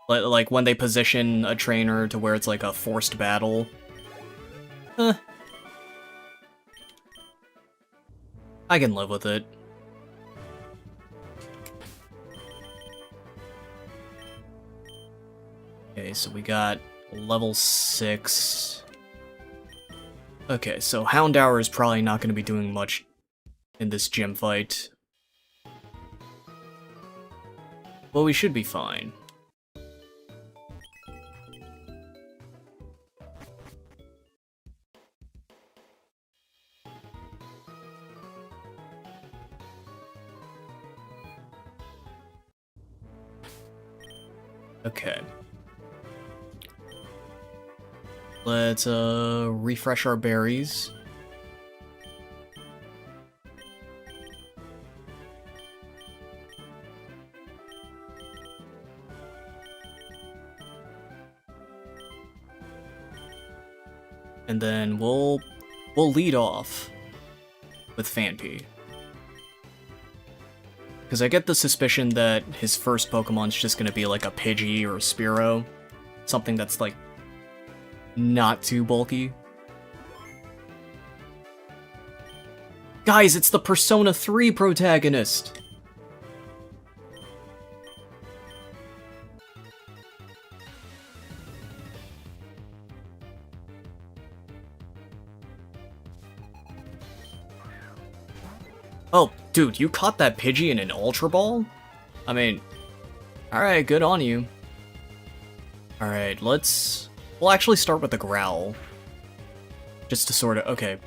Speaker 1: Like when they position a trainer to where it's like a forced battle. I can live with it. Okay, so we got level 6. Okay, so Houndour is probably not going to be doing much in this gym fight. Well, we should be fine. Okay. Let's refresh our berries. And then we'll lead off with Phanpy. Because I get the suspicion that his first Pokemon's just gonna be like a Pidgey or a Spearow. Something that's like not too bulky. Guys, it's the Persona 3 protagonist! Oh, dude, you caught that Pidgey in an Ultra Ball? I mean, alright, good on you. Alright, we'll actually start with the Growl. Just to sort of, okay.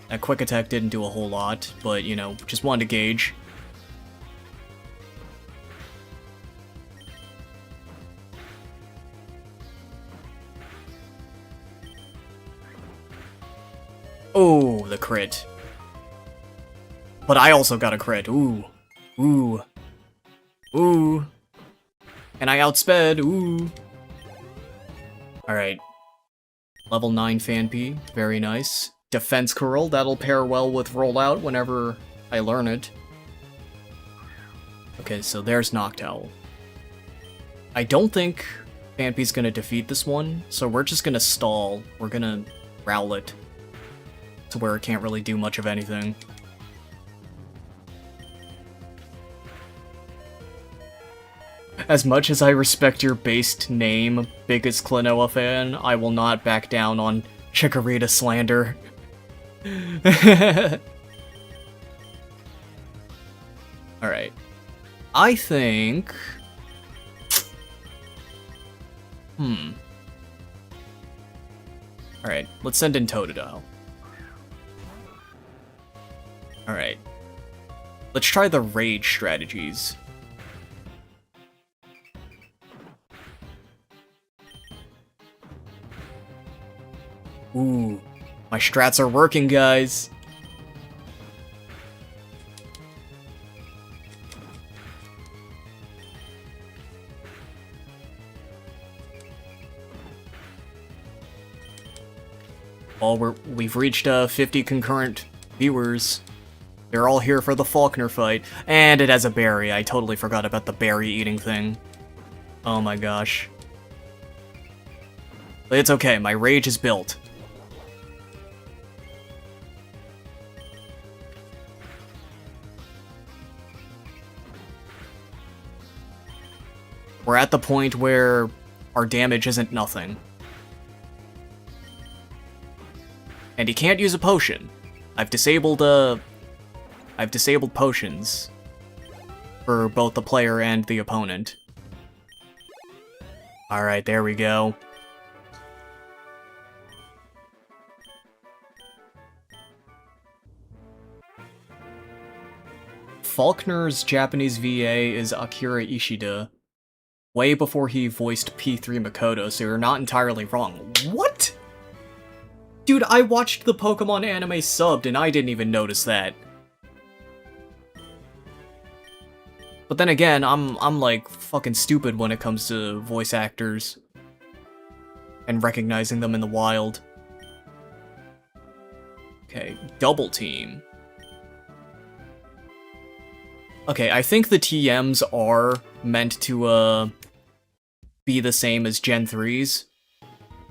Speaker 1: That quick attack didn't do a whole lot, but, you know, just wanted to gauge. Oh, the crit. But I also got a crit. Ooh. Ooh. Ooh. And I outsped. Ooh. Alright. Level 9 Fanpy. Very nice. Defense Curl. That'll pair well with Rollout whenever I learn it. Okay, so there's Noctowl. I don't think Fanpy's gonna defeat this one, so we're just gonna stall. We're gonna Rowlet to where it can't really do much of anything. As much as I respect your based name, biggest Klonoa fan, I will not back down on Chikorita slander. Alright. I think... Alright, let's send in Totodile. Alright. Let's try the Rage strategies. Ooh, my strats are working, guys. Oh, we've reached 50 concurrent viewers. They're all here for the Faulkner fight. And it has a berry. I totally forgot about the berry eating thing. Oh my gosh. But it's okay, my rage is built. We're at the point where our damage isn't nothing. And he can't use a potion. I've disabled potions for both the player and the opponent. Alright, there we go. Faulkner's Japanese VA is Akira Ishida. Way before he voiced P3 Makoto, so you're not entirely wrong. What? Dude, I watched the Pokemon anime subbed and I didn't even notice that. But then again, I'm like fucking stupid when it comes to voice actors and recognizing them in the wild. Okay, Double Team. Okay, I think the TMs are meant to be the same as Gen 3's.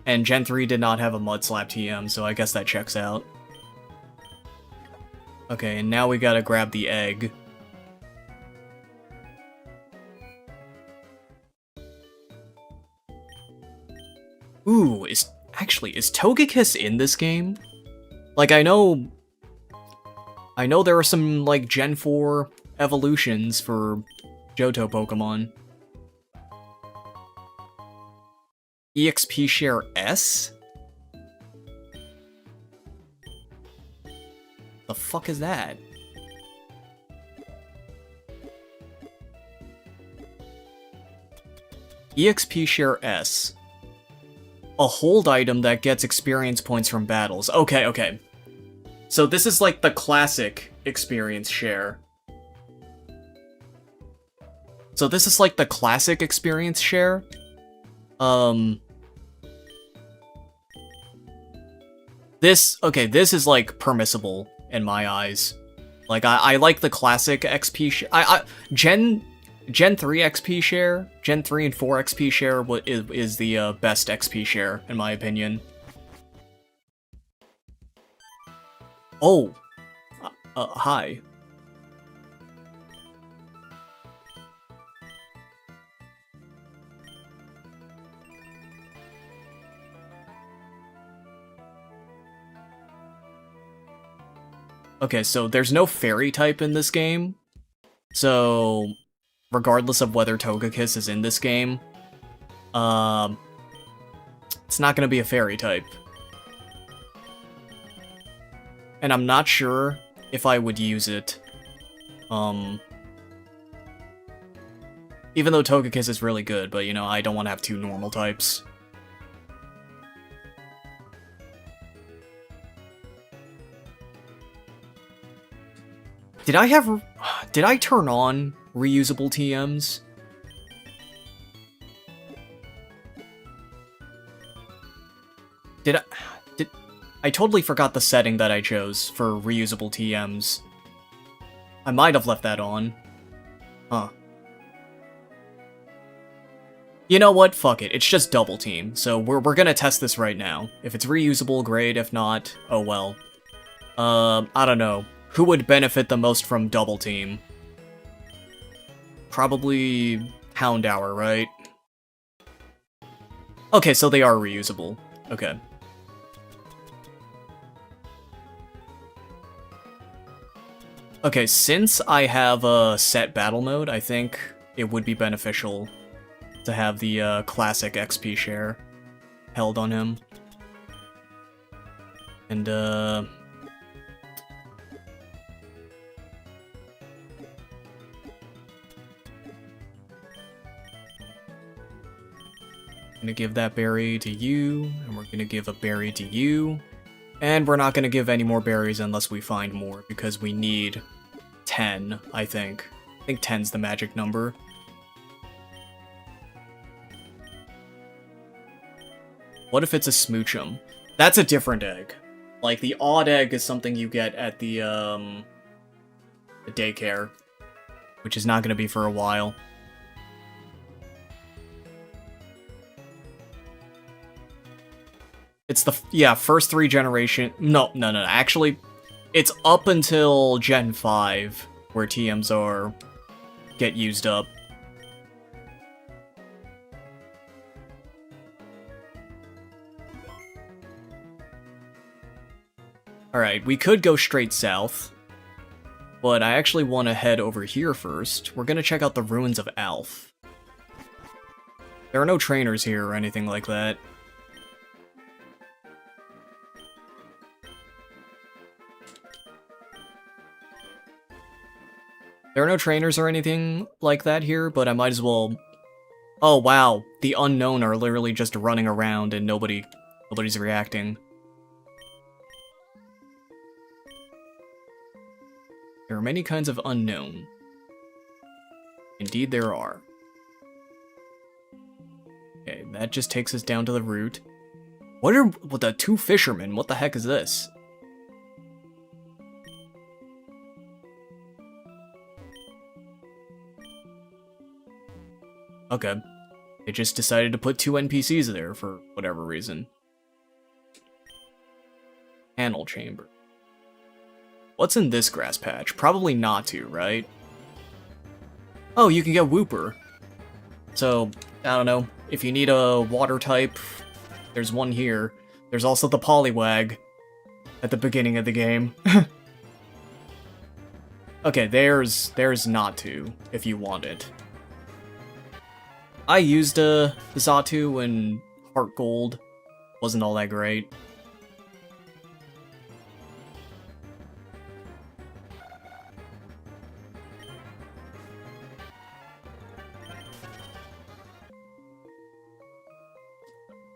Speaker 1: And Gen 3 did not have a Mud Slap TM, so I guess that checks out. Okay, and now we gotta grab the egg. Ooh, is Togekiss in this game? Like, I know there are some, like, Gen 4 evolutions for Johto Pokemon. EXP Share S? The fuck is that? EXP Share S. A hold item that gets experience points from battles. Okay, okay. So this is like the classic experience share. So this is like the classic experience share. This is like permissible in my eyes. Like I like the classic XP share. Gen 3 XP share, Gen 3 and 4 XP share is the best XP share in my opinion. Oh, Hi. Okay, so there's no fairy type in this game. So, regardless of whether Togekiss is in this game, it's not gonna be a fairy type. And I'm not sure if I would use it. Even though Togekiss is really good, but, you know, I don't want to have two normal types. Did I turn on reusable TMs? I totally forgot the setting that I chose for reusable TMs. I might have left that on. Huh. You know what? Fuck it. It's just double team. So we're gonna test this right now. If it's reusable, great. If not, oh well. I don't know. Who would benefit the most from double team? Probably Houndour, right? Okay, so they are reusable. Okay. Okay, since I have a set battle mode, I think it would be beneficial to have the classic XP share held on him. And, I'm gonna give that berry to you, and we're gonna give a berry to you. And we're not gonna give any more berries unless we find more, because we need 10, I think. I think 10's the magic number. What if it's a Smoochum? That's a different egg. Like, the odd egg is something you get at the daycare, which is not gonna be for a while. It's the, yeah, first 3 generation. No. Actually, it's up until Gen 5 where TMs get used up. Alright, we could go straight south, but I actually want to head over here first. We're gonna check out the ruins of Alf. There are no trainers here or anything like that. There are no trainers or anything like that here, but I might as well... Oh, wow. The unknown are literally just running around and nobody's reacting. There are many kinds of unknown. Indeed there are. Okay, that just takes us down to the route. What are the 2 fishermen? What the heck is this? Okay. They just decided to put 2 NPCs there for whatever reason. Panel chamber. What's in this grass patch? Probably Natu, right? Oh, you can get Wooper. So, I don't know. If you need a water type, there's one here. There's also the Poliwag at the beginning of the game. Okay, there's Natu, if you want it. I used Xatu when Heart Gold wasn't all that great.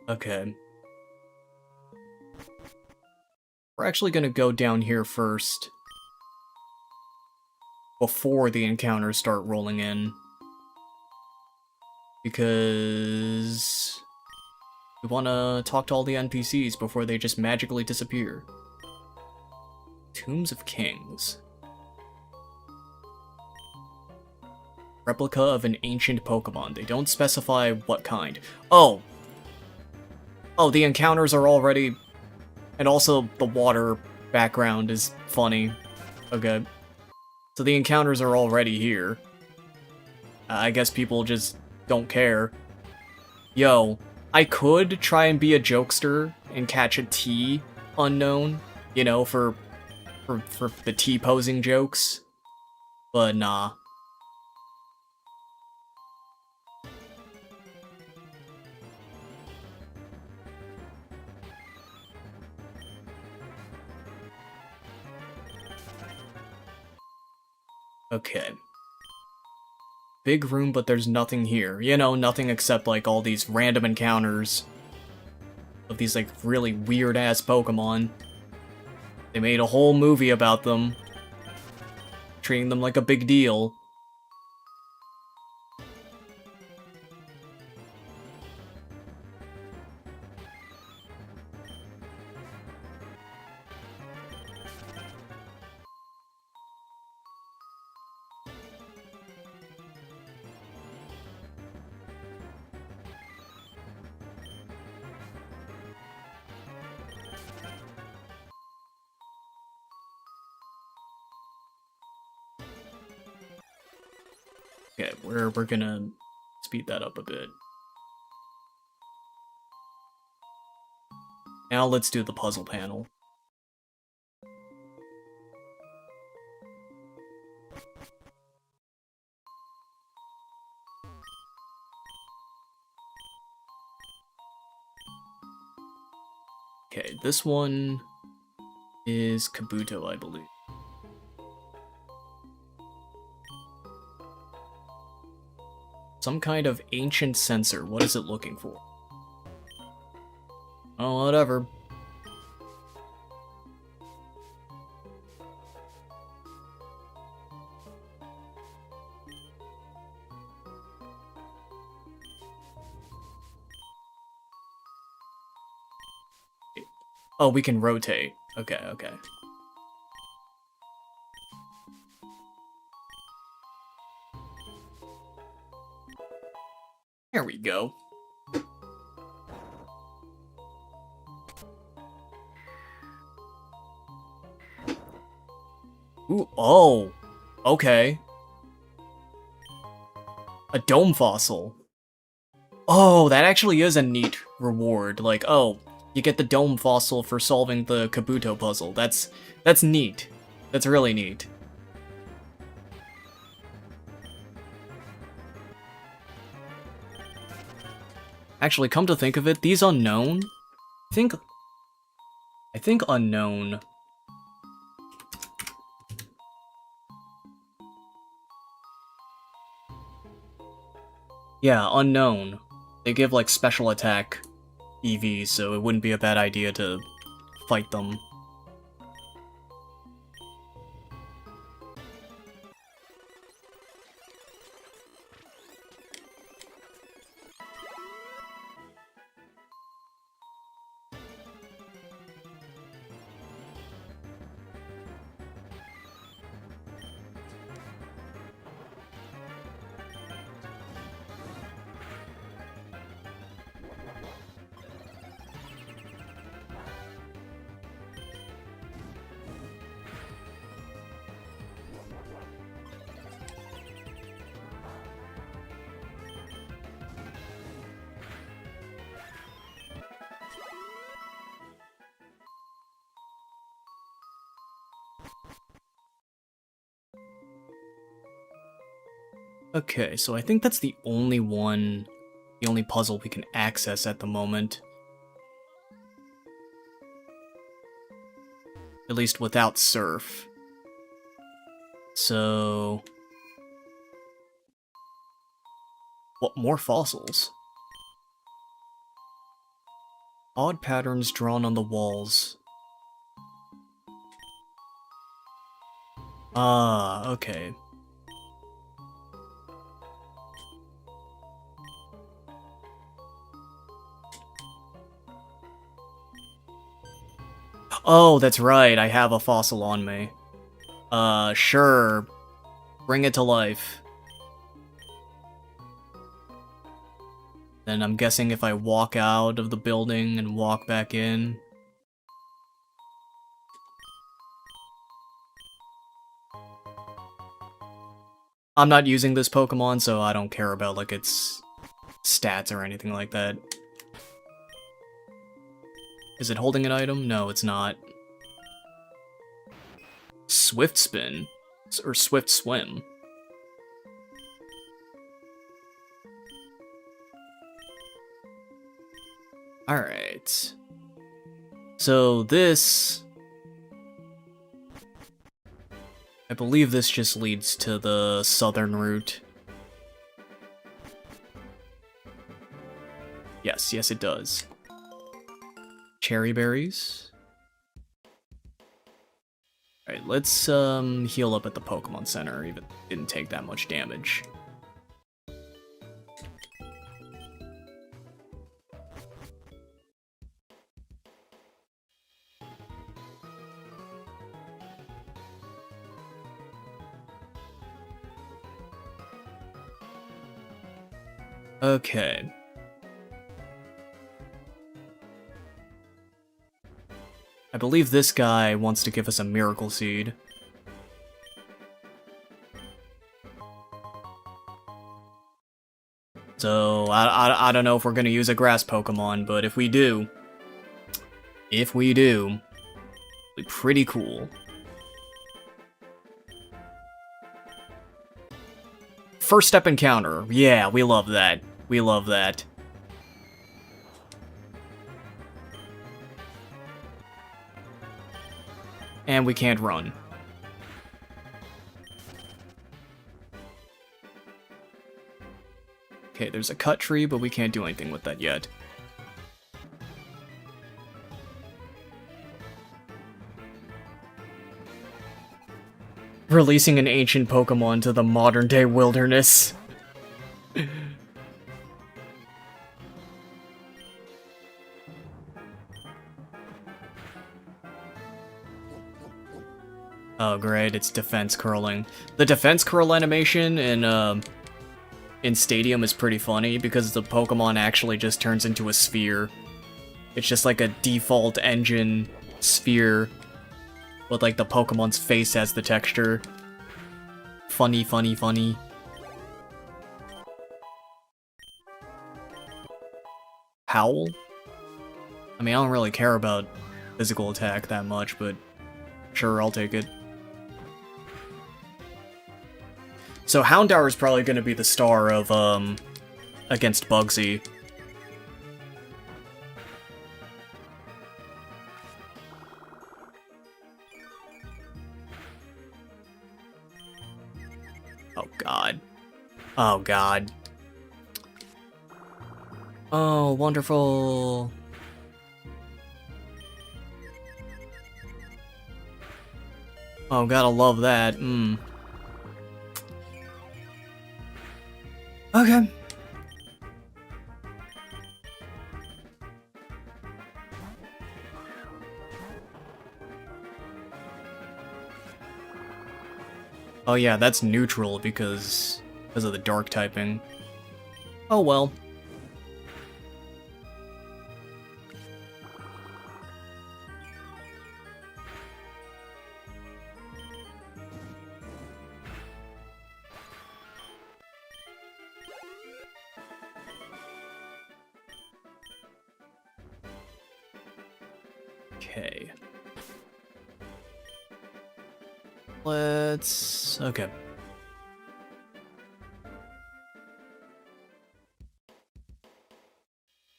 Speaker 1: Okay. We're actually gonna go down here first, before the encounters start rolling in. Because we want to talk to all the NPCs before they just magically disappear. Tombs of Kings. Replica of an ancient Pokemon. They don't specify what kind. Oh! Oh, the encounters are already... And also, the water background is funny. Okay. So the encounters are already here. I guess people just don't care. Yo, I could try and be a jokester and catch a T unknown, you know, for the T-posing jokes, but nah. Okay. Big room, but there's nothing here. You know, nothing except, like, all these random encounters of these, like, really weird-ass Pokemon. They made a whole movie about them, treating them like a big deal. Okay, we're gonna speed that up a bit. Now let's do the puzzle panel. Okay, this one is Kabuto, I believe. Some kind of ancient sensor. What is it looking for? Oh, whatever. Oh, we can rotate. Okay, okay. There we go. Ooh, oh, okay. A dome fossil. Oh, that actually is a neat reward. Like, oh, you get the dome fossil for solving the Kabuto puzzle. That's neat. That's really neat. Actually, come to think of it, these unknown, I think unknown. Yeah, unknown. They give like special attack EVs, so it wouldn't be a bad idea to fight them. Okay, so I think that's the only puzzle we can access at the moment. At least without Surf. So... what, more fossils? Odd patterns drawn on the walls. Ah, okay. Oh, that's right, I have a fossil on me. Sure. Bring it to life. Then I'm guessing if I walk out of the building and walk back in... I'm not using this Pokemon, so I don't care about, like, its stats or anything like that. Is it holding an item? No, it's not. Swift Spin? Or Swift Swim? Alright. So this... I believe this just leads to the southern route. Yes, yes it does. Cherry berries. Alright, let's heal up at the Pokemon Center, even didn't take that much damage. Okay. I believe this guy wants to give us a Miracle Seed. So, I don't know if we're gonna use a grass Pokemon, but if we do, it'll be pretty cool. First step encounter. Yeah, we love that. We love that. And we can't run. Okay, there's a cut tree, but we can't do anything with that yet. Releasing an ancient Pokemon to the modern-day wilderness. Oh great, it's defense curling. The defense curl animation in Stadium is pretty funny because the Pokemon actually just turns into a sphere. It's just like a default engine sphere with like the Pokemon's face as the texture. Funny, funny, funny. Howl? I mean, I don't really care about physical attack that much, but sure, I'll take it. So Houndour is probably going to be the star of, against Bugsy. Oh god. Oh god. Oh, wonderful. Oh, gotta love that. Okay. Oh yeah, that's neutral because of the dark typing. Oh well. Okay. Okay.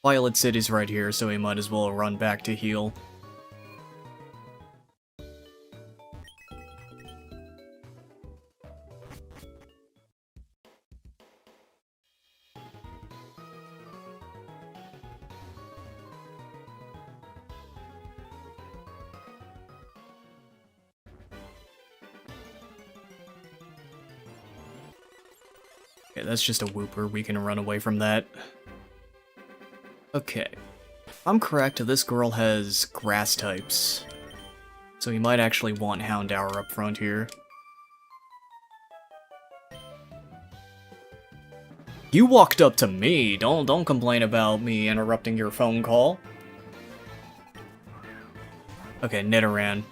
Speaker 1: Violet City's right here, so we might as well run back to heal. Okay, that's just a Wooper. We can run away from that. Okay. If I'm correct, this girl has grass types. So you might actually want Houndour up front here. You walked up to me. Don't complain about me interrupting your phone call. Okay, Nidoran.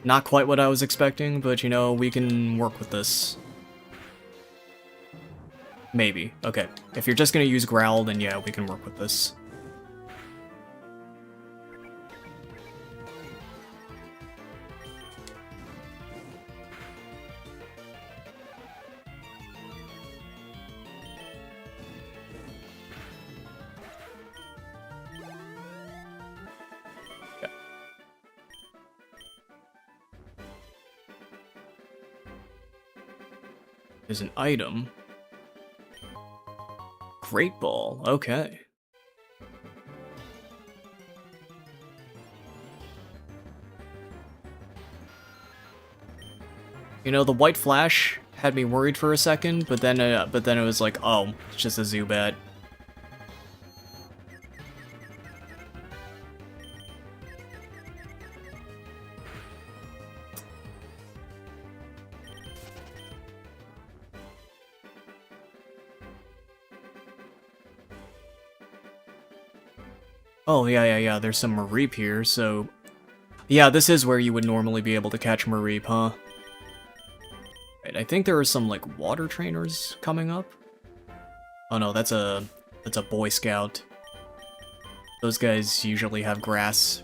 Speaker 1: Not quite what I was expecting, but you know, we can work with this. Maybe. Okay. If you're just gonna use Growl, then yeah, we can work with this. Yeah. There's an item. Great Ball, okay. You know, the White Flash had me worried for a second, but then it was like, oh, it's just a Zubat. Oh, yeah, there's some Mareep here, so... Yeah, this is where you would normally be able to catch Mareep, huh? Right, I think there are some, like, water trainers coming up. Oh no, that's a Boy Scout. Those guys usually have grass.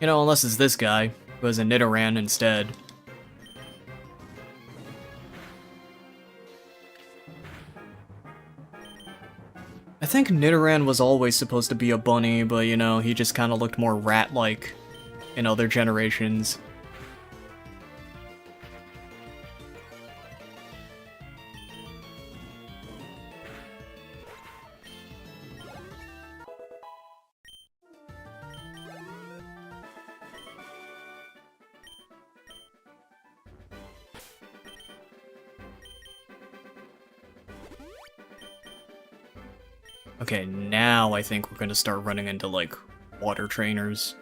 Speaker 1: You know, unless it's this guy, who has a Nidoran instead. I think Nidoran was always supposed to be a bunny, but you know, he just kind of looked more rat-like in other generations. Okay, now I think we're gonna start running into, like, water trainers.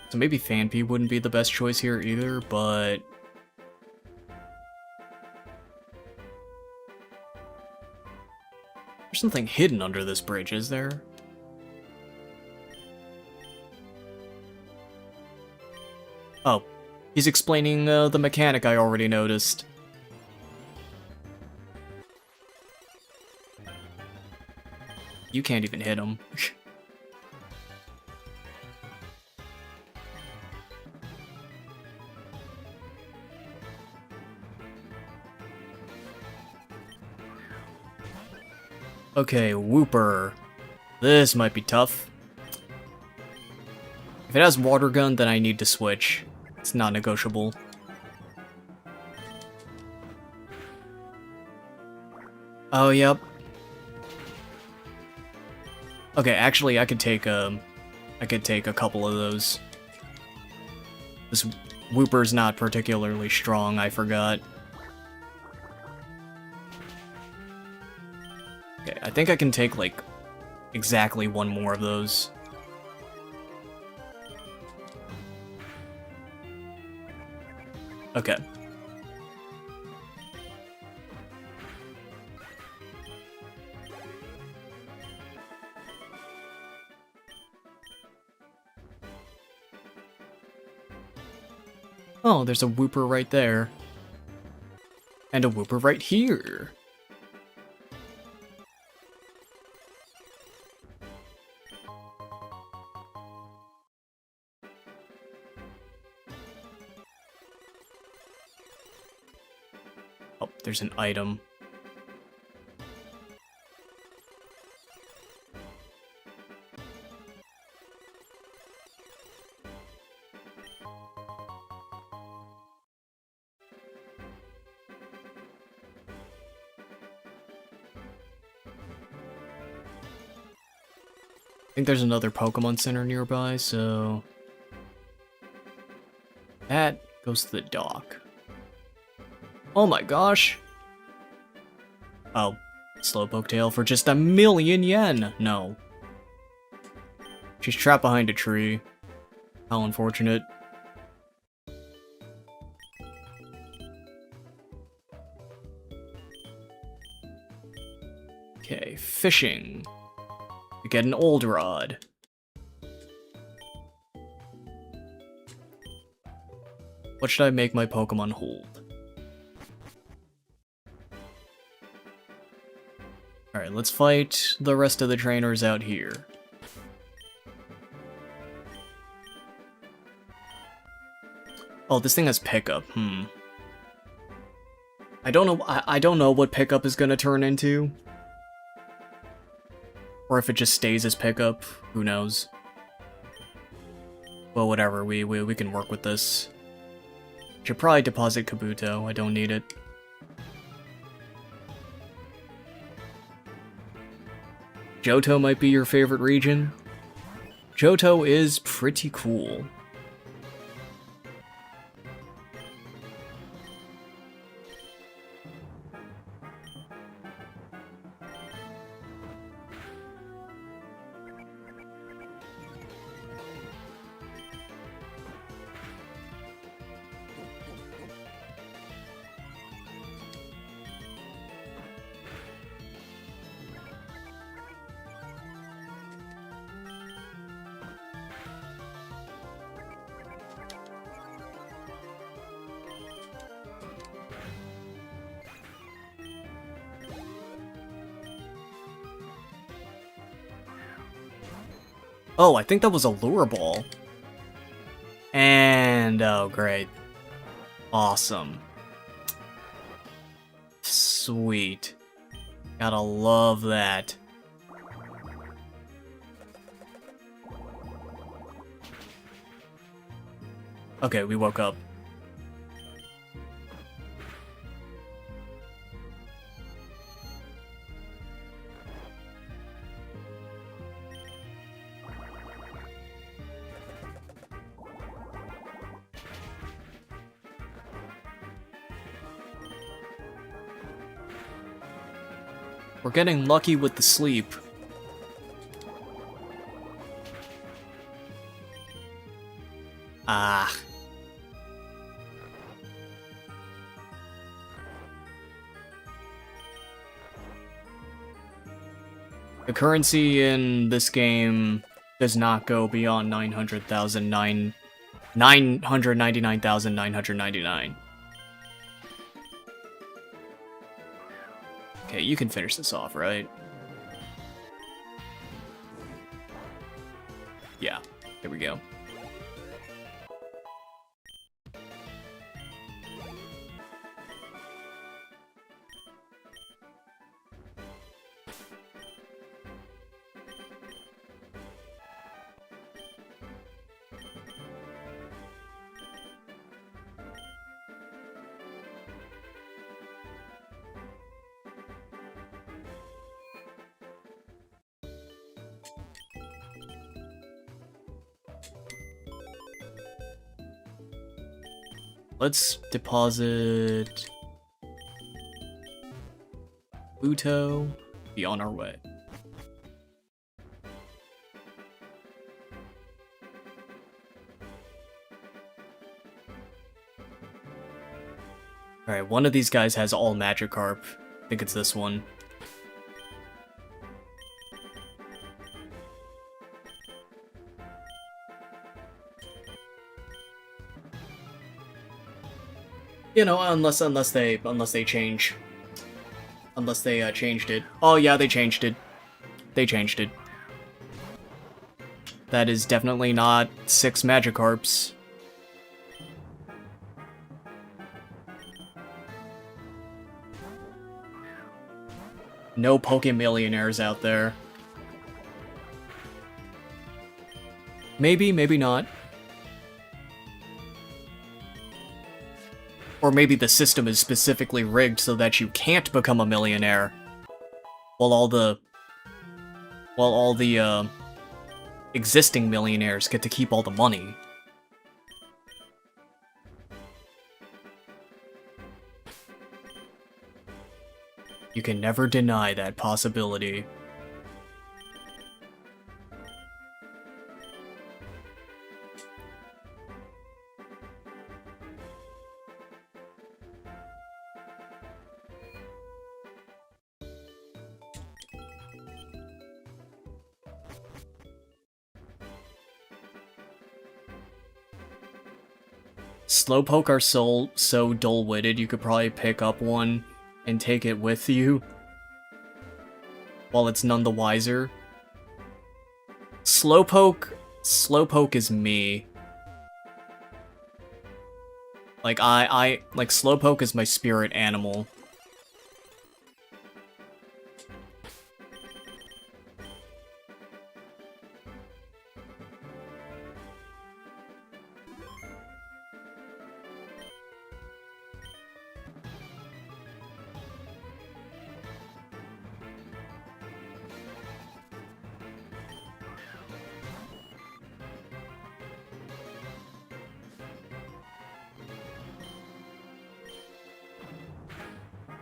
Speaker 1: So maybe Phanpy wouldn't be the best choice here either, but... There's something hidden under this bridge, is there? Oh, he's explaining the mechanic I already noticed. You can't even hit him. Okay, Wooper. This might be tough. If it has Water Gun, then I need to switch. It's not negotiable. Oh, yep. Okay, actually, I could take a couple of those. This Wooper's not particularly strong, I forgot. Okay, I think I can take, like, exactly one more of those. Okay. Oh, there's a Wooper right there. And a Wooper right here. Oh, there's an item. I think there's another Pokemon Center nearby, so... That goes to the dock. Oh my gosh! Oh, Slowpoke Tail for just 1,000,000 yen! No. She's trapped behind a tree. How unfortunate. Okay, fishing. You get an old rod. What should I make my Pokemon hold? Alright, let's fight the rest of the trainers out here. Oh, this thing has pickup. I don't know. I don't know what pickup is gonna turn into, or if it just stays as pickup. Who knows? Well, whatever. We can work with this. Should probably deposit Kabuto. I don't need it. Johto might be your favorite region. Johto is pretty cool. Oh, I think that was a lure ball. And, oh, great. Awesome. Sweet. Gotta love that. Okay, we woke up. We're getting lucky with the sleep. Ah. The currency in this game does not go beyond 999,999. Okay, you can finish this off, right? Yeah, here we go. Let's deposit Uto, be on our way. Alright, one of these guys has all Magikarp. I think it's this one. You know, unless they change. Unless they changed it. Oh yeah, they changed it. They changed it. That is definitely not 6 Magikarps. No Pokemillionaires out there. Maybe, maybe not. Or maybe the system is specifically rigged so that you can't become a millionaire. While all the existing millionaires get to keep all the money. You can never deny that possibility. Slowpoke are so dull-witted, you could probably pick up one and take it with you while it's none the wiser. Slowpoke is me. Like, like, Slowpoke is my spirit animal.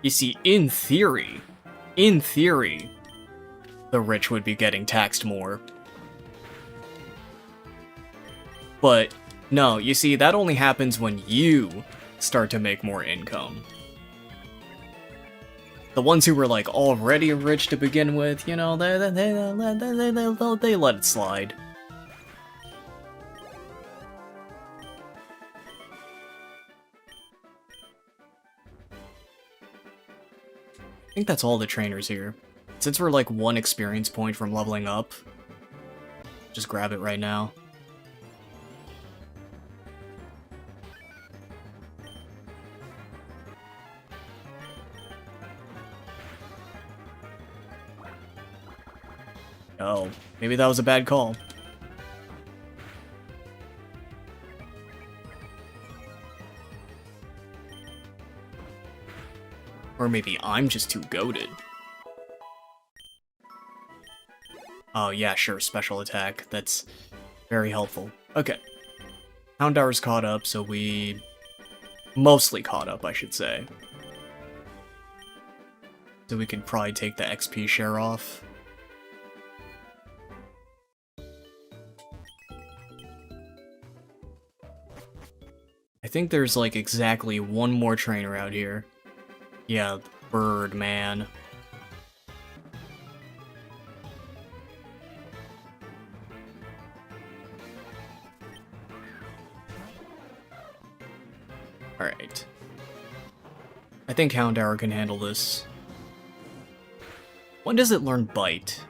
Speaker 1: You see, in theory, the rich would be getting taxed more. But, no, you see, that only happens when you start to make more income. The ones who were, like, already rich to begin with, you know, they let it slide. I think that's all the trainers here. Since we're like 1 experience point from leveling up, just grab it right now. Oh, maybe that was a bad call. Or maybe I'm just too goated. Oh yeah, sure, special attack. That's very helpful. Okay. Houndour's caught up, so we... mostly caught up, I should say. So we could probably take the XP share off. I think there's like exactly 1 more trainer out here. Yeah, bird man. Alright. I think Houndour can handle this. When does it learn Bite?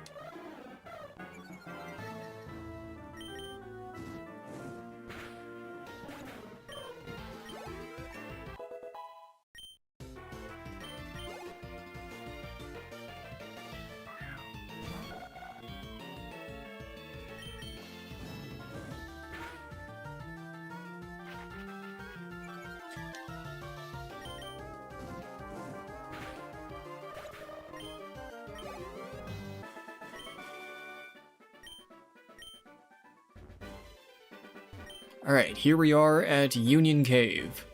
Speaker 1: Alright, here we are at Union Cave.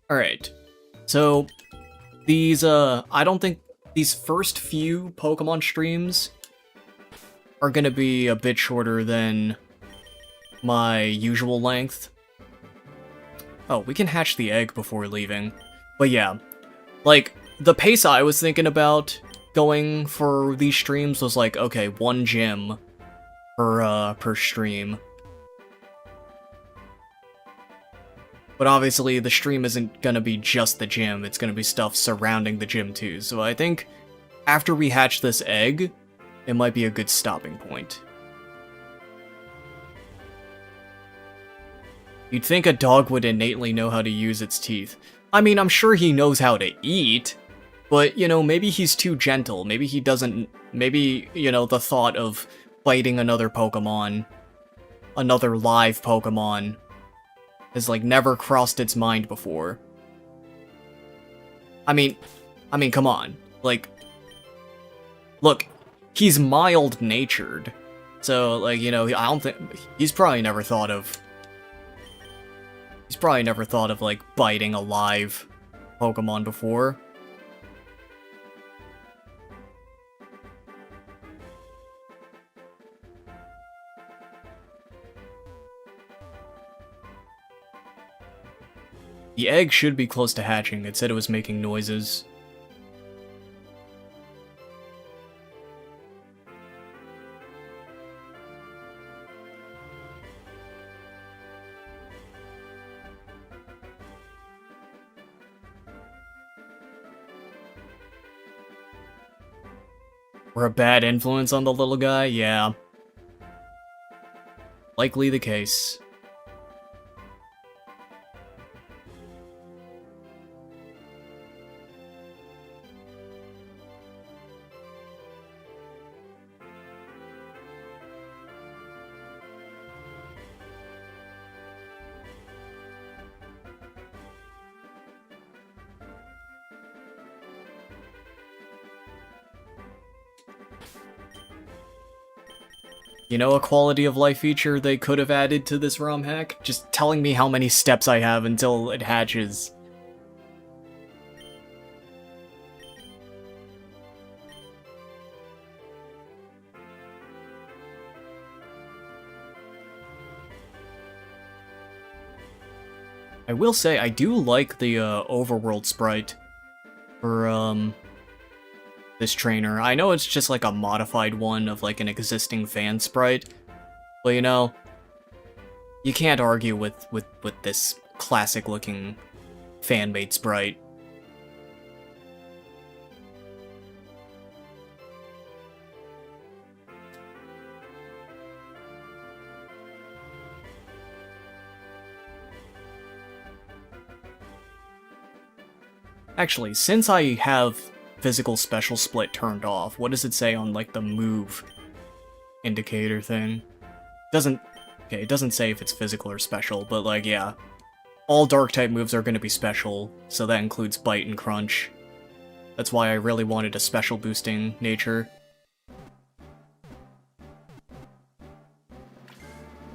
Speaker 1: Alright, so these, I don't think these first few Pokemon streams are gonna be a bit shorter than my usual length. Oh, we can hatch the egg before leaving. But yeah, like, the pace I was thinking about going for these streams was like, okay, 1 gym per stream. But obviously, the stream isn't gonna be just the gym, it's gonna be stuff surrounding the gym too. So I think after we hatch this egg, it might be a good stopping point. You'd think a dog would innately know how to use its teeth. I mean, I'm sure he knows how to eat, but, you know, maybe he's too gentle. Maybe he doesn't... Maybe, you know, the thought of biting another Pokemon, another live Pokemon, has, like, never crossed its mind before. I mean, come on. Like, look, he's mild-natured. So, like, you know, I don't think... He's probably never thought of... He's probably never thought of, like, biting a live Pokemon before. The egg should be close to hatching. It said it was making noises. We're a bad influence on the little guy? Yeah. Likely the case. You know a quality of life feature they could have added to this ROM hack? Just telling me how many steps I have until it hatches. I will say, I do like the overworld sprite for this trainer. I know it's just like a modified one of like an existing fan sprite, but you know, you can't argue with this classic looking fan-made sprite. Actually, since I have physical special split turned off, what does it say on like the move indicator thing? Okay, it doesn't say if it's physical or special, but like, yeah. All dark type moves are going to be special, so that includes bite and crunch. That's why I really wanted a special boosting nature.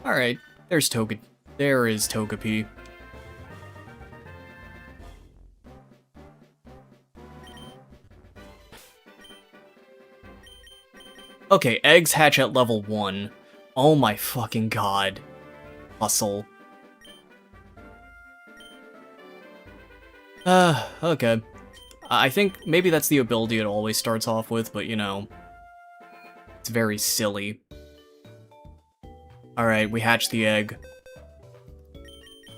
Speaker 1: Alright, there is Togepi. Okay, eggs hatch at level 1. Oh my fucking god. Hustle. Okay. I think maybe that's the ability it always starts off with, but you know, it's very silly. Alright, we hatch the egg.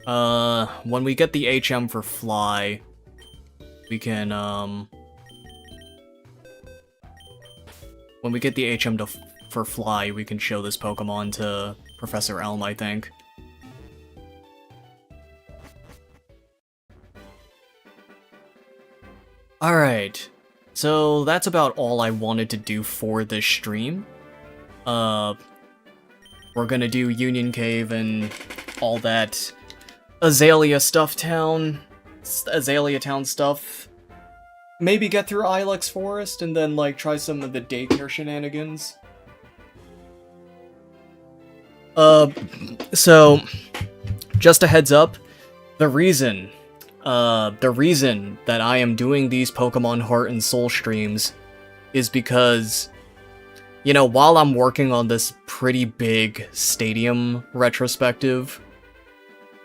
Speaker 1: When we get the HM for Fly, we can, when we get the HM for Fly, we can show this Pokemon to Professor Elm, I think. Alright, so that's about all I wanted to do for this stream. We're gonna do Union Cave and all that Azalea Town stuff. Maybe get through Ilex Forest and then, like, try some of the daycare shenanigans. So, just a heads up, the reason that I am doing these Pokemon Heart and Soul streams is because, you know, while I'm working on this pretty big stadium retrospective,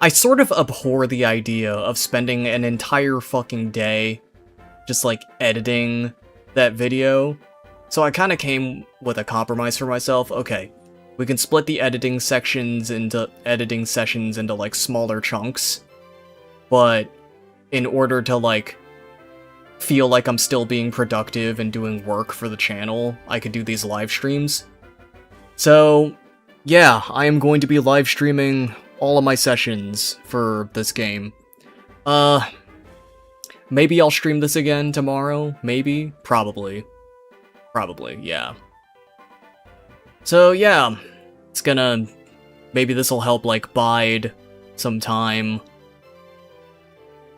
Speaker 1: I sort of abhor the idea of spending an entire fucking day just, like, editing that video. So I kind of came with a compromise for myself. Okay, we can split the editing sessions into, like, smaller chunks. But in order to, like, feel like I'm still being productive and doing work for the channel, I could do these live streams. So, yeah, I am going to be live streaming all of my sessions for this game. Maybe I'll stream this again tomorrow, maybe? Probably, yeah. So yeah, it's gonna, maybe this'll help, like, bide some time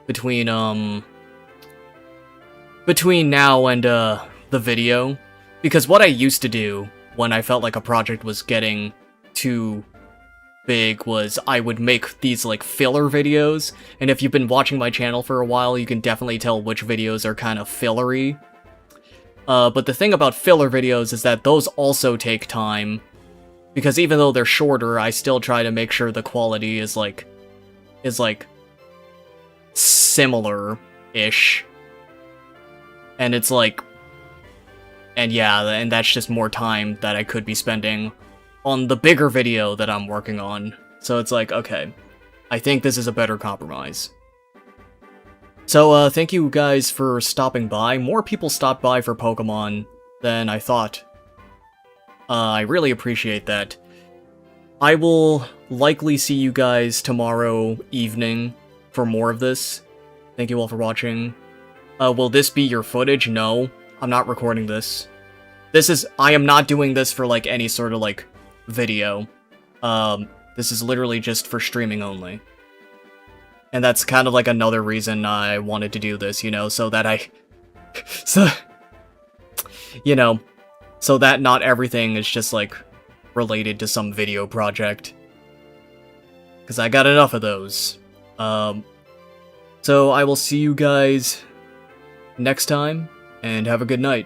Speaker 1: between now and, the video. Because what I used to do when I felt like a project was getting too big was I would make these, like, filler videos, and if you've been watching my channel for a while, you can definitely tell which videos are kind of fillery. But the thing about filler videos is that those also take time, because even though they're shorter, I still try to make sure the quality is similar-ish. And it's like, and yeah, and that's just more time that I could be spending on the bigger video that I'm working on. So it's like, okay, I think this is a better compromise. So, thank you guys for stopping by. More people stopped by for Pokemon than I thought. I really appreciate that. I will likely see you guys tomorrow evening for more of this. Thank you all for watching. Will this be your footage? No, I'm not recording this. I am not doing this for, like, any sort of, like, video. This is literally just for streaming only. And that's kind of, like, another reason I wanted to do this, you know, so that so that not everything is just, like, related to some video project. Because I got enough of those. So I will see you guys next time, and have a good night.